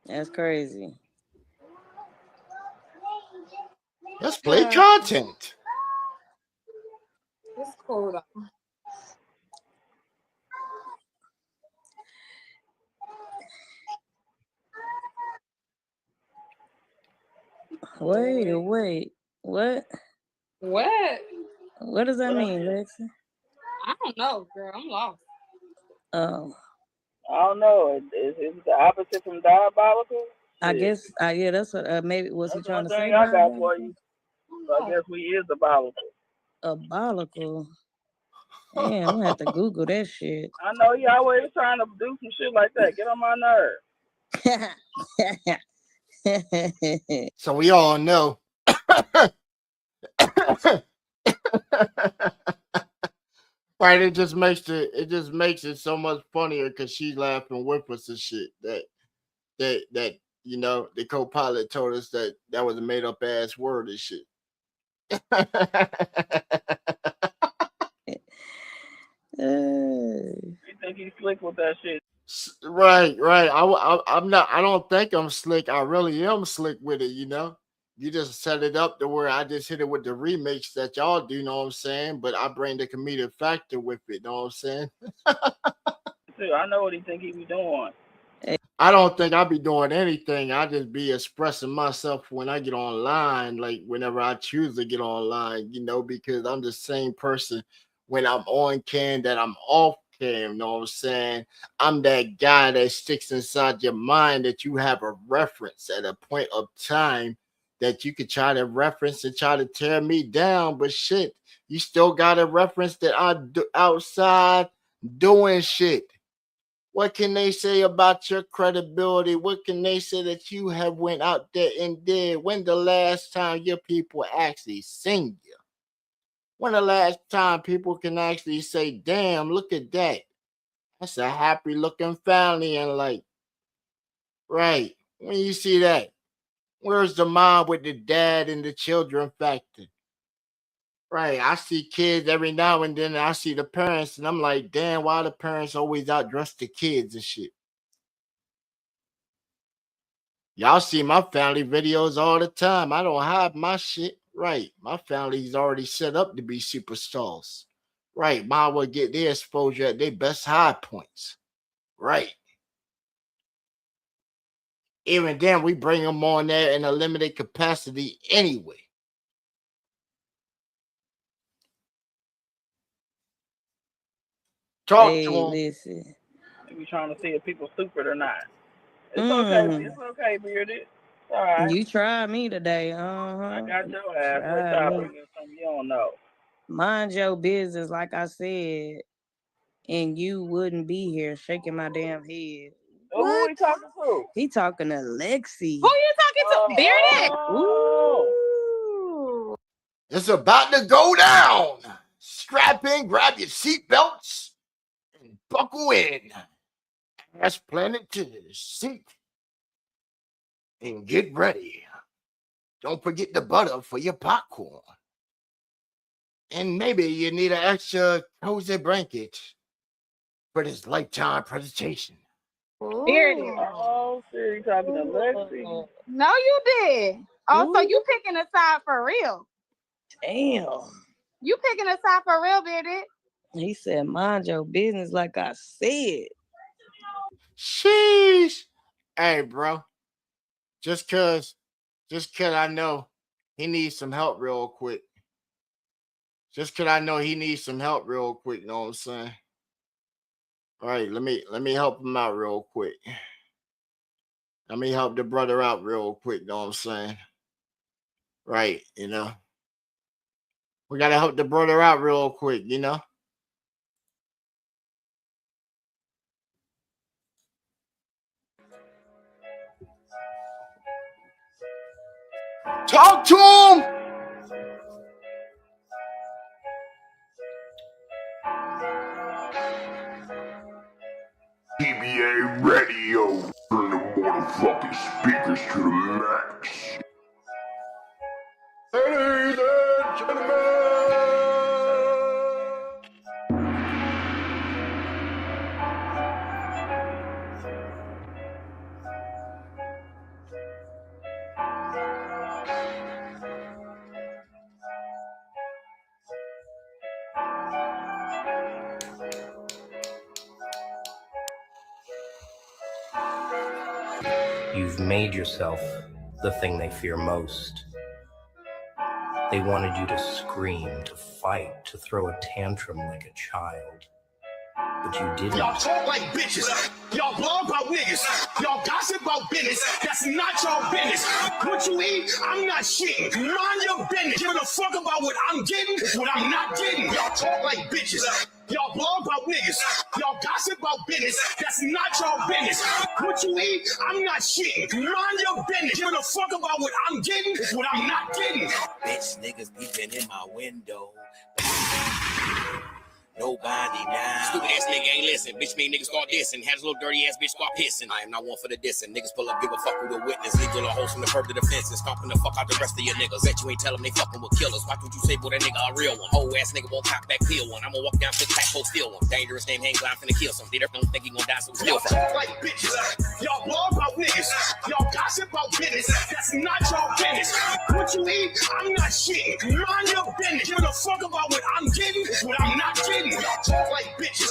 That's crazy. Let's play content. It's cool though. Wait. What? What? What does that mean, Lexi? I don't know, girl. I'm lost. Oh, I don't know. Is the opposite from diabolical? I Shit. guess. Yeah, that's what. Maybe was he That's the trying one to say? thing I got for diabolical? you. So I guess we is diabolical. Diabolical. Damn, I'm gonna have to Google that shit. I know he always trying to do some shit like that. Get on my nerve. So we all know. Right, it just makes it so much funnier because she's laughing with us and shit. That you know, the co-pilot told us that was a made up ass word and shit. You think he's slick with that shit? Right. I'm not. I don't think I'm slick. I really am slick with it. You know, you just set it up to where I just hit it with the remix that y'all do. Know what I'm saying? But I bring the comedic factor with it. Know what I'm saying? I know what he think he be doing. I don't think I be doing anything. I just be expressing myself when I get online, like whenever I choose to get online, you know, because I'm the same person when I'm on cam that I'm off cam, you know what I'm saying? I'm that guy that sticks inside your mind that you have a reference at a point of time that you could try to reference and try to tear me down, but shit, you still got a reference that I do outside doing shit. What can they say about your credibility? What can they say that you have went out there and did? When the last time your people actually sing you? When the last time people can actually say, damn, look at that. That's a happy looking family and like, right. When you see that, where's the mom with the dad and the children factor? Right. I see kids every now and then. I see the parents and I'm like, damn, why the parents always outdress the kids and shit? Y'all see my family videos all the time. I don't hide my shit. Right. My family's already set up to be superstars. Right. Mine will get their exposure at their best high points. Right. Even then, we bring them on there in a limited capacity anyway. Talk to them. Listen. They be trying to see if people stupid or not. It's okay. It's okay, Bearded. All right. You tried me today. I got your ass. What topic is something you don't know? Mind your business, like I said, and you wouldn't be here shaking my damn head. Who he talking to? He talking to Lexi. Who you talking to? Bearded. Oh. It's about to go down. Strap in, grab your seatbelts, and buckle in. Ass planted to the seat. And get ready. Don't forget the butter for your popcorn. And maybe you need an extra cozy blanket for this lifetime presentation. Bearded. Oh, shit, you talking to Lexi? No, you did. Oh, so you picking a side for real? Damn. You picking a side for real, Bearded? He said, mind your business, like I said. Sheesh. Hey, bro. Just cause I know he needs some help real quick. You know what I'm saying? All right, let me help him out real quick. Let me help the brother out real quick, you know what I'm saying? Right, you know. We gotta help the brother out real quick, you know. Talk to him. TBA Radio. Turn the motherfucking speakers to the max. Ladies and gentlemen. You've made yourself the thing they fear most. They wanted you to scream, to fight, to throw a tantrum like a child. But you didn't. Y'all talk like bitches. Y'all blog about niggas. Y'all gossip about business. That's not y'all business. What you eat, I'm not shitting. Mind your business. Giving a fuck about what I'm getting, what I'm not getting. Y'all talk like bitches. Y'all blog about niggas. Y'all gossip about business. That's not y'all business. What you eat, I'm not shitting. Mind your business. Giving a fuck about what I'm getting, what I'm not getting. Bitch, niggas peeping in my window. Nobody now. Stupid ass nigga ain't listen. Bitch, me niggas start dissing. Had this little dirty ass bitch start pissing. I am not one for the dissing. Niggas pull up, give a fuck who the witness. Legal or host from the verb to the fence and stomping the fuck out the rest of your niggas. Bet you ain't tell them they fucking with killers. Watch what you say, boy, that nigga a real one. Whole ass nigga won't pop back, peel one. I'ma walk down to the pack, go steal one. Dangerous name, hang glide, finna kill some. They don't think he gon' die, so steal from. Y'all like bitches. Y'all blog about niggas. Y'all gossip about business. That's not y'all business. What you eat, I'm not shitting. Mind your business. Giving a fuck about what I'm getting, what I'm not getting. Y'all talk like bitches.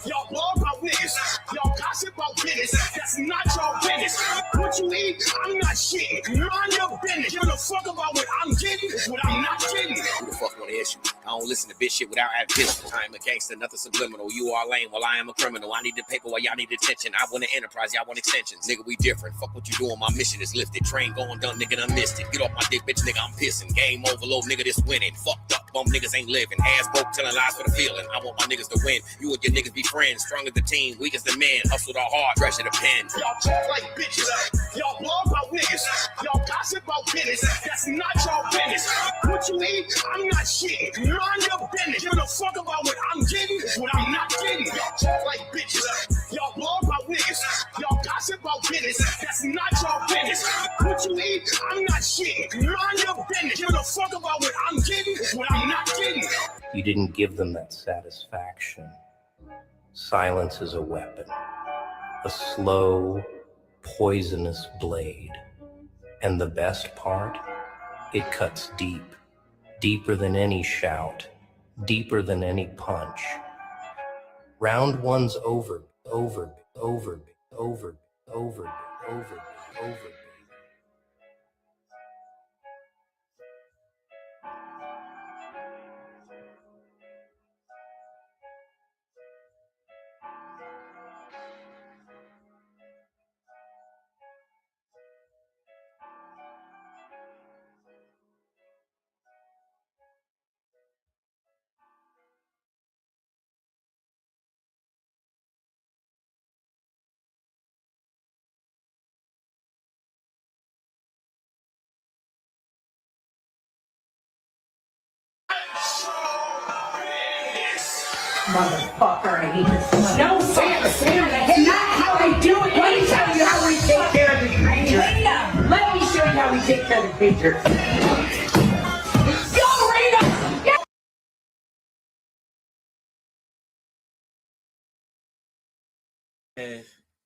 Y'all blog about niggas. Y'all gossip about business. That's not y'all business. What you eat, I'm not shitting. Mind your business. Giving a fuck about what I'm getting, what I'm not getting. Who the fuck wanna issue? I don't listen to bitch shit without having pistol. I am a gangster, nothing subliminal. You are lame, well I am a criminal. I need the paper while y'all need attention. I want an enterprise, y'all want extensions. Nigga, we different. Fuck what you doing, my mission is lifted. Train going done, nigga done missed it. Get off my dick, bitch, nigga, I'm pissing. Game overload, nigga, this winning. Fucked up, bum niggas ain't living. Ass broke, telling lies for the feeling. I want my niggas to win. You and your niggas be friends. Strong as the team, weak as the men. Hustle the hard, fresh as the pen. Y'all talk like bitches. Y'all blog about niggas. Y'all gossip about business. That's not y'all business. What you eat, I'm not shitting. Mind your business. Giving a fuck about what I'm getting, what I'm not getting. Y'all talk like bitches. Y'all blog about niggas. Y'all gossip about business. That's not y'all business. What you eat, I'm not shitting. Mind your business. Giving a fuck about what I'm getting, what I'm not getting. You didn't give them that satisfaction. Silence is a weapon, a slow, poisonous blade. And the best part, it cuts deep, deeper than any shout, deeper than any punch. Round one's over, over, over, over, over, over, over. Motherfucker, I hate this. No, Sam, that's not how I do it. Let me tell you how we take care of the creatures. Let me show you how we take care of the creatures. Go, Rita! Go!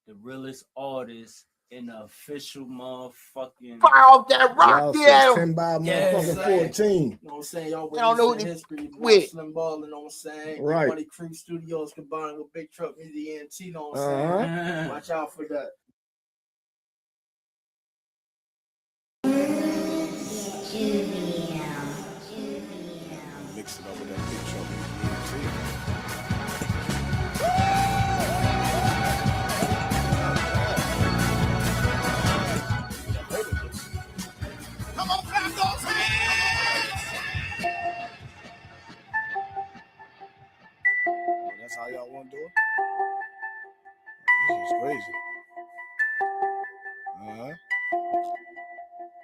The realest artist in the official motherfucking Fire off that rock, Y'all yeah. said 10 by motherfucking 14. You know what I'm saying? Y'all They don't know what witnessed the they history, with. Slim Ball, you know what I'm saying? Right. Money Crew Studios combined with Big Truck Media ENT, you know what I'm saying? Watch out for that. Mix it up with that Big Truck. Come on, clap those hands! Oh, that's how y'all want to do it? This is crazy.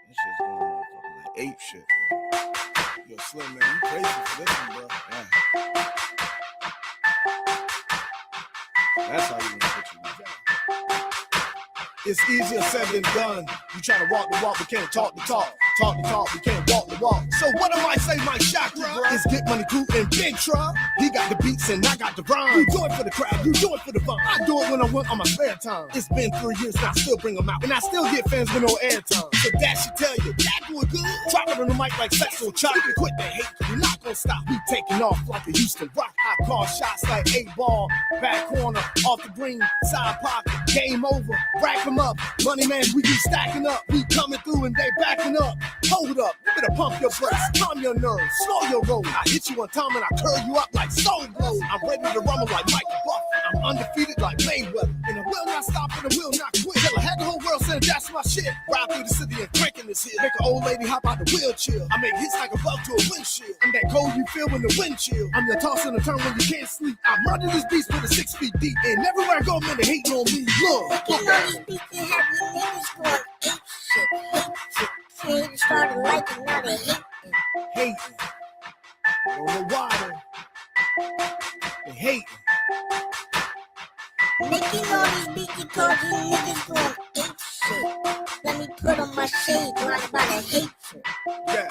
This shit's going on ape shit. Man. Yo, Slim, man, you crazy for this one, bro. Yeah. That's how you want to put you. It's easier said than done. You try to walk the walk, but can't talk the talk. Talk the talk, we can't walk the walk. So what am I say my chakra is get money cool and big truck. He got the beats and I got the rhyme. You do it for the crowd, you do it for the fun. I do it when I want on my spare time. It's been 3 years and I still bring them out. And I still get fans with no airtime. So that should tell you, that doing good. Drop it on the mic like sex or chocolate. Quit the hate, you're not gonna stop. We taking off like a Houston Rock. I call shots like 8-ball. Back corner, off the green, side pocket. Game over, rack them up. Money man, we keep stacking up. We coming through and they backing up. Hold up, you better pump your brakes, calm your nerves, slow your roll. I hit you one time and I curl you up like Soul Glow. I'm ready to rumble like Michael Buff. I'm undefeated like Mayweather. And I will not stop and I will not quit. Till I had the whole world saying that's my shit. Ride through the city and cranking this hit. Make an old lady hop out the wheelchair. I make hits like a bug to a windshield. I'm that cold you feel when the wind chill. I'm your toss and a turn when you can't sleep. I murder this beast with a 6 feet deep. And everywhere I go, man, they hating on me. Look, You know these beats can have you niggas going ape shit. They started liking, now they hating. I don't know why they hating. Making all these beats because these niggas going ape shit. Let me put on my shades, learn about the hatred. Yeah,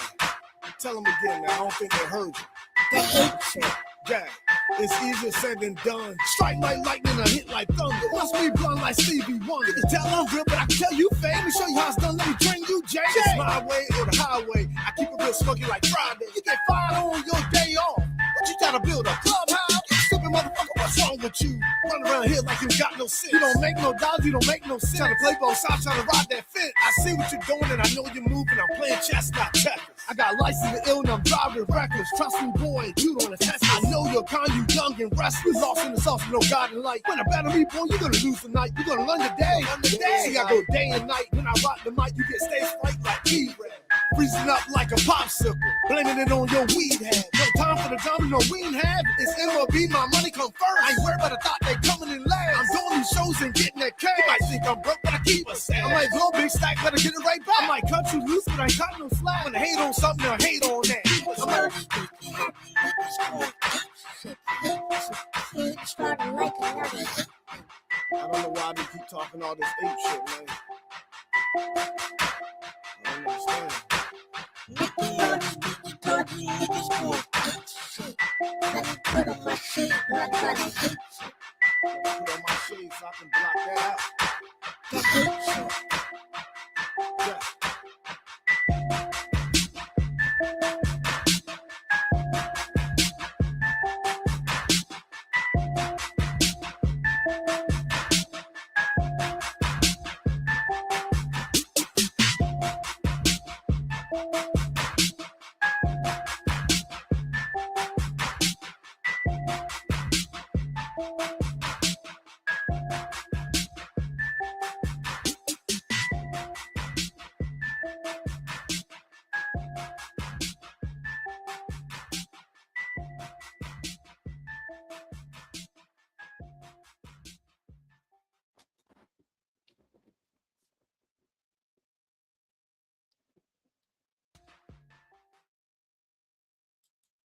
tell them again, man. I don't think they heard you. The hatred. Yeah, it's easier said than done. Strike like lightning, I hit like thunder. Must be blunt like Stevie Wonder. You can tell I'm real, but I can tell you fame. Let me show you how it's done. Let me train you, Jay. It's my way or the highway. I keep it real smoky like Friday. You get fired on your day off. What you gotta build a clubhouse? Stupid motherfucker, what's wrong with you? Run around here like you got no sense. You don't make no dollars, you don't make no sense. Trying to play both sides, trying to ride that fence. I see what you're doing and I know you're moving. I'm playing chess, not checkers. I got license to ill and I'm driving reckless. Trust me, boy, you don't attest. I know you're kind, you young and restless. Lost in the sauce with no God and light. When I battle me, boy, you're gonna lose tonight. You're gonna learn the day. See, I go day and night. When I rock the mic, you get stage fright like T-Red. Freezing up like a popsicle. Blaming it on your weed head. No time for the drama, no we ain't have. It's MLB, my money come first. I ain't worried about the thought they coming in last. I'm doing these shows and getting that cash. You might think I'm broke, but I keep a stash. I might blow big stack, better get it right back. I might cut you loose, but I ain't cut no slack. When I hate on something, I hate on that. I don't know why they keep talking all this ape shit, man. I don't understand. Put on my shades, learn about the hatred. Put on my shades so I can block that out. The hatred. Yeah.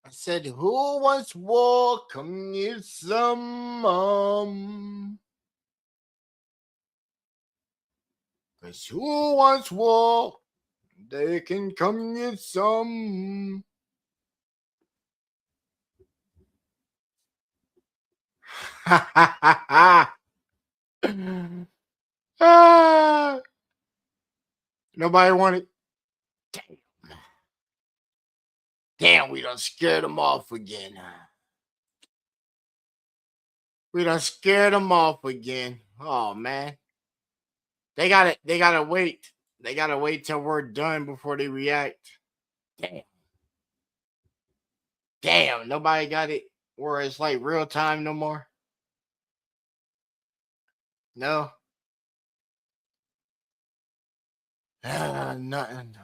I said, who wants war? Come get some. Cause who wants war? They can come get some. Ha ha ha ha. Nobody wanted. Damn, we done scared them off again. We done scared them off again. Oh man. They gotta wait. They gotta wait till we're done before they react. Damn. Damn, nobody got it where it's like real time no more. No. Nothing.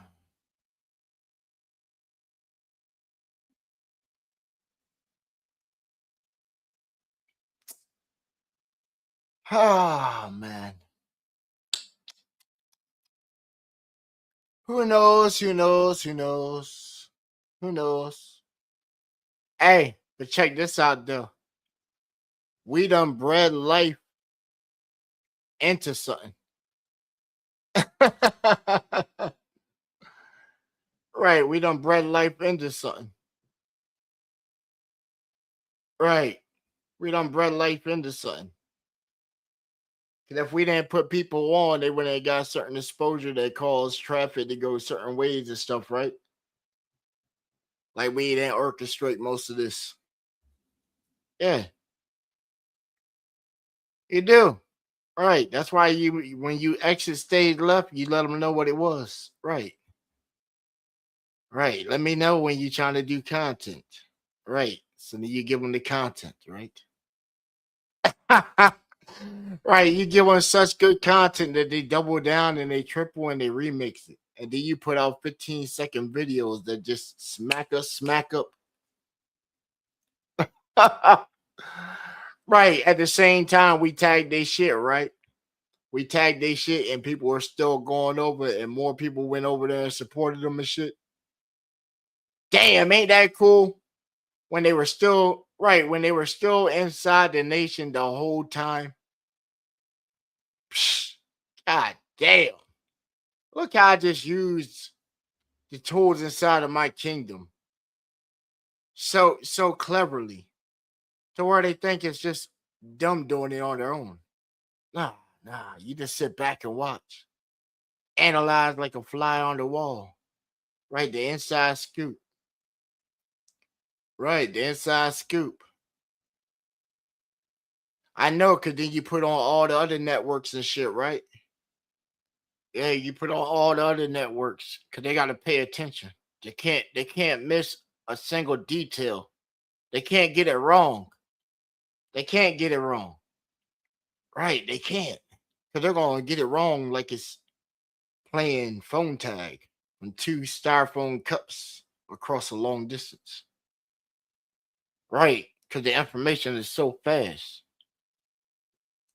Oh man. Who knows? Who knows? Who knows? Who knows? Hey, but check this out though. We done bred life into something. Right, we done bred life into something. Right. We done bred life into something. Because if we didn't put people on, they wouldn't have got certain exposure that caused traffic to go certain ways and stuff, right? Like we didn't orchestrate most of this. Yeah. You do. Right. That's why you when you exit stage left, you let them know what it was. Right. Right. Let me know when you're trying to do content. Right. So then you give them the content, right? Right. You give them such good content that they double down and they triple and they remix it. And then you put out 15-second videos that just smack up. Right. At the same time, we tag their shit, right? We tagged their shit and people were still going over and more people went over there and supported them and shit. Damn, ain't that cool? When they were still when they were still inside the nation the whole time. Psh, God damn. Look how I just used the tools inside of my kingdom so cleverly to where they think it's just them doing it on their own. Nah, you just sit back and watch. Analyze like a fly on the wall. Right, the inside scoop. Right, the inside scoop. I know, because then you put on all the other networks and shit, right? Yeah, you put on all the other networks because they got to pay attention. They can't miss a single detail. They can't get it wrong. They can't get it wrong. Right, they can't. Because they're going to get it wrong like it's playing phone tag on two styrofoam cups across a long distance. Right, because the information is so fast.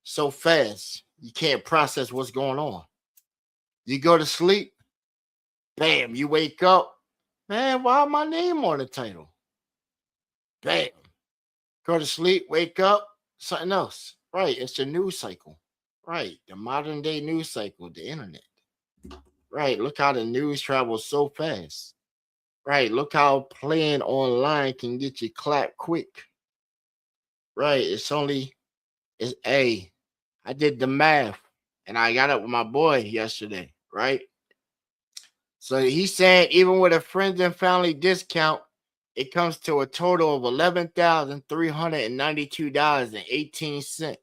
So fast, you can't process what's going on. You go to sleep, bam, you wake up, man, why my name on the title? Bam. Go to sleep, wake up, something else. Right, it's the news cycle. Right, the modern day news cycle, the internet. Right, look how the news travels so fast. Right, look how playing online can get you clapped quick. Right, I did the math and I got up with my boy yesterday, right? So he's saying even with a friends and family discount, it comes to a total of $11,392.18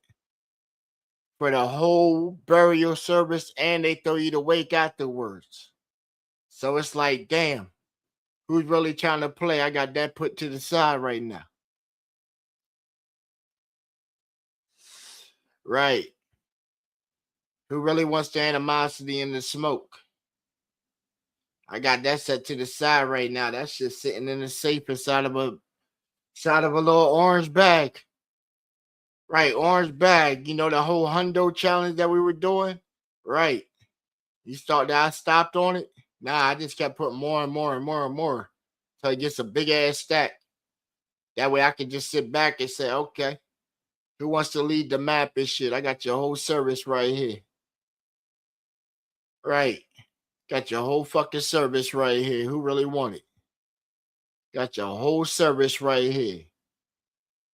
for the whole burial service, and they throw you the wake afterwards. So it's like, damn, who's really trying to play? I got that put to the side right now. Right. Who really wants the animosity and the smoke? I got that set to the side right now. That's just sitting in the safe inside of a little orange bag. Right, orange bag. You know the whole hundo challenge that we were doing? Right. I stopped on it? Nah, I just kept putting more and more and more and more till it gets a big ass stack. That way I can just sit back and say, okay, who wants to lead the map and shit? I got your whole service right here. Right. Got your whole fucking service right here. Who really want it? Got your whole service right here.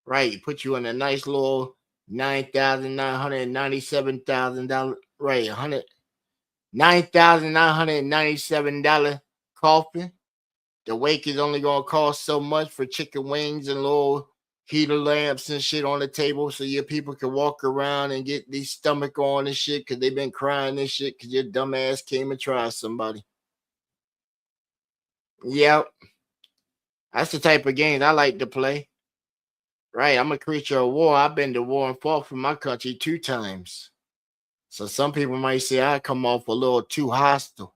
Right. Put you in a nice little $9,997,000. Right. $9,997 coffin. The wake is only gonna cost so much for chicken wings and little heater lamps and shit on the table so your people can walk around and get these stomach on and shit because they've been crying and shit because your dumb ass came and tried somebody. Yep. That's the type of games I like to play. Right. I'm a creature of war. I've been to war and fought for my country 2 times. So some people might say I come off a little too hostile.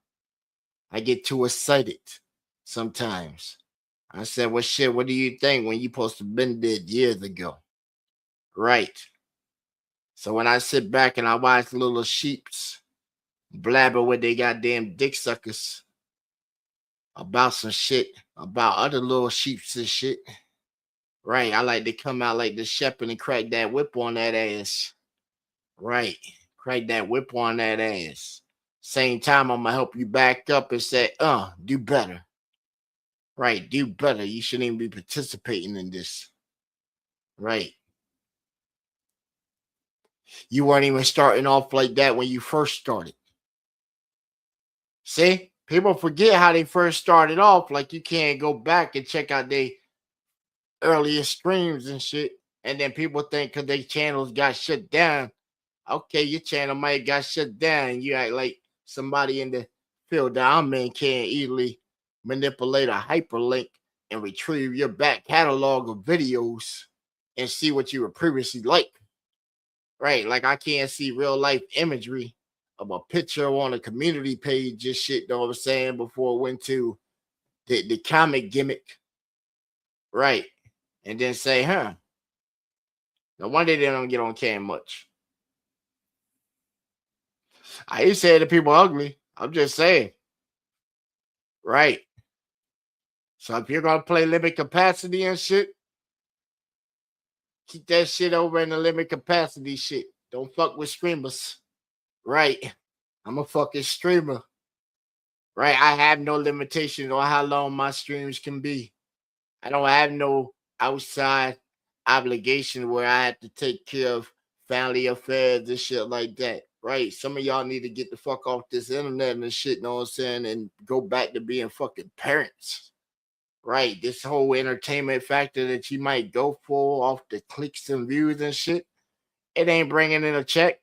I get too excited sometimes. I said, well, shit, what do you think when you supposed to been dead years ago? Right. So when I sit back and I watch little sheeps blabber with they goddamn dick suckers about some shit, about other little sheeps and shit. Right. I like to come out like the shepherd and crack that whip on that ass. Right. Crack that whip on that ass. Same time, I'm gonna help you back up and say, do better. Right, do better. You shouldn't even be participating in this. Right. You weren't even starting off like that when you first started. See, people forget how they first started off. Like you can't go back and check out their earliest streams and shit. And then people think because their channels got shut down. Okay, your channel might have got shut down. You act like somebody in the field that I'm in can't easily manipulate a hyperlink and retrieve your back catalog of videos and see what you were previously like. Right, like I can't see real life imagery of a picture on a community page, just shit, know what I'm saying, before it went to the comic gimmick. Right, and then say, no wonder they don't get on cam much. I ain't saying that people ugly. I'm just saying. Right. So if you're gonna play limit capacity and shit, keep that shit over in the limit capacity shit. Don't fuck with streamers. Right. I'm a fucking streamer. Right. I have no limitations on how long my streams can be. I don't have no outside obligation where I have to take care of family affairs and shit like that. Right. Some of y'all need to get the fuck off this internet and shit, know what I'm saying, and go back to being fucking parents. Right. This whole entertainment factor that you might go for off the clicks and views and shit, it ain't bringing in a check.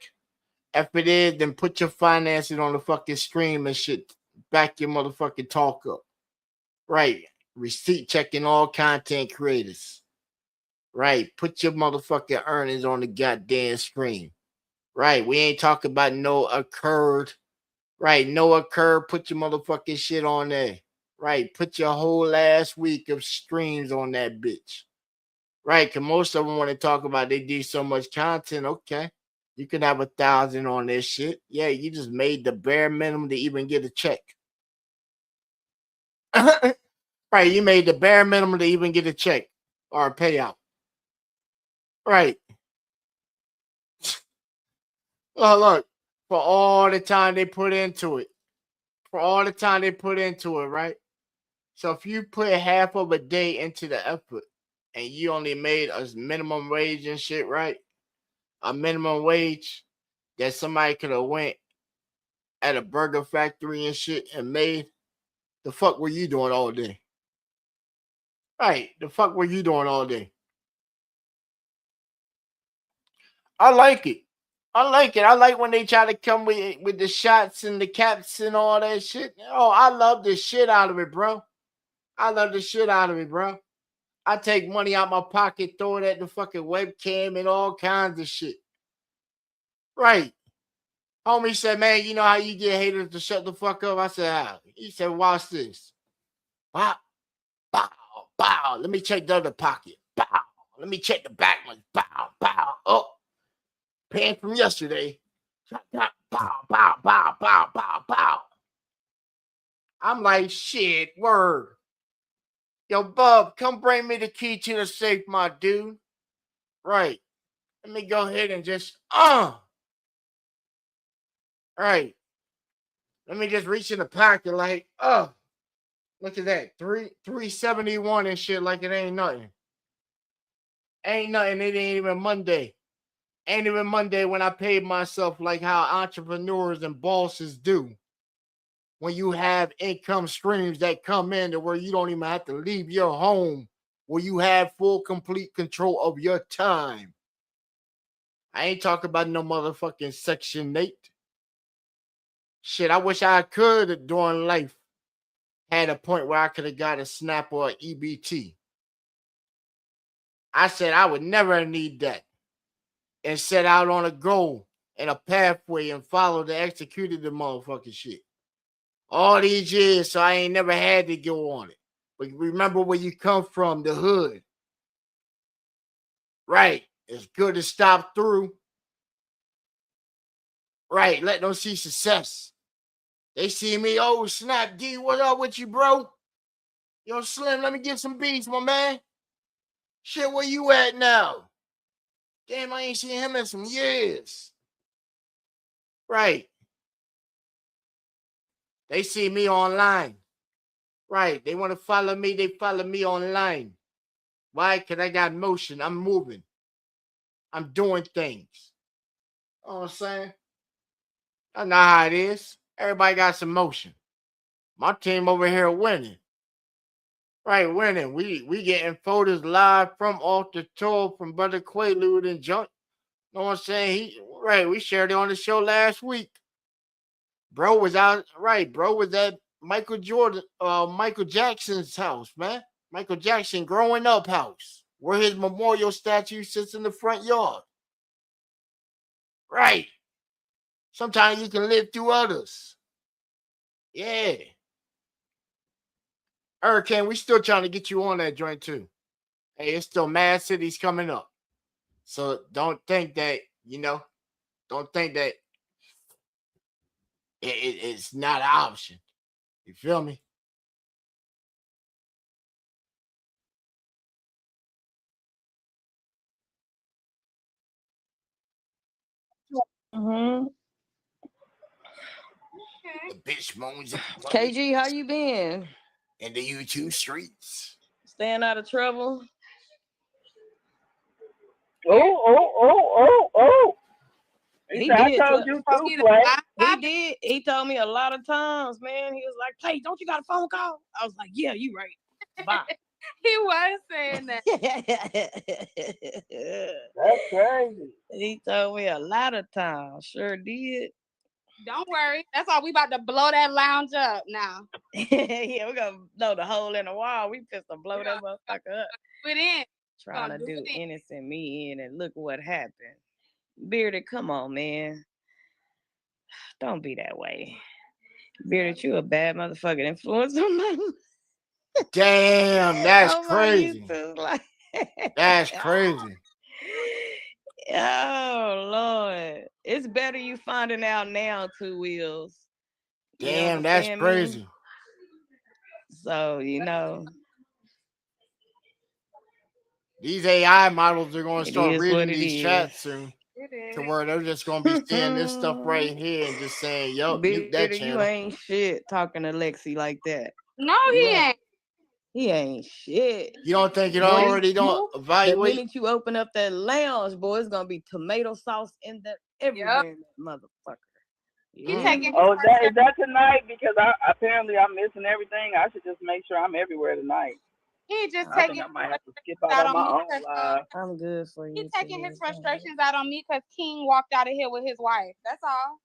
If it is, then put your finances on the fucking stream and shit. Back your motherfucking talk up. Right. Receipt checking all content creators. Right. Put your motherfucking earnings on the goddamn stream. Right. We ain't talking about no occurred. Right. No occurred. Put your motherfucking shit on there. Right. Put your whole last week of streams on that bitch. Right. Because most of them want to talk about they do so much content. Okay. You can have 1,000 on this shit. Yeah. You just made the bare minimum to even get a check. Right. You made the bare minimum to even get a check or a payout. Right. Oh, look, for all the time they put into it. For all the time they put into it, right? So if you put half of a day into the effort and you only made a minimum wage and shit, right? A minimum wage that somebody could have went at a burger factory and shit and made, the fuck were you doing all day? Right, the fuck were you doing all day? I like it. I like it. I like when they try to come with the shots and the caps and all that shit. Oh, I love the shit out of it, bro. I love the shit out of it, bro. I take money out my pocket, throw it at the fucking webcam and all kinds of shit. Right. Homie said, man, you know how you get haters to shut the fuck up? I said, how? He said, watch this. Wow. Bow, bow. Let me check the other pocket. Bow. Let me check the back one. Bow, bow. Oh. Pan from yesterday. Bow, bow, bow, bow, bow, bow. I'm like, shit, word. Yo, Bub, come bring me the key to the safe, my dude. Right. Let me go ahead and just, Right. Let me just reach in the pocket like, look at that. 371 and shit like it ain't nothing. Ain't nothing. It ain't even Monday. Ain't even Monday when I paid myself like how entrepreneurs and bosses do. When you have income streams that come in to where you don't even have to leave your home, where you have full, complete control of your time. I ain't talking about no motherfucking Section 8. Shit, I wish I could during life had a point where I could have got a SNAP or an EBT. I said I would never need that. And set out on a goal and a pathway and follow the executed the motherfucking shit. All these years, so I ain't never had to go on it. But remember where you come from, the hood. Right. It's good to stop through. Right. Let them see success. They see me, oh, Snap D, what up with you, bro? Yo, Slim, let me get some beats, my man. Shit, where you at now? Damn, I ain't seen him in some years. Right. They see me online. Right. They want to follow me. They follow me online. Why? Because I got motion. I'm moving. I'm doing things. You know what I'm saying? I know how it is. Everybody got some motion. My team over here winning. Right, winning. We getting photos live from off the tour from Brother Quaalude and Junk. Know what I'm saying? We shared it on the show last week. Bro was out, right? Bro was at Michael Jackson's house, man. Michael Jackson growing up house, where his memorial statue sits in the front yard. Right. Sometimes you can live through others. Yeah. Hurricane, we still trying to get you on that joint too. Hey, it's still Mad Cities coming up. So don't think that, don't think that it's not an option. You feel me? Mm-hmm. The bitch moans KG, how you been? in the YouTube streets. Staying out of trouble? Oh. He said, I told you too, Play. He did. He told me a lot of times, man. He was like, Play, don't you got a phone call? I was like, yeah, you right. Bye. He was saying that. That's crazy. He told me a lot of times. Sure did. Don't worry. That's all. We about to blow that lounge up now. Yeah, we're gonna blow the hole in the wall. We just to blow that motherfucker up. Put in. Trying to do innocent me in, and look what happened. Bearded, come on, man. Don't be that way. Bearded, you a bad motherfucking influence on my Damn, that's on my crazy. YouTube, like, That's crazy. oh Lord. It's better you finding out now, Two Wheels. You Damn, that's understand me? crazy. So, These AI models are going to It start is reading what it these is. chats soon. To where they're just going to be seeing this stuff right here and just saying, yo, mute that Bearded, channel. you ain't shit talking to Lexi like that. No, he ain't. He ain't shit. You don't think it Boy, already don't the evaluate? minute you open up that lounge, boy, it's gonna be tomato sauce in that everywhere, in that motherfucker. He taking Oh, is that tonight? Because apparently I'm missing everything. I should just make sure I'm everywhere tonight. He just I taking think I might have to skip out out on on my me own 'cause, live. I'm good for you. He's taking his frustrations out on me because King walked out of here with his wife. That's all.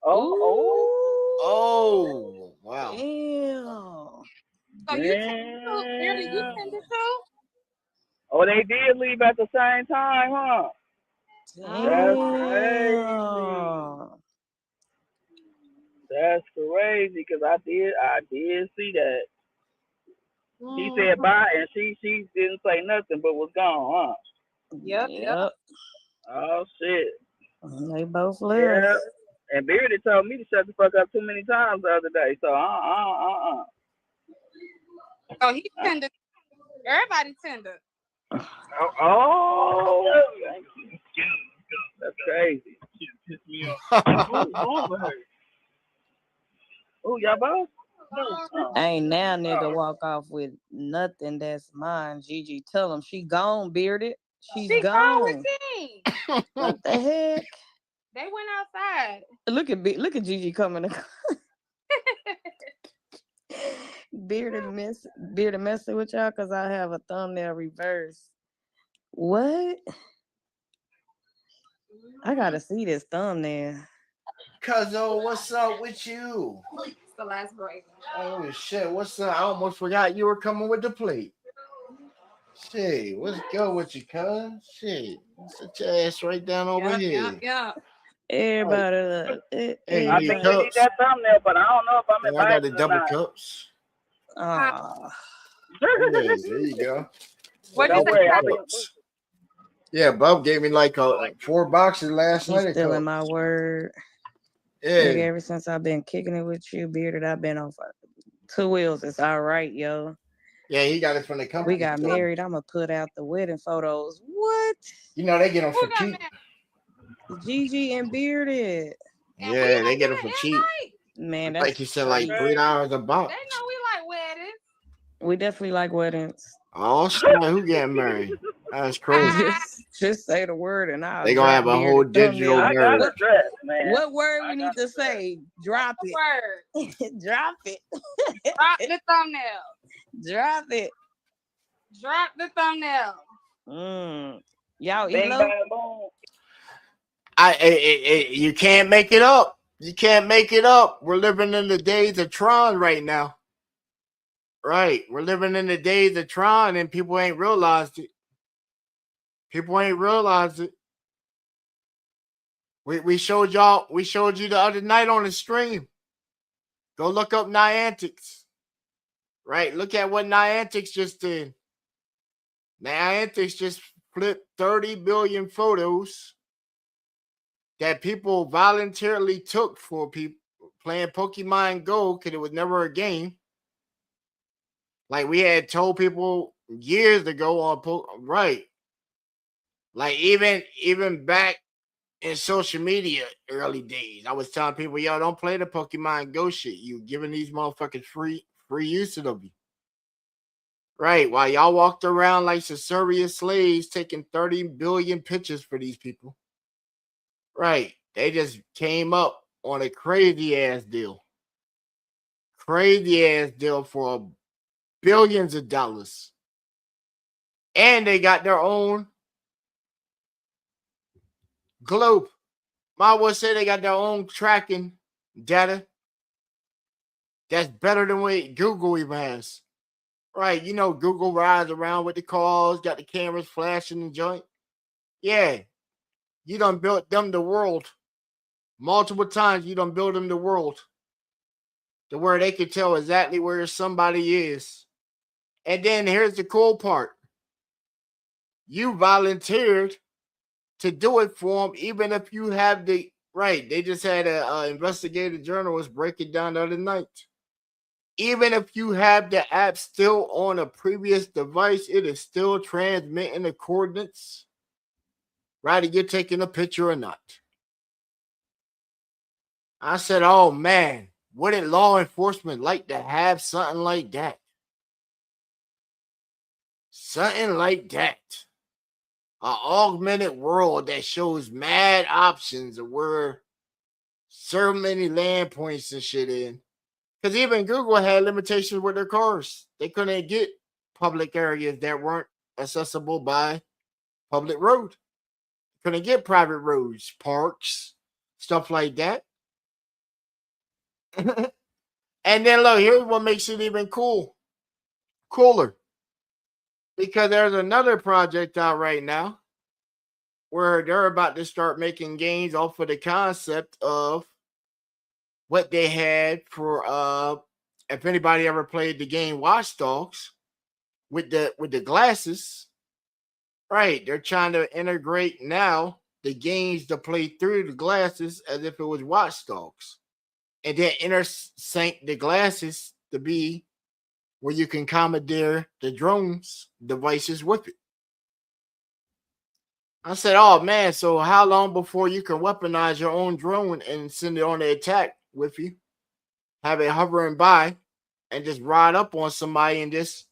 Oh, wow. Damn. So you tend to, really, you tend to too? Oh, they did leave at the same time, huh? That's crazy. That's crazy, because I did see that. He said bye, and she didn't say nothing, but was gone, huh? Yep. Oh shit. They both left. Yeah. And Beardy told me to shut the fuck up too many times the other day. So Oh, he tender. Everybody tender. Oh, that's crazy. Piss me off. Oh, y'all both? Ain't now nigga walk off with nothing that's mine. Gigi, tell him she gone, Bearded. She's gone. With King. What the heck? They went outside. Look at Gigi coming. Bearded messing with y'all because I have a thumbnail reverse. What? I gotta see this thumbnail. Cuzzo, what's up with you? It's the last break. Oh shit, what's up? I almost forgot you were coming with the plate. Shit, what's good with you, cuz? Shit, sit your ass right down over here. Yeah. Everybody look. Hey, I think we need that thumbnail, but I don't know if I'm I got the invited or double not. cups. Oh. Yeah, there you go. What Don't worry, I'll be Yeah, Bub gave me like 4 boxes last night. He's stealing my word. Yeah. Nigga, ever since I've been kicking it with you, Bearded, I've been on 2 wheels. It's all right, yo. Yeah, he got it from the company. We got married. I'm gonna put out the wedding photos. What? You know they get them Who for got cheap. married? Gigi and Bearded. And we Yeah, they gonna get do them it for cheap. invite? Man, that's Like you said, like crazy. $3 a box. They know we like weddings. We definitely like weddings. Oh shit, who getting married? That's crazy. Just say the word and I'll They gonna have a drop whole Bearded digital thumbnail. got marriage. a dress, man. What word we need to say? Drop it. Word. Drop it. Drop the thumbnail. Drop it. Drop the thumbnail. Y'all eat Bing low? bang boom. You can't make it up. You can't make it up. We're living in the days of Tron right now. Right. We're living in the days of Tron and people ain't realized it. People ain't realized it. We showed you the other night on the stream. Go look up Niantics. Right. Look at what Niantics just did. Niantics just flipped 30 billion photos that people voluntarily took for people playing Pokemon Go because it was never a game. Like we had told people years ago on right. Like even back in social media early days, I was telling people, yo, don't play the Pokemon Go shit. You giving these motherfuckers free use of you. Right. While y'all walked around like Caesarea slaves taking 30 billion pictures for these people. Right. They just came up on a crazy ass deal. Crazy ass deal for billions of dollars. And they got their own globe. Might well say they got their own tracking data. That's better than what Google even has. Right. You know, Google rides around with the cars, got the cameras flashing the joint. Yeah. You done built them the world. Multiple times you done built them the world. To where they can tell exactly where somebody is. And then here's the cool part. You volunteered to do it for them, even if you have the right. They just had a investigative journalist break it down the other night. Even if you have the app still on a previous device, it is still transmitting the coordinates. Right, you're taking a picture or not. I said, oh man, wouldn't law enforcement like to have something like that? Something like that. An augmented world that shows mad options of where so many land points and shit in. Because even Google had limitations with their cars. They couldn't get public areas that weren't accessible by public road. Couldn't get private roads, parks, stuff like that. And then look, here's what makes it even cooler. Because there's another project out right now where they're about to start making games off of the concept of what they had for if anybody ever played the game Watch Dogs with the glasses. Right, they're trying to integrate now the games to play through the glasses as if it was Watch Dogs. And then intersync the glasses to be where you can commandeer the drones devices with it. I said, oh man, so how long before you can weaponize your own drone and send it on the attack with you? Have it hovering by and just ride up on somebody and just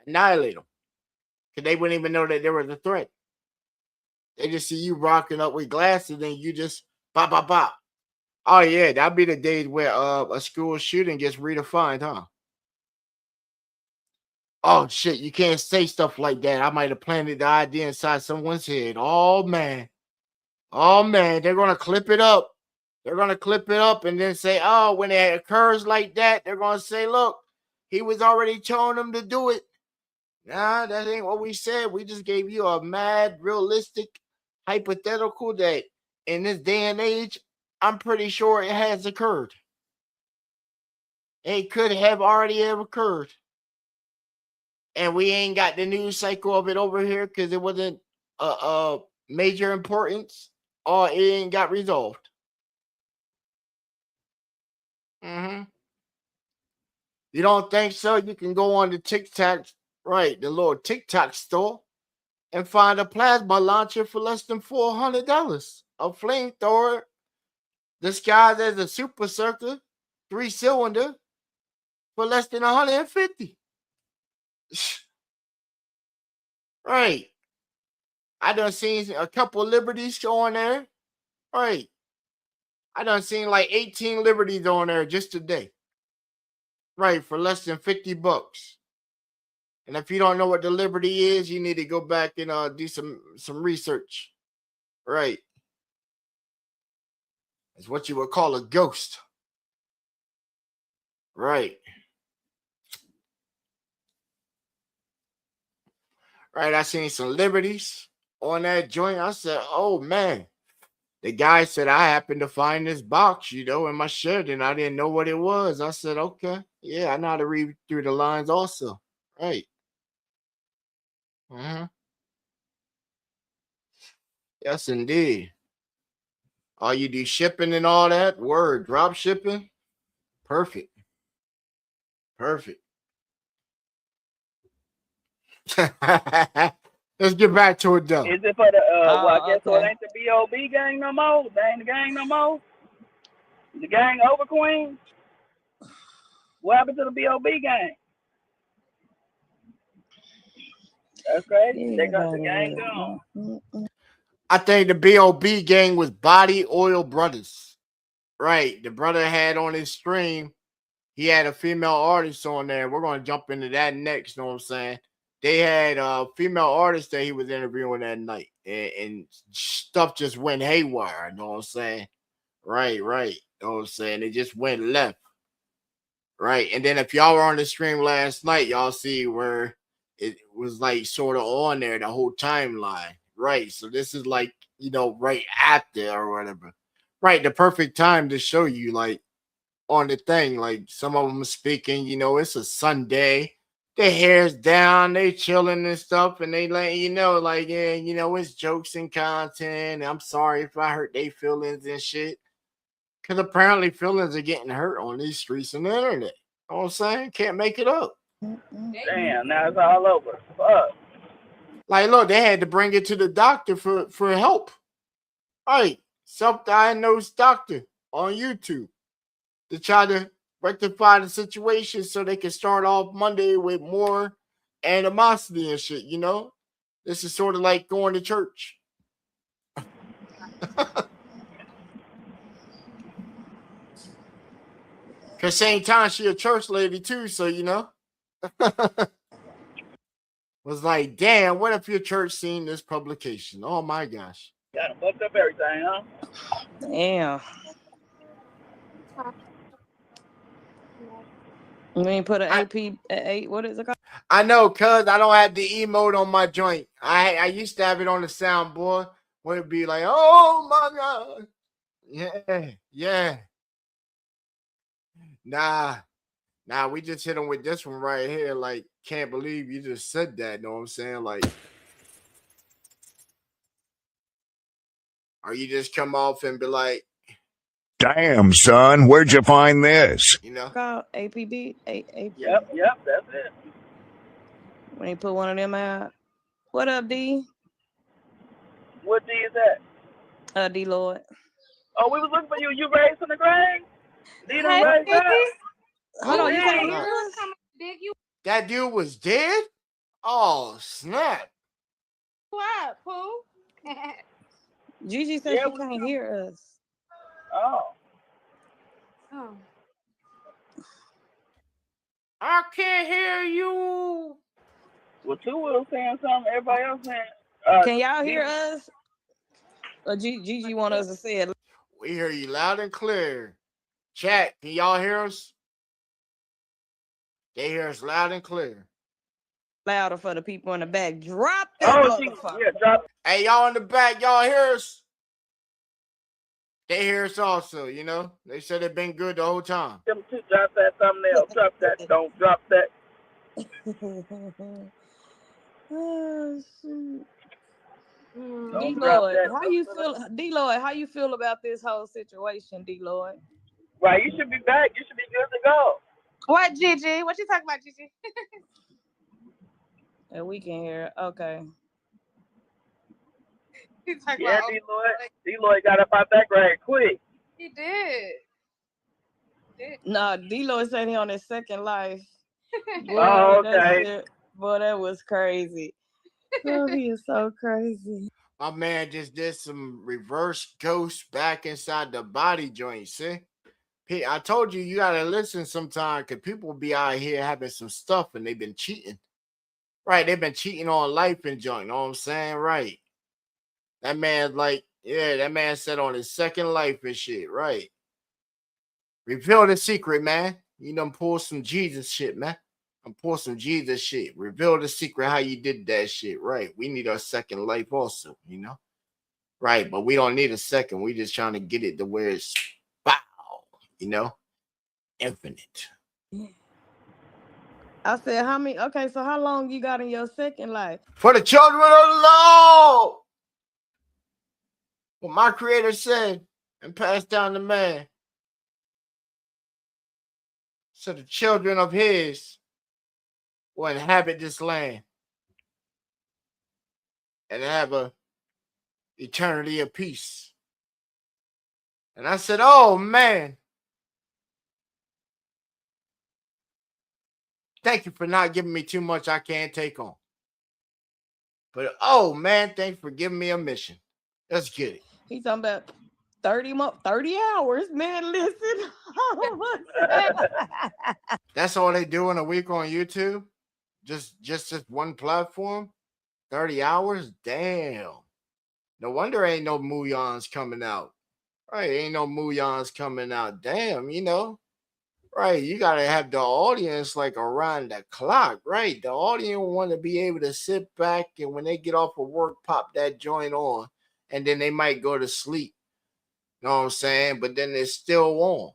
annihilate them. Because they wouldn't even know that there was a threat. They just see you rocking up with glasses and you just pop, pop, pop. Oh yeah, that'd be the days where a school shooting gets redefined, huh? Oh shit, you can't say stuff like that. I might have planted the idea inside someone's head. Oh man, they're gonna clip it up. They're gonna clip it up and then say, oh, when it occurs like that, they're gonna say, look, he was already telling them to do it. Nah, that ain't what we said. We just gave you a mad, realistic, hypothetical that in this day and age, I'm pretty sure it has occurred. It could have already have occurred. And we ain't got the news cycle of it over here because it wasn't a major importance or it ain't got resolved. You don't think so? You can go on the TikTok, right, the little TikTok store, and find a plasma launcher for less than $400. A flamethrower disguised as a super circle, 3-cylinder, for less than $150. Right. I done seen a couple Liberties on there. Right. I done seen like 18 Liberties on there just today. Right, for less than $50. And if you don't know what the Liberty is, you need to go back and do some research. Right. It's what you would call a ghost. Right. Right, I seen some Liberties on that joint. I said, oh man. The guy said, I happened to find this box, in my shed, and I didn't know what it was. I said, okay. Yeah, I know how to read through the lines also. Right. Yes, indeed. Oh, you do shipping and all that? Word, drop shipping? Perfect. Perfect. Let's get back to it, though. Is it for the, well, I guess so it ain't the B.O.B. gang no more? They ain't the gang no more? The gang over, Queen? What happened to the B.O.B. gang? That's crazy. They got the gang gone. I think the B.O.B. gang was Body Oil Brothers. Right. The brother had on his stream, he had a female artist on there. We're going to jump into that next, you know what I'm saying? They had a female artist that he was interviewing that night, and stuff just went haywire, you know what I'm saying? Right. You know what I'm saying? It just went left. Right. And then if y'all were on the stream last night, y'all see where it was like sort of on there, the whole timeline. Right. So this is like, right after or whatever. Right. The perfect time to show you, like, on the thing, like some of them are speaking, it's a Sunday. Their hair's down, they chilling and stuff, and they letting you know, like, yeah, it's jokes and content. I'm sorry if I hurt their feelings and shit. Because apparently feelings are getting hurt on these streets and the internet. You know what I'm saying? Can't make it up. Damn, now it's all over. Fuck. Like, look, they had to bring it to the doctor for help. Right. Self-diagnosed doctor on YouTube to try to rectify the situation so they can start off Monday with more animosity and shit, This is sort of like going to church. Cause same time she a church lady too, so was like, damn, what if your church seen this publication? Oh my gosh. Got 'em fucked up everything, huh? Damn. You ain't put an AP, what is it called? I know, cuz I don't have the emote on my joint. I used to have it on the soundboard where it'd be like, oh my God. Yeah. Nah, we just hit him with this one right here. Like, can't believe you just said that. Know what I'm saying? Like, or you just come off and be like, damn, son, where'd you find this? Called APB. Yep, that's it. When he put one of them out. What up, D? What D is that? D Lloyd. Oh, we was looking for you. You raised in the grave? D done raised up. Hold on, you can't hear us? That dude was dead? Oh, snap. What, Pooh? Gigi said she can't hear us. Oh. I can't hear you. Well, two was saying something, everybody else saying. Can y'all hear us? Or Gigi want us to say it? We hear you loud and clear. Chat, can y'all hear us? They hear us loud and clear. Louder for the people in the back. Drop that motherfucker. Drop. Hey, y'all in the back, y'all hear us? They hear us also, They said it's been good the whole time. Them two, drop that thumbnail. Drop that. Don't drop that. Oh, shoot. Don't D-Lloyd, drop that. how you feel? D-Lloyd, how you feel about this whole situation, D-Lloyd? Right, you should be back. You should be good to go. What, Gigi? What you talking about, Gigi? And we can hear. Okay. He's talking Yeah, about. D-Lloyd got up out that grade quick. He did. No, D-Lloyd said he on his second life. Boy, Oh, that okay. shit, boy, that was crazy. Oh, he is so crazy. My man just did some reverse ghost back inside the body joint. See, I told you gotta listen sometime because people be out here having some stuff and they've been cheating. Right, they've been cheating on life and joint. Know what I'm saying? Right. That man, that man said on his second life and shit. Right. Reveal the secret, man. You done pull some Jesus shit, man. I'm pull some Jesus shit. Reveal the secret how you did that shit. Right. We need our second life also, you know? Right. But we don't need a second. We just trying to get it to where it's bow, you know? Infinite. I said, how many? Okay, so how long you got in your second life? For the children of the Lord. What my creator said and passed down to man. So the children of his will inhabit this land and have a eternity of peace. And I said, oh man, thank you for not giving me too much I can't take on. But oh man, thanks for giving me a mission. Let's get it. He's talking about 30 hours, man. Listen. That's all they do in a week on YouTube? Just this one platform? 30 hours? Damn. No wonder ain't no Muyans coming out. Right, ain't no Muyans coming out. Damn, you know. Right, you gotta have the audience like around the clock, right? The audience want to be able to sit back and when they get off of work, pop that joint on, and then they might go to sleep. You know what I'm saying? But then it's still on.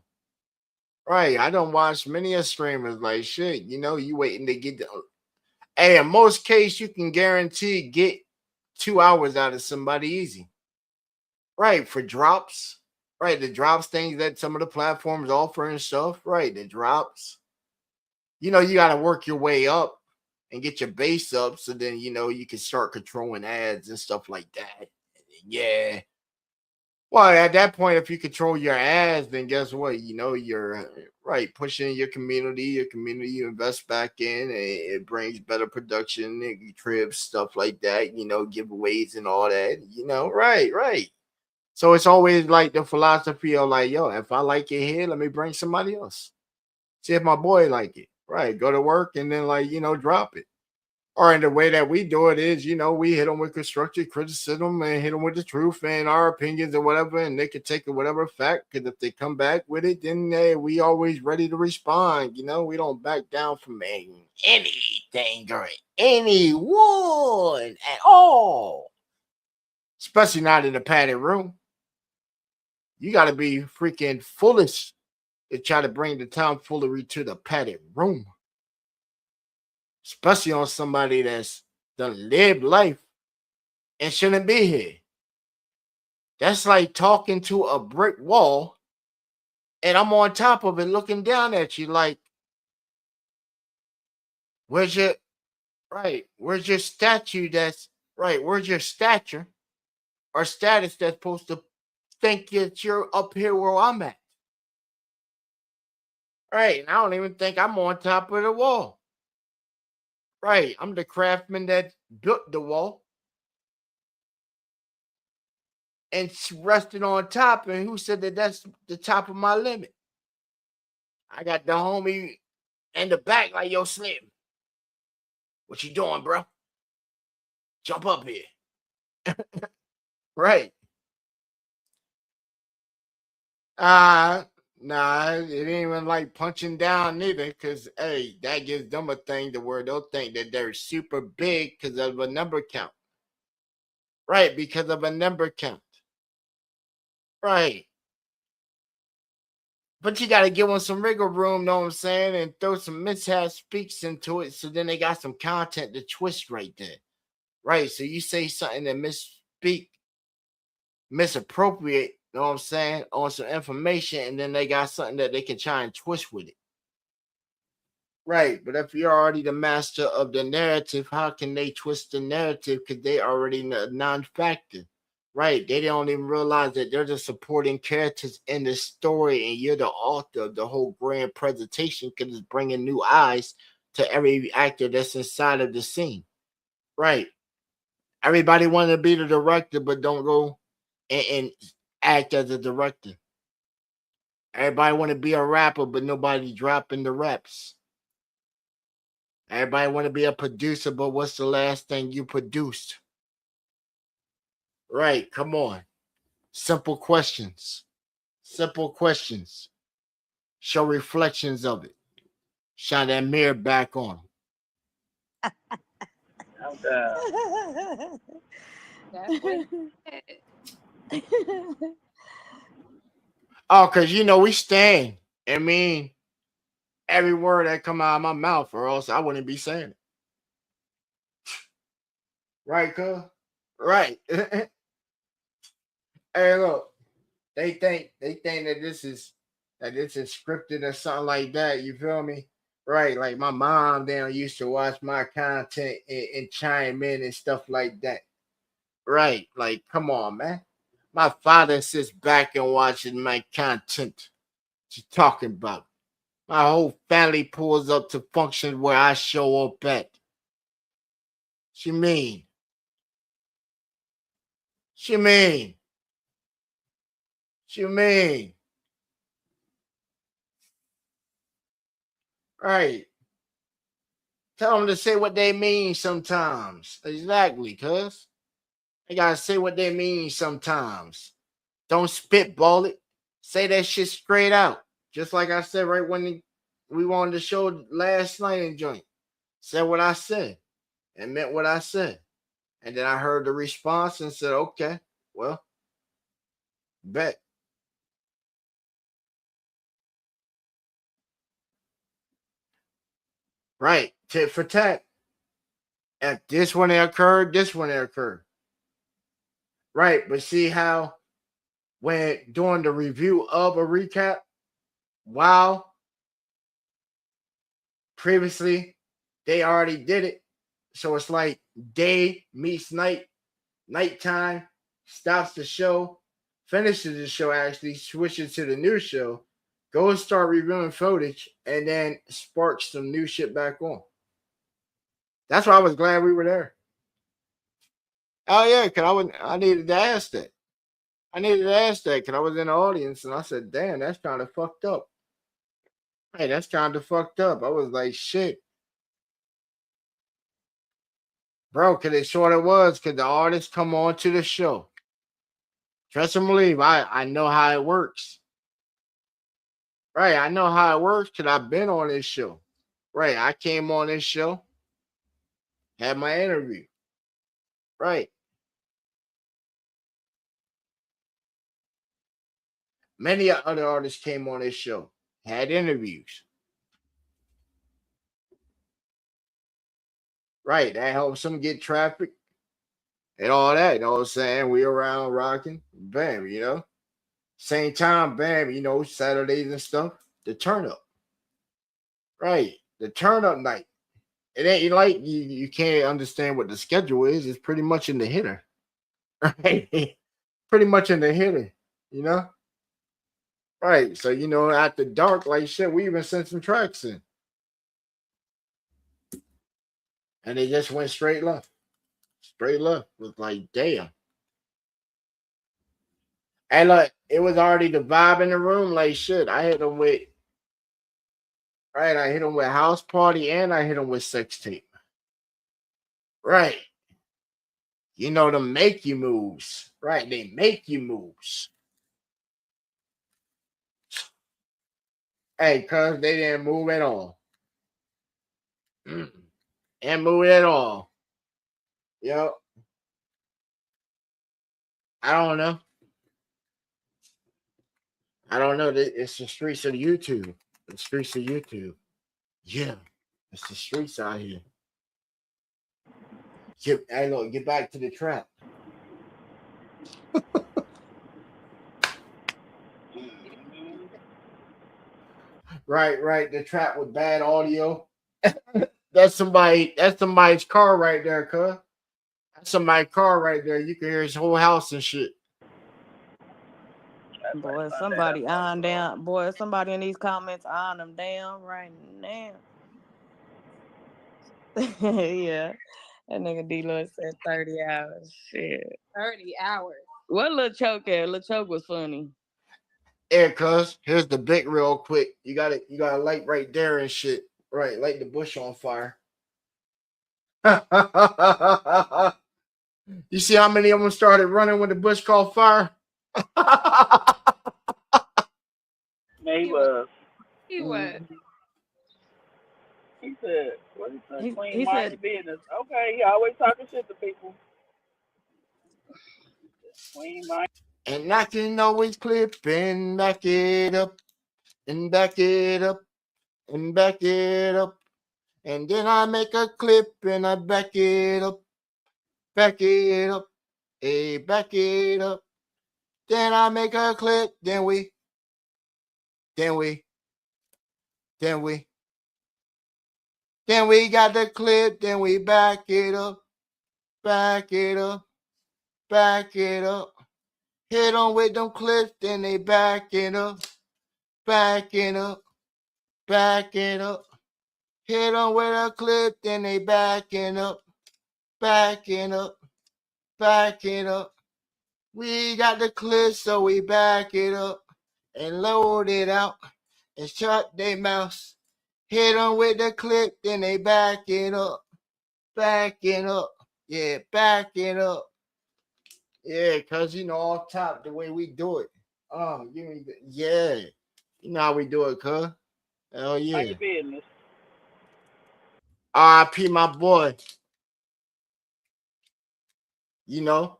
Right, I don't watch many of streamers like shit. You know, you waiting to get the. Hey, in most cases, you can guarantee get 2 hours out of somebody easy. Right, for drops. Right, the drops things that some of the platforms offer and stuff. Right, the drops. You know, you got to work your way up and get your base up so then, you know, you can start controlling ads and stuff like that. Yeah. Well, at that point, if you control your ads, then guess what? You know, you're right pushing your community you invest back in, and it brings better production, trips, stuff like that, you know, giveaways and all that, you know, right. So it's always like the philosophy of like, yo, if I like it here, let me bring somebody else. See if my boy like it. Right. Go to work and then like, you know, drop it. Or in the way that we do it is, you know, we hit them with constructive criticism and hit them with the truth and our opinions or whatever, and they can take it whatever fact. Because if they come back with it, then we always ready to respond. You know, we don't back down from anything or anyone at all. Especially not in a padded room. You got to be freaking foolish to try to bring the tomfoolery to the padded room. Especially on somebody that's done lived life and shouldn't be here. That's like talking to a brick wall and I'm on top of it looking down at you like, where's your statue that's right? Where's your stature or status that's supposed to think that you're up here where I'm at? Right, and I don't even think I'm on top of the wall. Right, I'm the craftsman that built the wall. And resting on top, and who said that that's the top of my limit? I got the homie in the back like, yo, Slim, what you doing, bro? Jump up here. Right. Nah, it ain't even like punching down neither, because, hey, that gives them a thing to where they'll think that they're super big because of a number count. Right, because of a number count. Right. But you got to give them some wiggle room, know what I'm saying, and throw some mishap speaks into it so then they got some content to twist right there. Right, so you say something that misappropriate, know what I'm saying, on some information, and then they got something that they can try and twist with it. Right, but if you're already the master of the narrative, how can they twist the narrative? Because they already non-factor. Right, they don't even realize that they're the supporting characters in the story, and you're the author of the whole grand presentation because it's bringing new eyes to every actor that's inside of the scene. Right, everybody want to be the director, but don't go and act as a director. Everybody want to be a rapper, but nobody dropping the reps. Everybody want to be a producer, but what's the last thing you produced? Right, come on. Simple questions. Simple questions. Show reflections of it. Shine that mirror back on. I'm down. That's what he said. Oh, because we stand. I mean, every word that come out of my mouth, or else I wouldn't be saying it. Right, cuz? Right. Hey, look, they think that this is scripted or something like that. You feel me? Right. Like my mom down used to watch my content and chime in and stuff like that. Right. Like, come on, man. My father sits back and watches my content. What you talking about? My whole family pulls up to functions where I show up at. She mean? She mean? She mean? Right. Tell them to say what they mean sometimes. Exactly, cuz. They gotta say what they mean sometimes. Don't spitball it. Say that shit straight out. Just like I said right when we wanted to show last night in joint. Said what I said and meant what I said. And then I heard the response and said, okay, well, bet. Right. Tit for tat. If this one occurred, this one occurred. Right. But see how when doing the review of a recap, wow, previously they already did it. So it's like day meets night, nighttime, stops the show, finishes the show, actually switches to the new show, goes start reviewing footage, and then sparks some new shit back on. That's why I was glad we were there. Oh yeah, because I needed to ask that. I needed to ask that because I was in the audience and I said, damn, that's kind of fucked up. Hey, that's kind of fucked up. I was like, shit. Bro, because it sort of was because the artists come on to the show. Trust and believe, I know how it works. Right, I know how it works because I've been on this show. Right, I came on this show, had my interview. Right. Many other artists came on this show, had interviews. Right, that helps them get traffic and all that. You know what I'm saying? We around rocking, bam, Same time, bam, Saturdays and stuff, the turn up. Right, the turn up night. It ain't like you can't understand what the schedule is. It's pretty much in the hitter. Right. Pretty much in the hitter. Right. So, after dark, like shit, we even sent some tracks in. And they just went straight left. Straight left. Was like, damn. And look, it was already the vibe in the room. Like shit. I hit them with House Party and I hit them with Sex Tape. Right. Them make you moves. Right. They make you moves. Hey, cuz they didn't move at all. And move at all. Yep. I don't know. It's the streets of YouTube. The streets of YouTube. Yeah. It's the streets out here. Get back to the trap. Right. The trap with bad audio. That's somebody's car right there, cuz. That's somebody's car right there. You can hear his whole house and shit. Boy, somebody on down. Boy, somebody in these comments on them down right now. Yeah. That nigga D-Lloyd said 30 hours. Shit. 30 hours. What Lil Choke at? Lil Choke was funny. Yeah, cuz here's the bit real quick. You got a light right there and shit. Right, light the bush on fire. You see how many of them started running when the bush caught fire? Man, he was. He was. He said, what he said? He Clean mind said- your business. Okay, he always talking shit to people. Clean mind. And I can always clip and back it up and back it up and back it up. And then I make a clip and I back it up, back it up, back it up. Then I make a clip, then we got the clip, then we back it up, back it up, back it up. Hit on with them clips, then they back it up, back it up, back it up. Hit on with a clip, then they back it up, back it up, back it up. We got the clip, so we back it up and load it out and shut their mouths. Hit them with the clip, then they back it up, back it up, yeah, back it up. Yeah, cause you know off top the way we do it. Yeah, you know how we do it, cuz. Hell Mind yeah. your business. R.I.P. my boy. You know.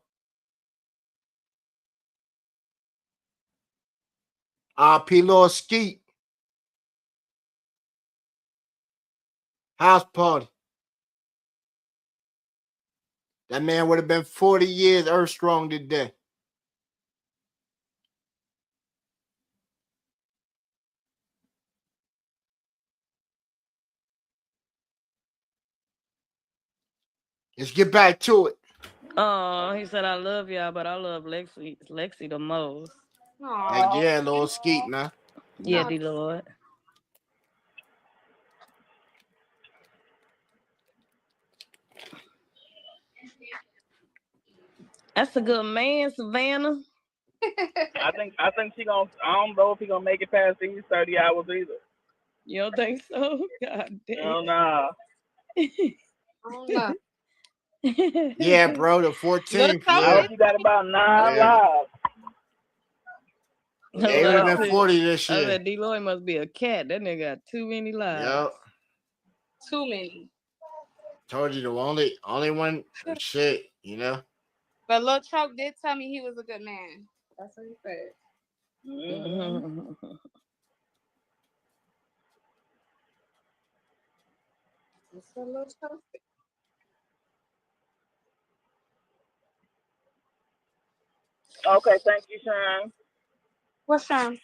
R.I.P. Lil Skeet. House party. That man would have been 40 years earth strong today. Let's get back to it. Oh, he said, I love y'all, but I love Lexi the most. Like, yeah, Lil Skeet, man. Yeah, D-Lloyd. That's a good man, Savannah. I think she gonna. I don't know if he gonna make it past these 30 hours either. You don't think so? God damn. Hell nah. Yeah, bro, the 14th. I Yeah. hope you got about 9 Yeah. lives. They would have been 40 this I year. said D-Lloyd must be a cat. That nigga got too many lives. Yep. Too many. Told you the only one shit, you know. But Lil Choke did tell me he was a good man. That's what he said. That's what Lil Choke said. Okay, thank you, Sean. What's Sean?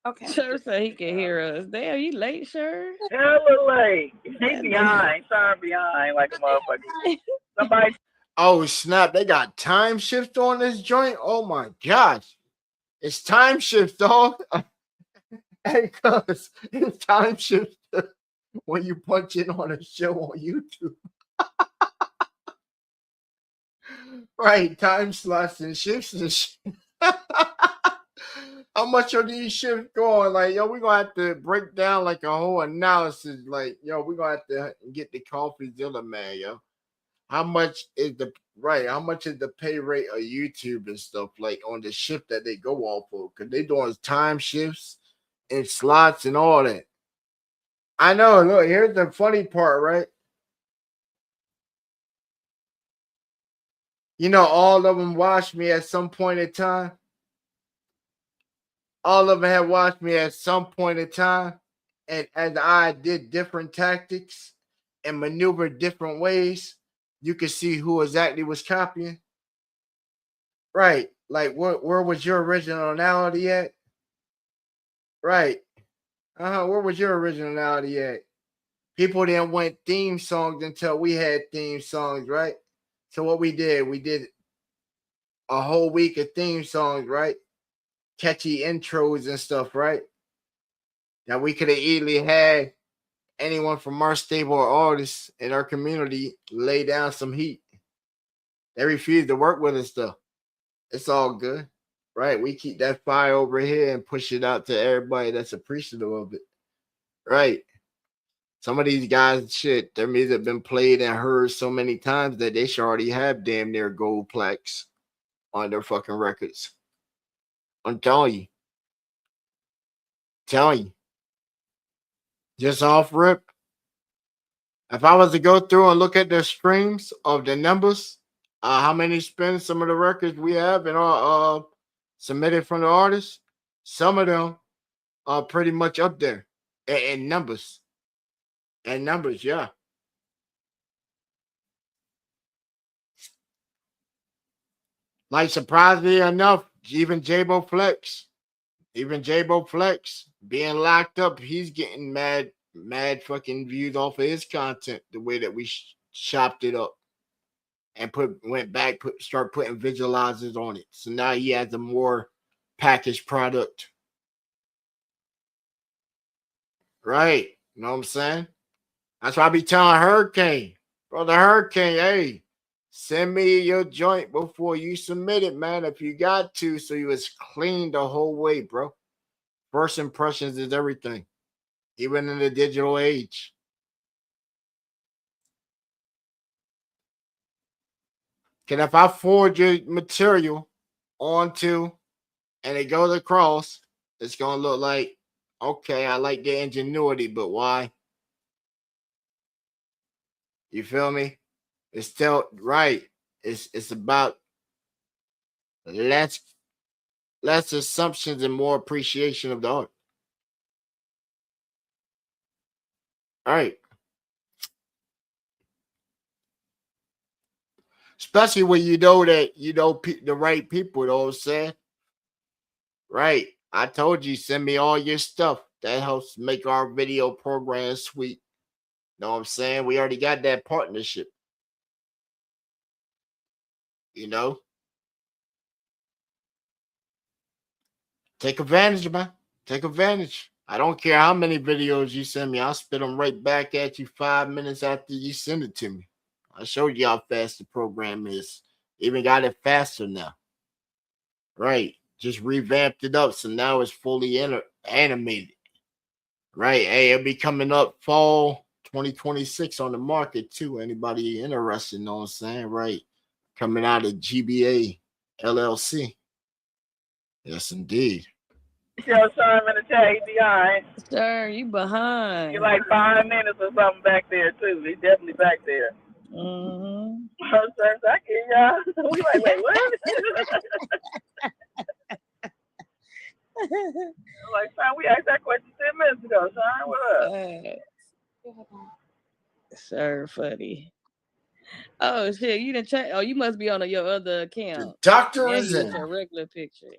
Okay. Sure said he can hear us. Damn, you late, sure? Hella late. He behind. Sean behind like a motherfucker. Somebody. Oh snap! They got time shift on this joint. Oh my gosh, it's time shift, dog. Hey, cuz it's time shift when you punch in on a show on YouTube. Right, time slots and shifts and shit. How much are these shifts going? Like, yo, we're gonna have to break down like a whole analysis. Like, yo, we're gonna have to get the coffee dealer, man, yo. How much is the pay rate of YouTube and stuff like on the shift that they go off of? Because they doing time shifts and slots and all that. I know. Look, here's the funny part, right? You know, all of them watched me at some point in time. All of them had watched me at some point in time. And as I did different tactics and maneuvered different ways, you could see who exactly was copying. Right. Like, where was your originality at? Right. Where was your originality at? people didn't want theme songs until we had theme songs, right? So what we did a whole week of theme songs, right? Catchy intros and stuff, right? That we could have easily had anyone from our stable or artists in our community lay down some heat. They refused to work with us though. It's all good, right? We keep that fire over here and push it out to everybody that's appreciative of it, right? Some of these guys, shit, their music been played and heard so many times that they should already have damn near gold plaques on their fucking records. I'm telling you. Just off rip. If I was to go through and look at the streams of the numbers, how many spins some of the records we have and are submitted from the artists, some of them are pretty much up there in numbers. And numbers, yeah. Like surprisingly enough, even J-Bo Flex being locked up, he's getting mad fucking views off of his content, the way that we chopped it up and start putting visualizers on it. So now he has a more packaged product. Right. You know what I'm saying? That's why I be telling Hurricane, brother Hurricane, hey, send me your joint before you submit it, man, if you got to, so you was clean the whole way, bro. First impressions is everything, even in the digital age. Because if I forward your material onto and it goes across, it's going to look like, okay, I like the ingenuity, but why? You feel me? It's still right. It's about less assumptions and more appreciation of the art. All right. Especially when you know that the right people, you know what I'm saying? Right. I told you, send me all your stuff. That helps make our video program sweet. Know what I'm saying? We already got that partnership. You know? Take advantage, man. Take advantage. I don't care how many videos you send me. I'll spit them right back at you 5 minutes after you send it to me. I showed you how fast the program is. Even got it faster now. Right. Just revamped it up. So now it's fully animated. Right. Hey, it'll be coming up fall 2026 on the market too. Anybody interested, know what I'm saying? Right. Coming out of GBA LLC. Yes, indeed. Yo, Sean, in the chat, he behind. Sir, you behind. He like 5 minutes or something back there too. He's definitely back there. Mm-hmm. Sir, I can y'all. We like, wait, what? I'm like, Sean, we asked that question 10 minutes ago, Sean. What up? Sir, funny. Oh shit, you didn't check. Oh, you must be on your other account. The doctor now is you in. with your regular picture.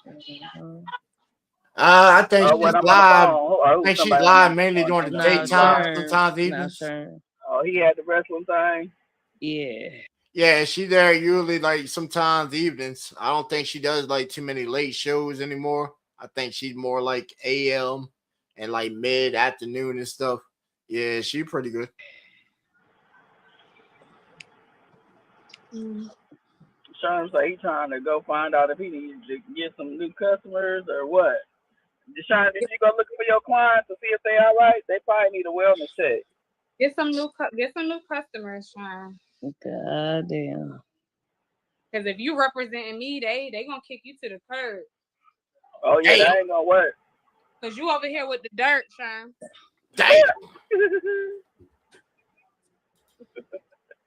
Mm-hmm. I think she's live. I think she's live mainly during the daytime, sure. sometimes evenings. Sure. Oh, he had the wrestling thing. Yeah. Yeah, she's there usually like sometimes evenings. I don't think she does like too many late shows anymore. I think she's more like AM and like mid afternoon and stuff. Yeah, she's pretty good. Sean's like he trying to go find out if he needs to get some new customers or what. Deshaun, did you go looking for your clients to see if they all right? They probably need a wellness check. Get some new customers, Sean. God damn. Because if you representing me, they gonna kick you to the curb. Oh yeah, that ain't gonna work. Because you over here with the dirt, Sean. Damn.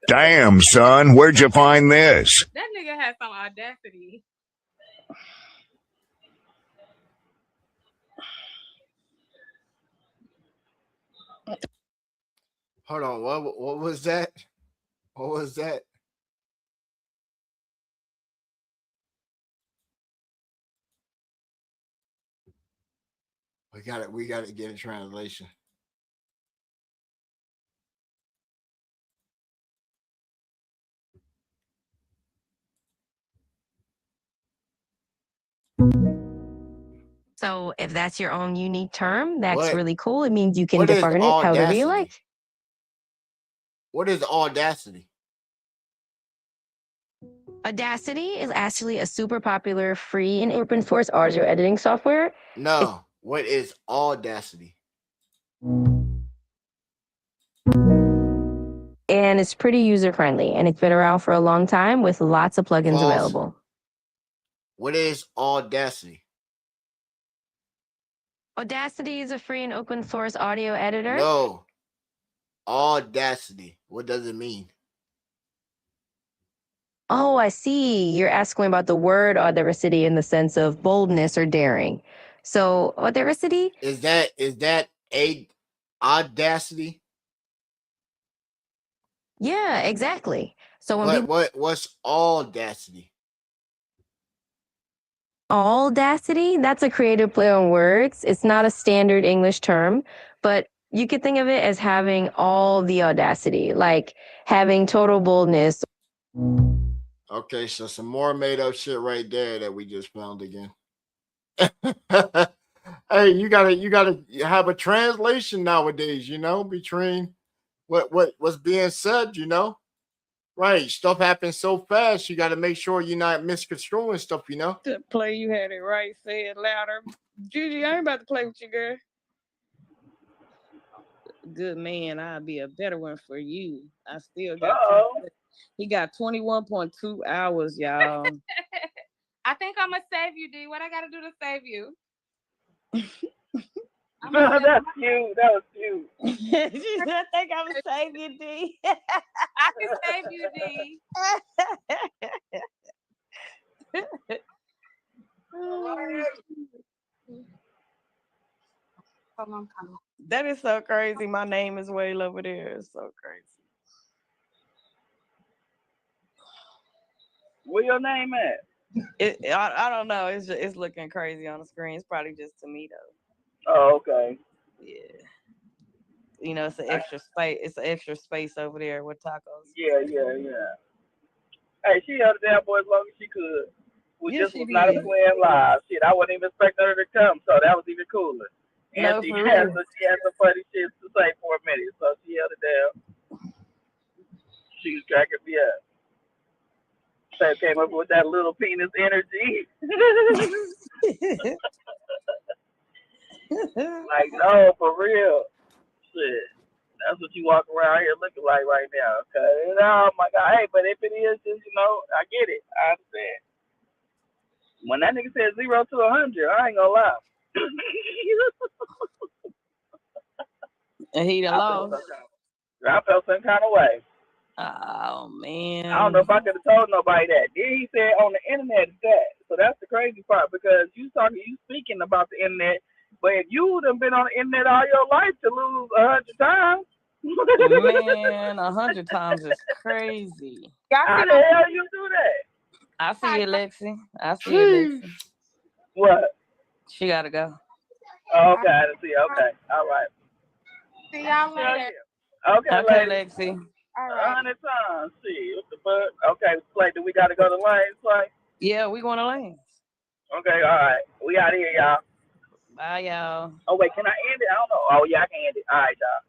Damn, son, where'd you find this? That nigga has some audacity. Hold on, what was that? What was that? We got to get a translation. So if that's your own unique term, that's What? really cool. It means you can What is define it however you like. audacity? What is audacity? Audacity is actually a super popular free and open source audio editing software. No. What is audacity? And it's pretty user friendly, and it's been around for a long time with lots of plugins False. available. What is audacity? Audacity is a free and open source audio editor. No. Audacity. What does it mean? Oh, I see. You're asking about the word audacity in the sense of boldness or daring. So audacity, Is that a audacity? yeah, exactly. So when people What's audacity? audacity, that's a creative play on words. It's not a standard English term, but you could think of it as having all the audacity, like having total boldness. Okay, so some more made up shit right there that we just found again. Hey, you gotta have a translation nowadays, between what's being said, Right. Stuff happens so fast, you gotta make sure you're not misconstruing stuff, To play, you had it right. Say it louder. Gigi, I ain't about to play with you, girl. Good man, I'll be a better one for you. I still got he got 21.2 hours, y'all. I think I'm gonna save you, D. What I gotta do to save you? That's cute. That was cute. I think I'm gonna save you, D. I can save you, D. That is so crazy. My name is way over there. It's so crazy. Where your name at? I don't know. It's looking crazy on the screen. It's probably just to me though. Oh, okay. Yeah. It's an extra space. It's an extra space over there with tacos. Yeah. Hey, she held it down for as long as she could. We just was not a plan live. Shit, I wasn't even expecting her to come, so that was even cooler. And No, she for had real. some funny shit to say for a minute, so she held it down. She was cracking me up. So came up with that little penis energy. Like, no, for real. Shit. That's what you walk around here looking like right now, okay? Oh my God. Hey, but if it is just, I get it. I understand. When that nigga said 0 to 100, I ain't gonna lie. And he done lost. I felt some kind of way. Oh man. I don't know if I could have told nobody that. Then he said on the internet is that. So that's the crazy part because you speaking about the internet, but if you done been on the internet all your life to lose 100 times. Man, 100 times is crazy. How the hell you do that? I see it, Lexi. I see it, Lexi. What? She gotta go. Oh, okay, I see. Okay, all right. See y'all later. Okay, Lexi. All right. 100 times. See, what the fuck? Okay, Slay, do we gotta go to Lanes, Slay? Yeah, we going to Lanes. Okay, all right. We out here, y'all. Bye, y'all. Oh, wait, can I end it? I don't know. Oh, yeah, I can end it. All right, y'all.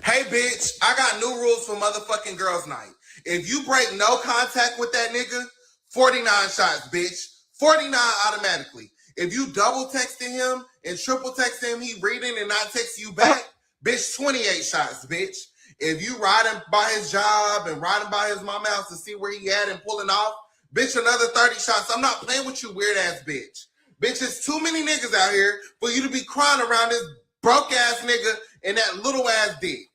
Hey, bitch, I got new rules for motherfucking girls' night. If you break no contact with that nigga, 49 shots, bitch. 49 automatically. If you double texting him and triple texting him, he reading and not texting you back, bitch, 28 shots, bitch. If you riding by his job and riding by his mama house to see where he at and pulling off, bitch, another 30 shots. I'm not playing with you, weird-ass bitch. Bitch, it's too many niggas out here for you to be crying around this broke-ass nigga and that little-ass dick.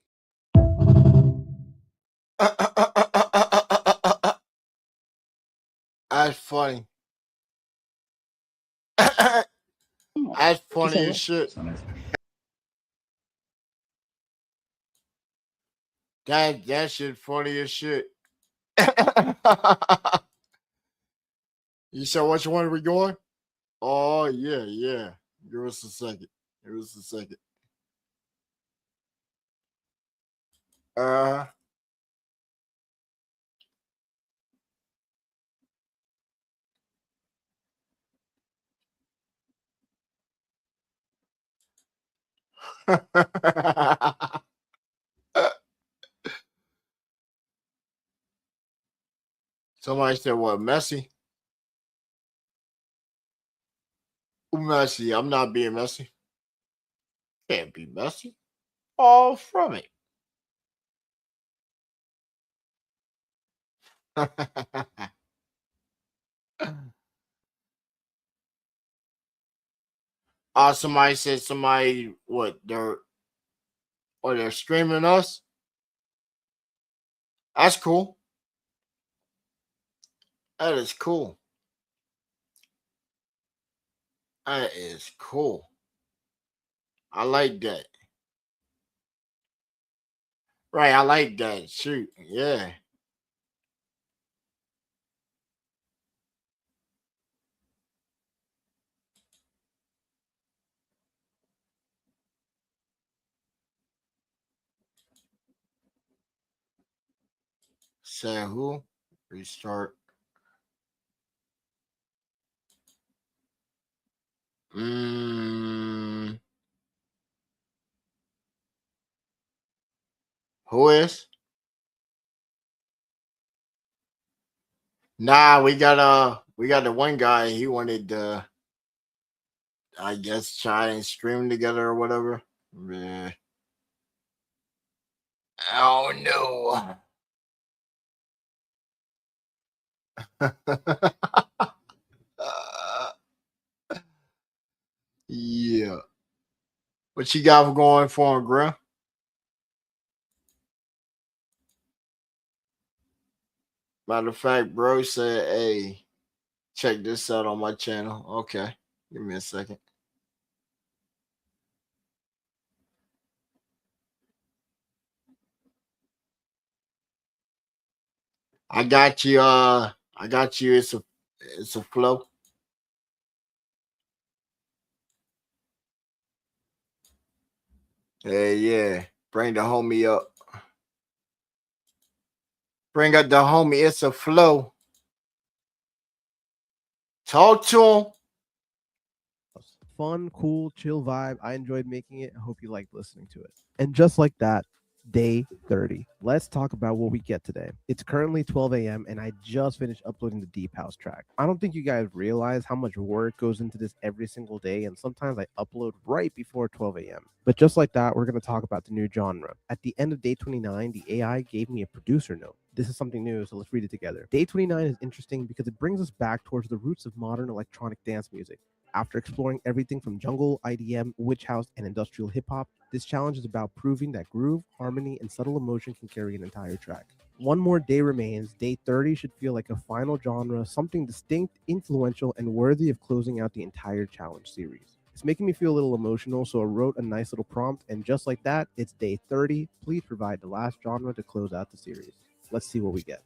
That's funny. That's funny as shit. That shit funny as shit. You said which one are we going? Oh yeah. Give us a second. Somebody said, what, messy? Who messy? I'm not being messy. Can't be messy. All from it. Somebody said they're streaming us. That's cool. That is cool. That is cool. I like that. Right, I like that. Shoot, yeah. Say who? Restart. Who is? Nah, we got the one guy. He wanted to, I guess, try and stream together or whatever. Yeah. Oh no. Yeah. What you got going for him, Grill? Matter of fact, bro said, hey, check this out on my channel. Okay. Give me a second. I got you. It's a flow. Hey, yeah. Bring the homie up. Bring up the homie. It's a flow. Talk to him. Fun, cool, chill vibe. I enjoyed making it. I hope you liked listening to it. And just like that, day 30. Let's talk about what we get today. It's currently 12 a.m. and I just finished uploading the Deep House track. I don't think you guys realize how much work goes into this every single day, and sometimes I upload right before 12 a.m. But just like that, we're going to talk about the new genre. At the end of day 29, the AI gave me a producer note. This is something new, so let's read it together. Day 29 is interesting because it brings us back towards the roots of modern electronic dance music. After exploring everything from jungle, IDM, witch house, and industrial hip hop, this challenge is about proving that groove, harmony, and subtle emotion can carry an entire track. One more day remains. Day 30 should feel like a final genre, something distinct, influential, and worthy of closing out the entire challenge series. It's making me feel a little emotional, so I wrote a nice little prompt, and just like that, it's day 30. Please provide the last genre to close out the series. Let's see what we get.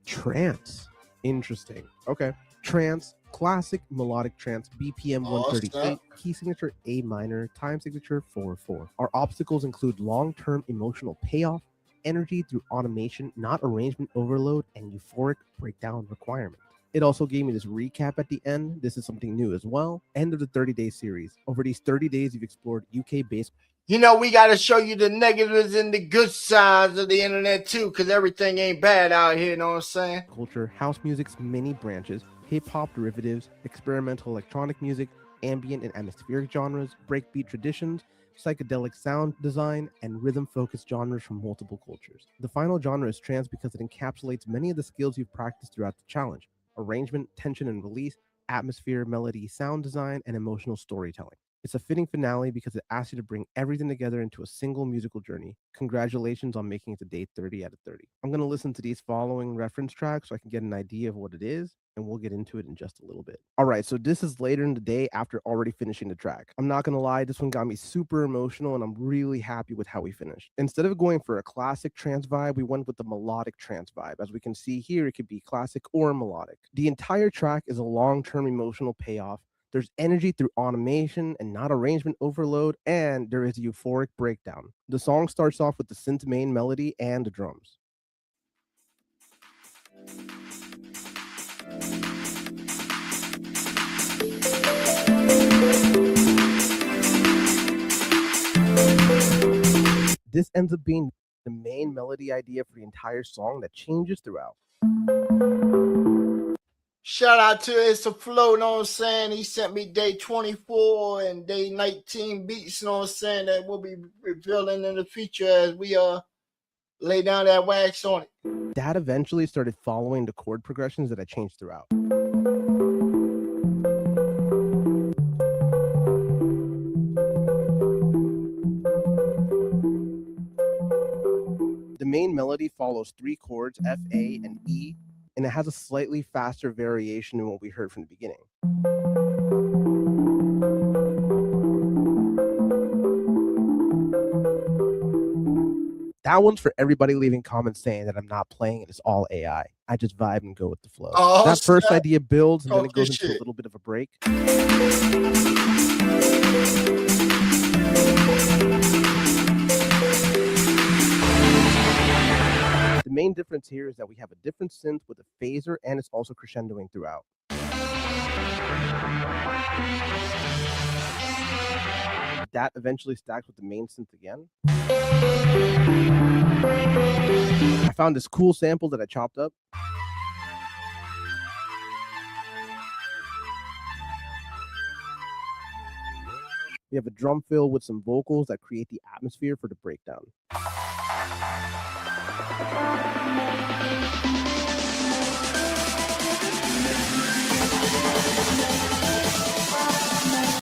Trance. Interesting. Okay. Trance, classic melodic trance, BPM 138, key signature A minor, time signature 4/4. Our obstacles include long-term emotional payoff, energy through automation, not arrangement overload, and euphoric breakdown requirement. It also gave me this recap at the end. This is something new as well. End of the 30-day series. Over these 30 days, you've explored UK-based. You know, we got to show you the negatives and the good sides of the internet too, because everything ain't bad out here, you know what I'm saying? Culture, house music's many branches, hip-hop derivatives, experimental electronic music, ambient and atmospheric genres, breakbeat traditions, psychedelic sound design, and rhythm-focused genres from multiple cultures. The final genre is trance because it encapsulates many of the skills you've practiced throughout the challenge: arrangement, tension and release, atmosphere, melody, sound design, and emotional storytelling. It's a fitting finale because it asks you to bring everything together into a single musical journey. Congratulations on making it to day 30 out of 30. I'm going to listen to these following reference tracks so I can get an idea of what it is, and we'll get into it in just a little bit. All right, so this is later in the day after already finishing the track. I'm not going to lie, this one got me super emotional, and I'm really happy with how we finished. Instead of going for a classic trance vibe, we went with the melodic trance vibe. As we can see here, it could be classic or melodic. The entire track is a long-term emotional payoff. There's energy through automation and not arrangement overload, and there is a euphoric breakdown. The song starts off with the synth main melody and the drums. This ends up being the main melody idea for the entire song that changes throughout. Shout out to It's a Flow, know what I'm saying? He sent me day 24 and day 19 beats, know what I'm saying, that we'll be revealing in the future as we lay down that wax on it. That eventually started following the chord progressions that I changed throughout. The main melody follows 3 chords, F, A, and E, and it has a slightly faster variation than what we heard from the beginning. That one's for everybody leaving comments saying that I'm not playing it. It's all AI. I just vibe and go with the flow. Oh, that first snap. idea builds and then it Talk goes this into a shit. little bit of a break. The main difference here is that we have a different synth with a phaser and it's also crescendoing throughout. That eventually stacks with the main synth again. I found this cool sample that I chopped up. We have a drum fill with some vocals that create the atmosphere for the breakdown.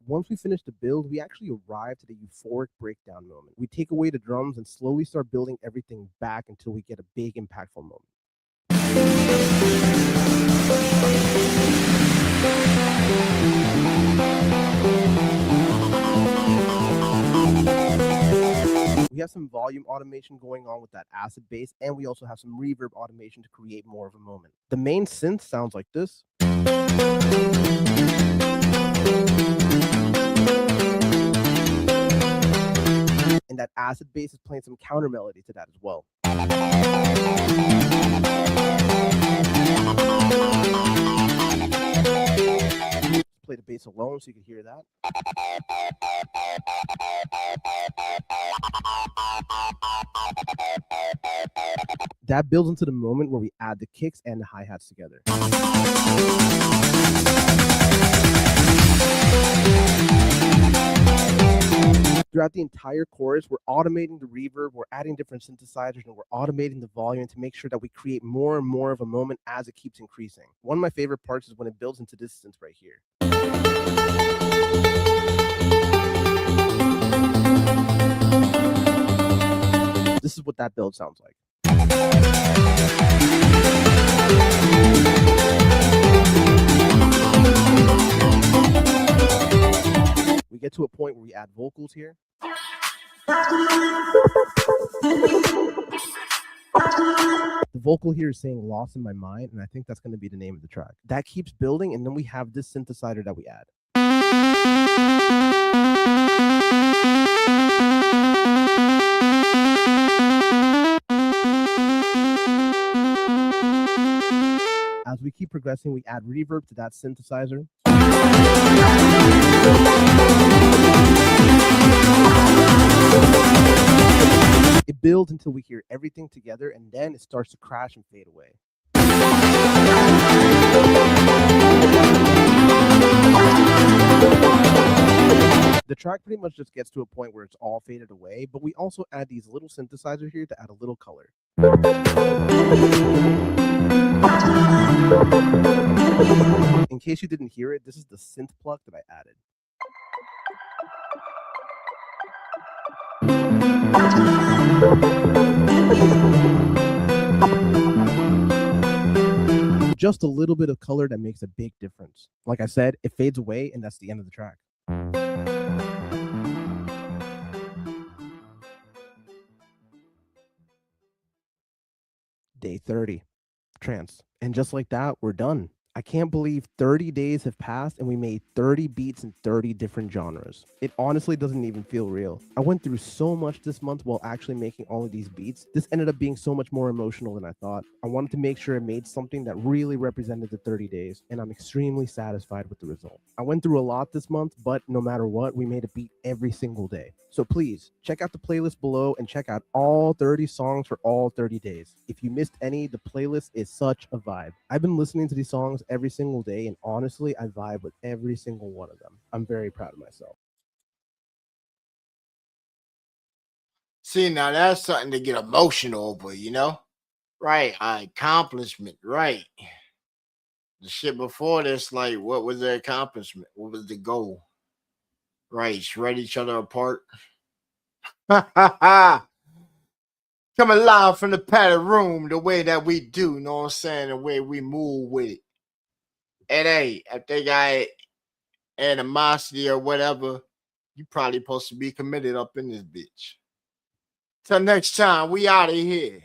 Once we finish the build, we actually arrive to the euphoric breakdown moment. We take away the drums and slowly start building everything back until we get a big impactful moment. We have some volume automation going on with that acid bass, and we also have some reverb automation to create more of a moment. The main synth sounds like this. And that acid bass is playing some counter melody to that as well. Play the bass alone so you can hear that. That builds into the moment where we add the kicks and the hi-hats together. Throughout the entire chorus, we're automating the reverb, we're adding different synthesizers, and we're automating the volume to make sure that we create more and more of a moment as it keeps increasing. One of my favorite parts is when it builds into this synth right here. This is what that build sounds like. We get to a point where we add vocals here. The vocal here is saying "Lost in My Mind," and I think that's going to be the name of the track. That keeps building, and then we have this synthesizer that we add. As we keep progressing, we add reverb to that synthesizer. It builds until we hear everything together, and then it starts to crash and fade away. The track pretty much just gets to a point where it's all faded away, but we also add these little synthesizers here to add a little color. In case you didn't hear it, this is the synth plug that I added. Just a little bit of color that makes a big difference. Like I said, it fades away, and that's the end of the track. Day 30, trance. And just like that, we're done. I can't believe 30 days have passed and we made 30 beats in 30 different genres. It honestly doesn't even feel real. I went through so much this month while actually making all of these beats. This ended up being so much more emotional than I thought. I wanted to make sure I made something that really represented the 30 days, and I'm extremely satisfied with the result. I went through a lot this month, but no matter what, we made a beat every single day. So please check out the playlist below and check out all 30 songs for all 30 days. If you missed any, the playlist is such a vibe. I've been listening to these songs every single day, and honestly, I vibe with every single one of them. I'm very proud of myself. See, now that's something to get emotional over, you know? Right, accomplishment, right. The shit before this, like, what was the accomplishment? What was the goal? Right, shred each other apart. Coming live from the padded room, the way that we do, you know what I'm saying? The way we move with it. And hey, if they got animosity or whatever, you probably supposed to be committed up in this bitch. Till next time, we out of here.